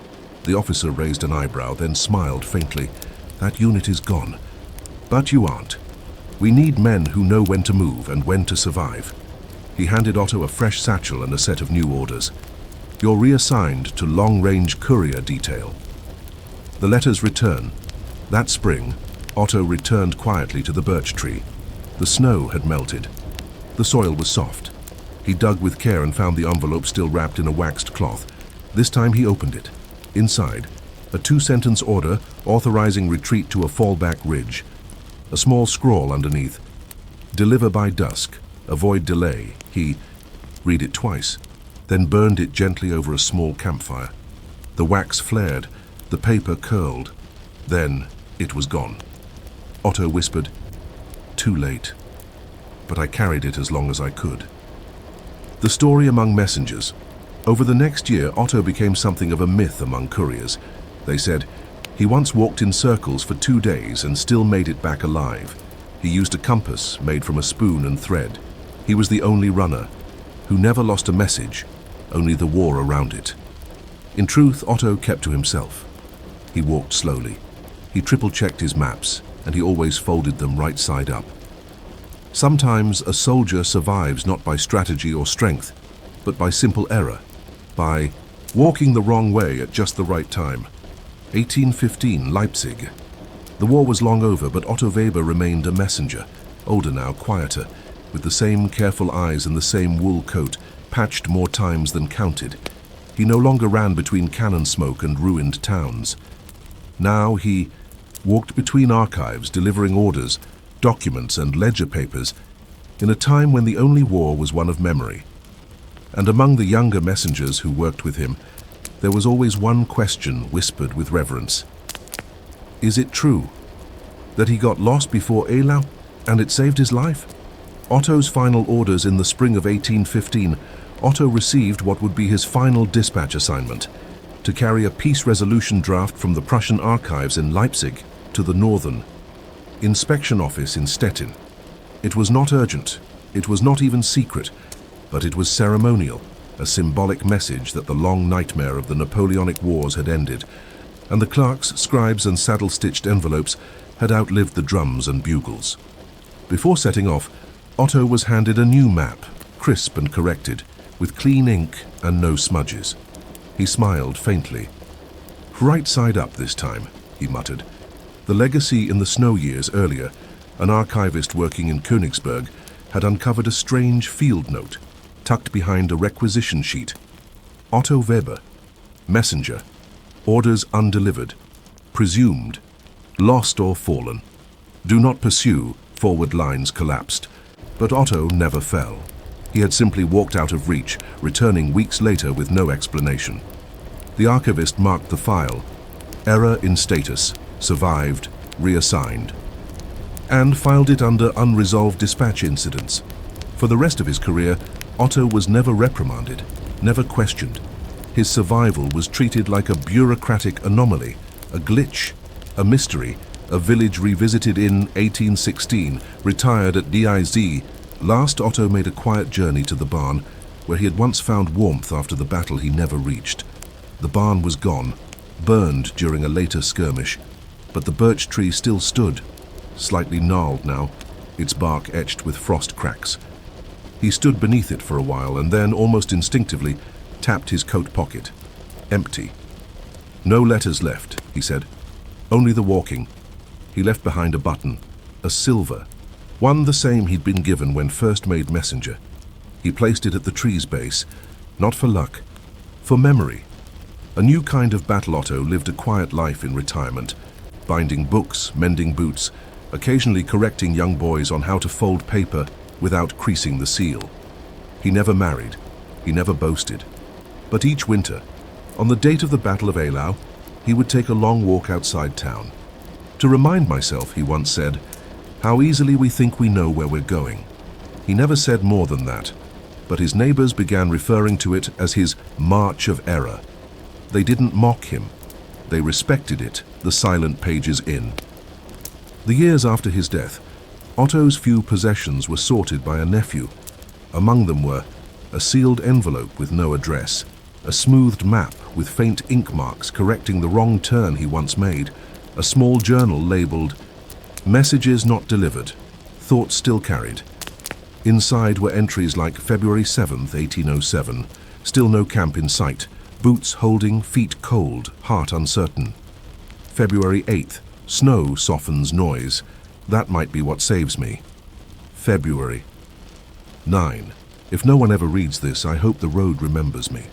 The officer raised an eyebrow, then smiled faintly. "That unit is gone. But you aren't. We need men who know when to move and when to survive. He handed Otto a fresh satchel and a set of new orders. You're reassigned to long-range courier detail. The letters return. That spring, Otto returned quietly to the birch tree. The snow had melted. The soil was soft. He dug with care and found the envelope still wrapped in a waxed cloth. This time he opened it. Inside, a 2-sentence order authorizing retreat to a fallback ridge. A small scrawl underneath. Deliver by dusk. Avoid delay. He read it twice, then burned it gently over a small campfire. The wax flared, the paper curled. Then it was gone. Otto whispered, "Too late." But I carried it as long as I could. The story among messengers. Over the next year, Otto became something of a myth among couriers. They said, he once walked in circles for 2 days and still made it back alive. He used a compass made from a spoon and thread. He was the only runner who never lost a message, only the war around it. In truth, Otto kept to himself. He walked slowly. He triple-checked his maps, and he always folded them right side up. Sometimes a soldier survives not by strategy or strength, but by simple error, by walking the wrong way at just the right time. 1815, Leipzig. The war was long over, but Otto Weber remained a messenger, older now, quieter, with the same careful eyes and the same wool coat, patched more times than counted. He no longer ran between cannon smoke and ruined towns. Now he walked between archives, delivering orders, documents and ledger papers, in a time when the only war was one of memory. And among the younger messengers who worked with him, there was always one question whispered with reverence. Is it true that he got lost before Eylau and it saved his life? Otto's final orders in the spring of 1815, Otto received what would be his final dispatch assignment, to carry a peace resolution draft from the Prussian archives in Leipzig to the northern inspection office in Stettin. It was not urgent, it was not even secret, but it was ceremonial, a symbolic message that the long nightmare of the Napoleonic Wars had ended, and the clerks, scribes and saddle-stitched envelopes had outlived the drums and bugles. Before setting off, Otto was handed a new map, crisp and corrected, with clean ink and no smudges. He smiled faintly. "Right side up this time," he muttered. The legacy in the snow years earlier, an archivist working in Königsberg, had uncovered a strange field note, tucked behind a requisition sheet. Otto Weber, messenger, orders undelivered, presumed, lost or fallen. Do not pursue, forward lines collapsed. But Otto never fell. He had simply walked out of reach, returning weeks later with no explanation. The archivist marked the file, error in status, survived, reassigned, and filed it under unresolved dispatch incidents. For the rest of his career, Otto was never reprimanded, never questioned. His survival was treated like a bureaucratic anomaly, a glitch, a mystery, a village revisited in 1816, retired at DIZ. Last, Otto made a quiet journey to the barn, where he had once found warmth after the battle he never reached. The barn was gone, burned during a later skirmish, but the birch tree still stood, slightly gnarled now, its bark etched with frost cracks. He stood beneath it for a while and then, almost instinctively, tapped his coat pocket. Empty. "No letters left," he said. "Only the walking." He left behind a button, a silver, one the same he'd been given when first made messenger. He placed it at the tree's base, not for luck, for memory. A new kind of battle Otto lived a quiet life in retirement, binding books, mending boots, occasionally correcting young boys on how to fold paper without creasing the seal. He never married, he never boasted. But each winter, on the date of the Battle of Eylau, he would take a long walk outside town. "To remind myself," he once said, "how easily we think we know where we're going." He never said more than that, but his neighbors began referring to it as his March of Error. They didn't mock him. They respected it, the silent pages in. The years after his death, Otto's few possessions were sorted by a nephew. Among them were a sealed envelope with no address, a smoothed map with faint ink marks correcting the wrong turn he once made, a small journal labeled Messages not delivered. Thoughts still carried. Inside were entries like February 7th, 1807. Still no camp in sight. Boots holding, feet cold, heart uncertain. February 8th. Snow softens noise. That might be what saves me. February 9. If no one ever reads this, I hope the road remembers me.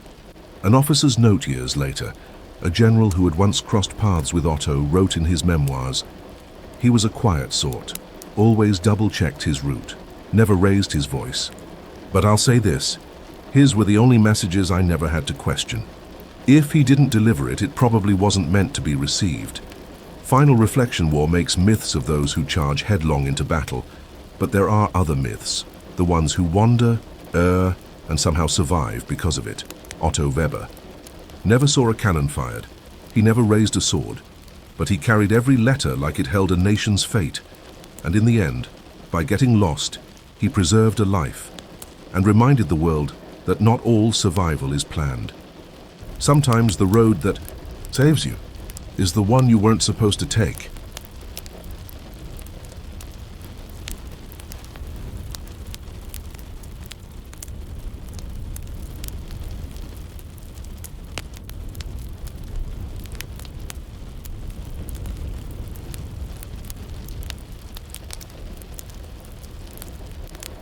An officer's note years later. A general who had once crossed paths with Otto wrote in his memoirs, "He was a quiet sort, always double-checked his route, never raised his voice. But I'll say this, his were the only messages I never had to question. If he didn't deliver it, it probably wasn't meant to be received. Final reflection war makes myths of those who charge headlong into battle, but there are other myths, the ones who wander, err, and somehow survive because of it." Otto Weber. Never saw a cannon fired. He never raised a sword, but he carried every letter like it held a nation's fate. And in the end, by getting lost, he preserved a life and reminded the world that not all survival is planned. Sometimes the road that saves you is the one you weren't supposed to take.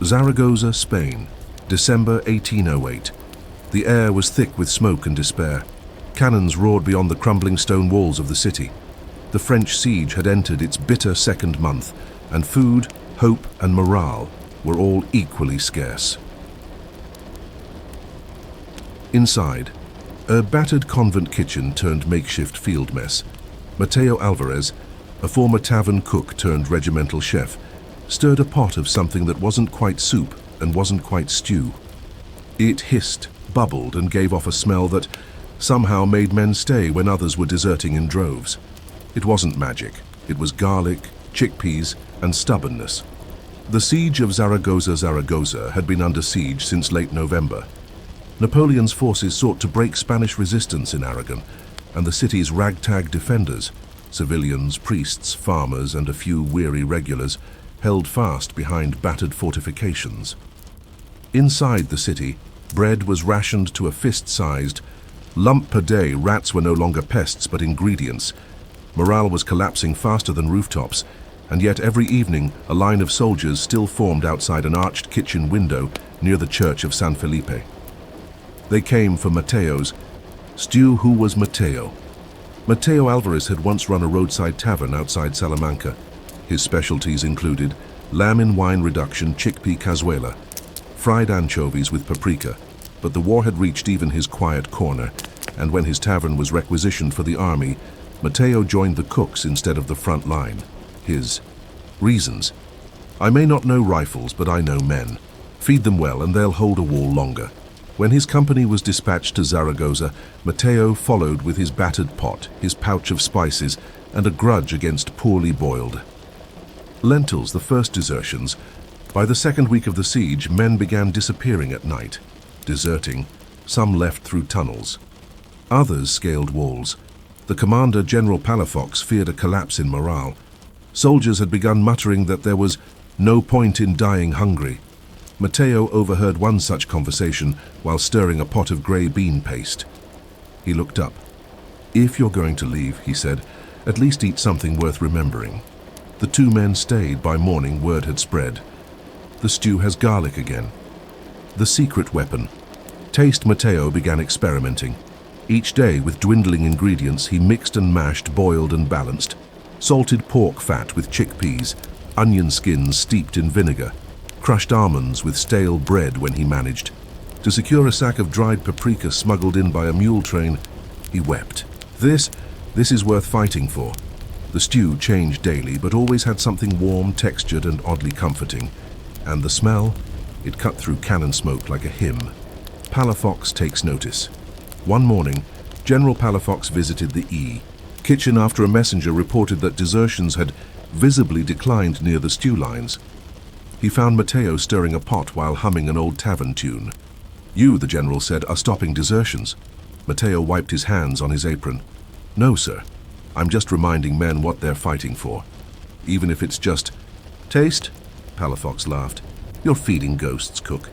Zaragoza, Spain, December 1808. The air was thick with smoke and despair. Cannons roared beyond the crumbling stone walls of the city. The French siege had entered its bitter second month, and food, hope, and morale were all equally scarce. Inside, a battered convent kitchen turned makeshift field mess. Mateo Alvarez, a former tavern cook turned regimental chef, stirred a pot of something that wasn't quite soup and wasn't quite stew. It hissed, bubbled, and gave off a smell that somehow made men stay when others were deserting in droves. It wasn't magic. It was garlic, chickpeas, and stubbornness. The siege of Zaragoza had been under siege since late November. Napoleon's forces sought to break Spanish resistance in Aragon, and the city's ragtag defenders, civilians, priests, farmers, and a few weary regulars, held fast behind battered fortifications. Inside the city, bread was rationed to a fist-sized lump per day. Rats were no longer pests but ingredients. Morale was collapsing faster than rooftops, and yet every evening a line of soldiers still formed outside an arched kitchen window near the church of San Felipe. They came for Mateo's stew. Who was Mateo? Mateo Alvarez had once run a roadside tavern outside Salamanca. His specialties included lamb in wine reduction, chickpea cazuela, fried anchovies with paprika, but the war had reached even his quiet corner, and when his tavern was requisitioned for the army, Mateo joined the cooks instead of the front line. His reasons: "I may not know rifles, but I know men. Feed them well and they'll hold a wall longer." When his company was dispatched to Zaragoza, Mateo followed with his battered pot, his pouch of spices, and a grudge against poorly boiled lentils, the first desertions. By the second week of the siege, men began disappearing at night, deserting. Some left through tunnels. Others scaled walls. The commander, General Palafox, feared a collapse in morale. Soldiers had begun muttering that there was no point in dying hungry. Mateo overheard one such conversation while stirring a pot of grey bean paste. He looked up. "If you're going to leave," he said, "at least eat something worth remembering." The two men stayed. By morning, word had spread. The stew has garlic again. The secret weapon. Taste Mateo began experimenting. Each day, with dwindling ingredients, he mixed and mashed, boiled and balanced. Salted pork fat with chickpeas, onion skins steeped in vinegar, crushed almonds with stale bread when he managed. To secure a sack of dried paprika smuggled in by a mule train, he wept. This is worth fighting for. The stew changed daily, but always had something warm, textured, and oddly comforting. And the smell? It cut through cannon smoke like a hymn. Palafox takes notice. One morning, General Palafox visited the kitchen after a messenger reported that desertions had visibly declined near the stew lines. He found Mateo stirring a pot while humming an old tavern tune. "You," the general said, "are stopping desertions." Mateo wiped his hands on his apron. "No, sir. I'm just reminding men what they're fighting for." even if it's just, "Taste?" Palafox laughed. "You're feeding ghosts, cook."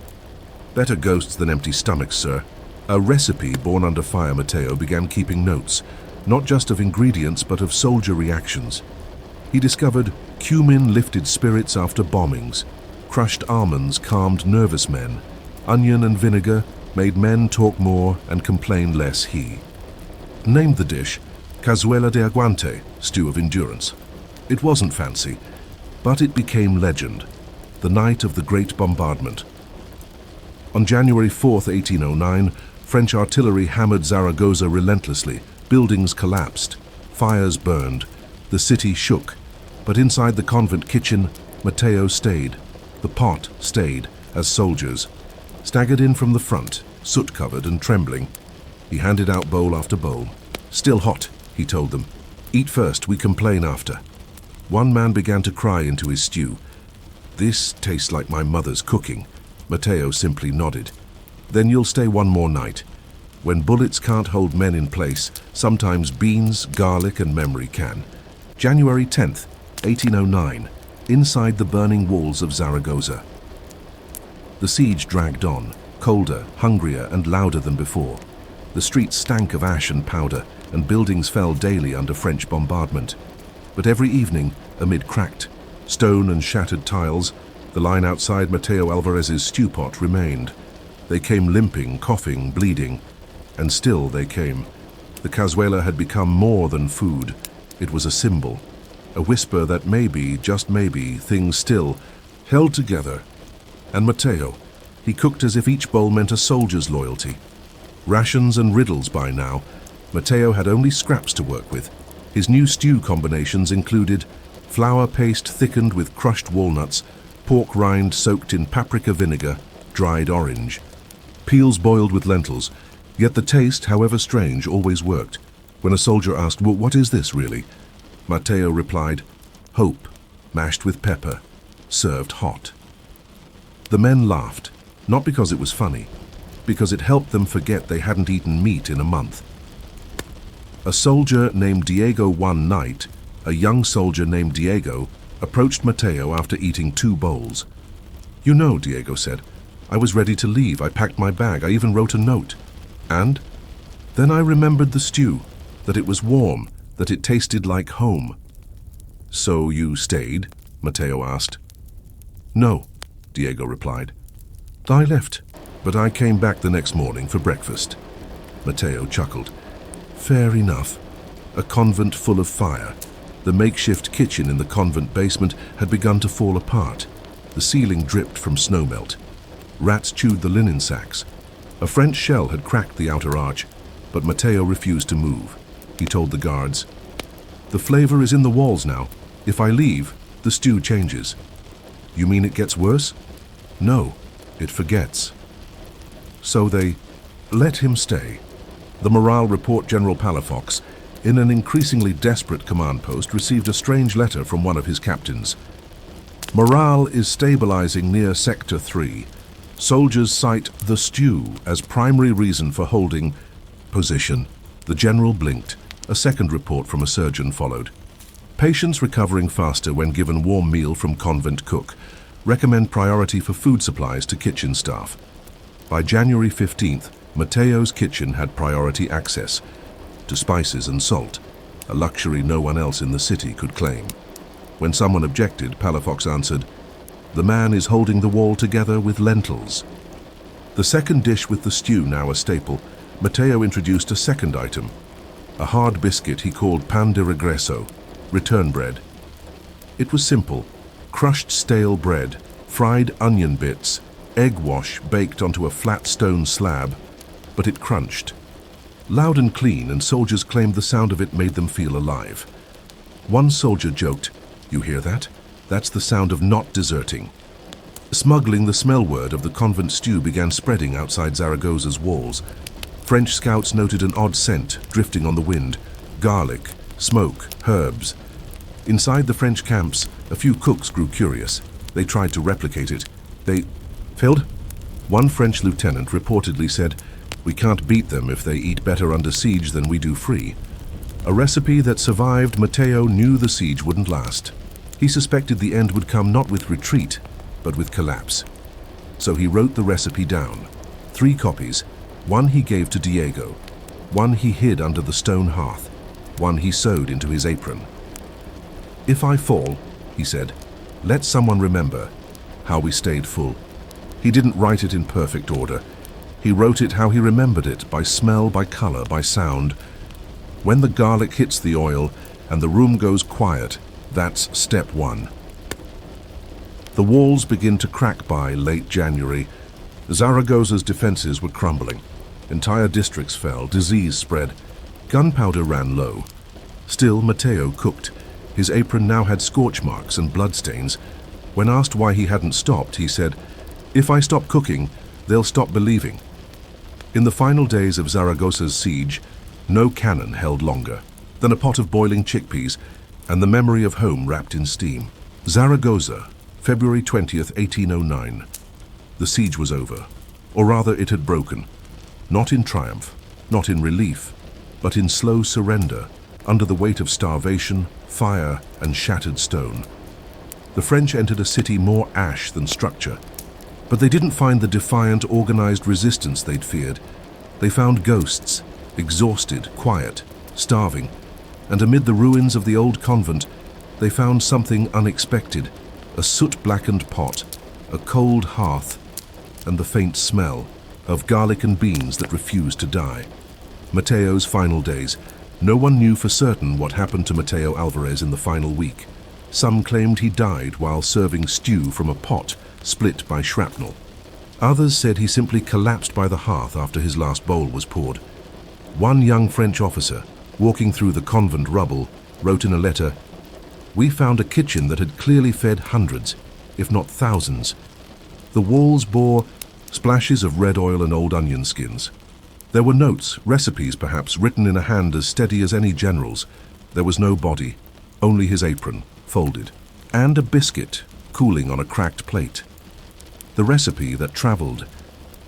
"Better ghosts than empty stomachs, sir." A recipe born under fire, Matteo began keeping notes, not just of ingredients but of soldier reactions. He discovered cumin lifted spirits after bombings, crushed almonds calmed nervous men, onion and vinegar made men talk more and complain less. He named the dish cazuela de aguante, stew of endurance. It wasn't fancy, but it became legend, the night of the Great Bombardment. On January 4th, 1809, French artillery hammered Zaragoza relentlessly. Buildings collapsed, fires burned, the city shook. But inside the convent kitchen, Matteo stayed. The pot stayed, as soldiers staggered in from the front, soot-covered and trembling. He handed out bowl after bowl. "Still hot," he told them. "Eat first, we complain after." One man began to cry into his stew. "This tastes like my mother's cooking." Matteo simply nodded. "Then you'll stay one more night. When bullets can't hold men in place, sometimes beans, garlic and memory can." January 10th, 1809, inside the burning walls of Zaragoza. The siege dragged on, colder, hungrier and louder than before. The streets stank of ash and powder, and buildings fell daily under French bombardment. But every evening, amid cracked stone and shattered tiles, the line outside Matteo Alvarez's stew pot remained. They came limping, coughing, bleeding, and still they came. The cazuela had become more than food. It was a symbol, a whisper that maybe, just maybe, things still held together. And Matteo, he cooked as if each bowl meant a soldier's loyalty. Rations and riddles by now, Matteo had only scraps to work with. His new stew combinations included flour paste thickened with crushed walnuts, pork rind soaked in paprika vinegar, dried orange, peels boiled with lentils. Yet the taste, however strange, always worked. When a soldier asked, "Well, what is this really?" Matteo replied, "Hope, mashed with pepper, served hot." The men laughed, not because it was funny, because it helped them forget they hadn't eaten meat in a month. A soldier named Diego one night, a young soldier named Diego, approached Matteo after eating 2 bowls. "You know," Diego said, "I was ready to leave. I packed my bag. I even wrote a note. And then I remembered the stew, that it was warm, that it tasted like home." "So you stayed?" Matteo asked. "No," Diego replied. "I left, but I came back the next morning for breakfast." Matteo chuckled. "Fair enough. A convent full of fire. The makeshift kitchen in the convent basement had begun to fall apart. The ceiling dripped from snowmelt. Rats chewed the linen sacks. A French shell had cracked the outer arch, but Matteo refused to move. He told the guards, "The flavor is in the walls now. If I leave, the stew changes." "You mean it gets worse?" "No, it forgets." So they let him stay. The morale report General Palafox, in an increasingly desperate command post, received a strange letter from one of his captains. "Morale is stabilizing near Sector 3. Soldiers cite the stew as primary reason for holding position." The general blinked. A second report from a surgeon followed. "Patients recovering faster when given warm meal from convent cook. Recommend priority for food supplies to kitchen staff." By January 15th, Matteo's kitchen had priority access to spices and salt, a luxury no one else in the city could claim. When someone objected, Palafox answered, "The man is holding the wall together with lentils." The second dish with the stew now a staple, Matteo introduced a second item, a hard biscuit he called pan de regreso, return bread. It was simple: crushed stale bread, fried onion bits, egg wash baked onto a flat stone slab, but it crunched. Loud and clean, and soldiers claimed the sound of it made them feel alive. One soldier joked, "You hear that? That's the sound of not deserting." Smuggling, the smell word of the convent stew, began spreading outside Zaragoza's walls. French scouts noted an odd scent drifting on the wind: garlic, smoke, herbs. Inside the French camps, a few cooks grew curious. They tried to replicate it. They failed. One French lieutenant reportedly said, "We can't beat them if they eat better under siege than we do free." A recipe that survived, Matteo knew the siege wouldn't last. He suspected the end would come not with retreat, but with collapse. So he wrote the recipe down. 3 copies. One he gave to Diego. One he hid under the stone hearth. One he sewed into his apron. "If I fall," he said, "let someone remember how we stayed full." He didn't write it in perfect order. He wrote it how he remembered it, by smell, by color, by sound. When the garlic hits the oil and the room goes quiet, that's step 1. The walls begin to crack by late January. Zaragoza's defenses were crumbling. Entire districts fell, disease spread. Gunpowder ran low. Still, Matteo cooked. His apron now had scorch marks and bloodstains. When asked why he hadn't stopped, he said, "If I stop cooking, they'll stop believing." In the final days of Zaragoza's siege, no cannon held longer than a pot of boiling chickpeas and the memory of home wrapped in steam. Zaragoza, February 20th, 1809. The siege was over, or rather it had broken. Not in triumph, not in relief, but in slow surrender, under the weight of starvation, fire, and shattered stone. The French entered a city more ash than structure, but they didn't find the defiant, organized resistance they'd feared. They found ghosts, exhausted, quiet, starving, and amid the ruins of the old convent, they found something unexpected: a soot-blackened pot, a cold hearth, and the faint smell of garlic and beans that refused to die. Matteo's final days. No one knew for certain what happened to Matteo Alvarez in the final week. Some claimed he died while serving stew from a pot split by shrapnel. Others said he simply collapsed by the hearth after his last bowl was poured. One young French officer, walking through the convent rubble, wrote in a letter, "We found a kitchen that had clearly fed hundreds, if not thousands. The walls bore splashes of red oil and old onion skins. There were notes, recipes perhaps, written in a hand as steady as any general's. There was no body, only his apron, folded, and a biscuit cooling on a cracked plate. The recipe that traveled,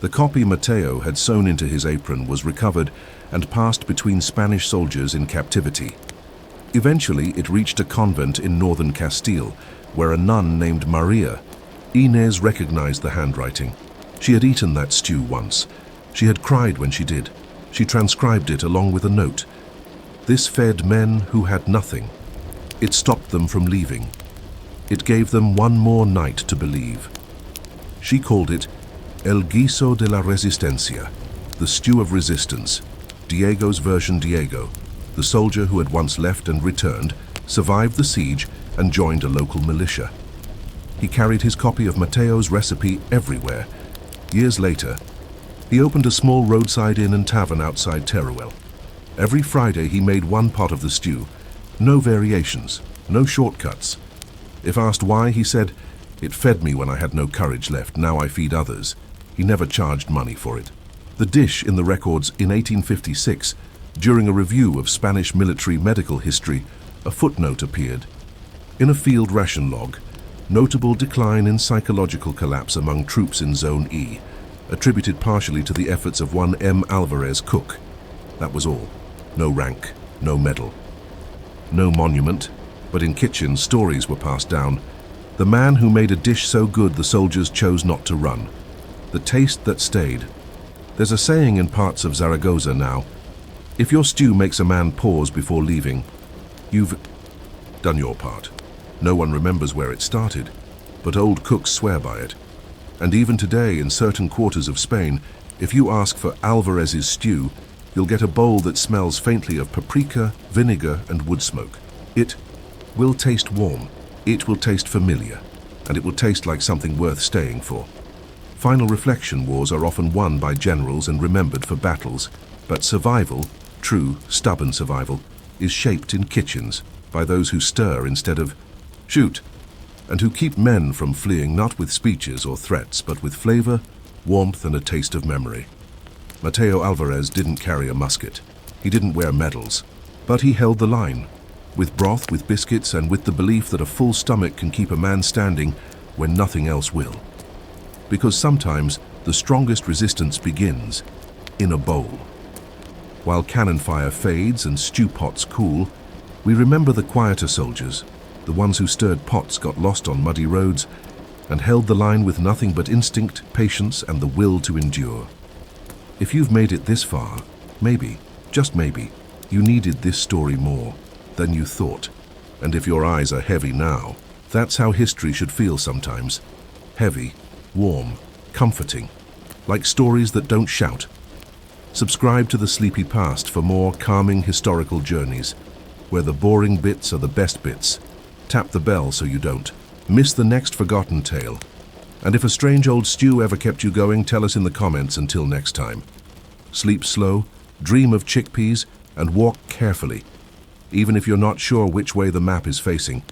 the copy Matteo had sewn into his apron, was recovered and passed between Spanish soldiers in captivity. Eventually, it reached a convent in northern Castile, where a nun named Maria. Inez recognized the handwriting. She had eaten that stew once. She had cried when she did. She transcribed it along with a note. This fed men who had nothing. It stopped them from leaving. It gave them one more night to believe. She called it El Guiso de la Resistencia, the stew of resistance. Diego's version. Diego, the soldier who had once left and returned, survived the siege and joined a local militia. He carried his copy of Matteo's recipe everywhere. Years later, he opened a small roadside inn and tavern outside Teruel. Every Friday he made one pot of the stew. No variations, no shortcuts. If asked why, he said, "It fed me when I had no courage left, now I feed others." He never charged money for it. The dish in the records in 1856, during a review of Spanish military medical history, a footnote appeared. In a field ration log, notable decline in psychological collapse among troops in Zone E, attributed partially to the efforts of one M. Alvarez cook. That was all. No rank, no medal, no monument, but in kitchens stories were passed down. The man who made a dish so good the soldiers chose not to run. The taste that stayed. There's a saying in parts of Zaragoza now, if your stew makes a man pause before leaving, you've done your part. No one remembers where it started, but old cooks swear by it. And even today, in certain quarters of Spain, if you ask for Alvarez's stew, you'll get a bowl that smells faintly of paprika, vinegar, and wood smoke. It will taste warm, it will taste familiar, and it will taste like something worth staying for. Final reflection wars are often won by generals and remembered for battles, but survival, true, stubborn survival, is shaped in kitchens by those who stir instead of shoot, and who keep men from fleeing not with speeches or threats, but with flavor, warmth, and a taste of memory. Matteo Alvarez didn't carry a musket. He didn't wear medals, but he held the line, with broth, with biscuits, and with the belief that a full stomach can keep a man standing when nothing else will. Because sometimes the strongest resistance begins in a bowl. While cannon fire fades and stew pots cool, we remember the quieter soldiers, The ones who stirred pots got lost on muddy roads and held the line with nothing but instinct, patience, and the will to endure. If you've made it this far, maybe, just maybe, you needed this story more than you thought. And if your eyes are heavy now, that's how history should feel sometimes. Heavy, warm, comforting, like stories that don't shout. Subscribe to The Sleepy Past for more calming historical journeys, where the boring bits are the best bits. Tap the bell so you don't miss the next forgotten tale. And if a strange old stew ever kept you going, tell us in the comments. Until next time. Sleep slow, dream of chickpeas, and walk carefully, even if you're not sure which way the map is facing.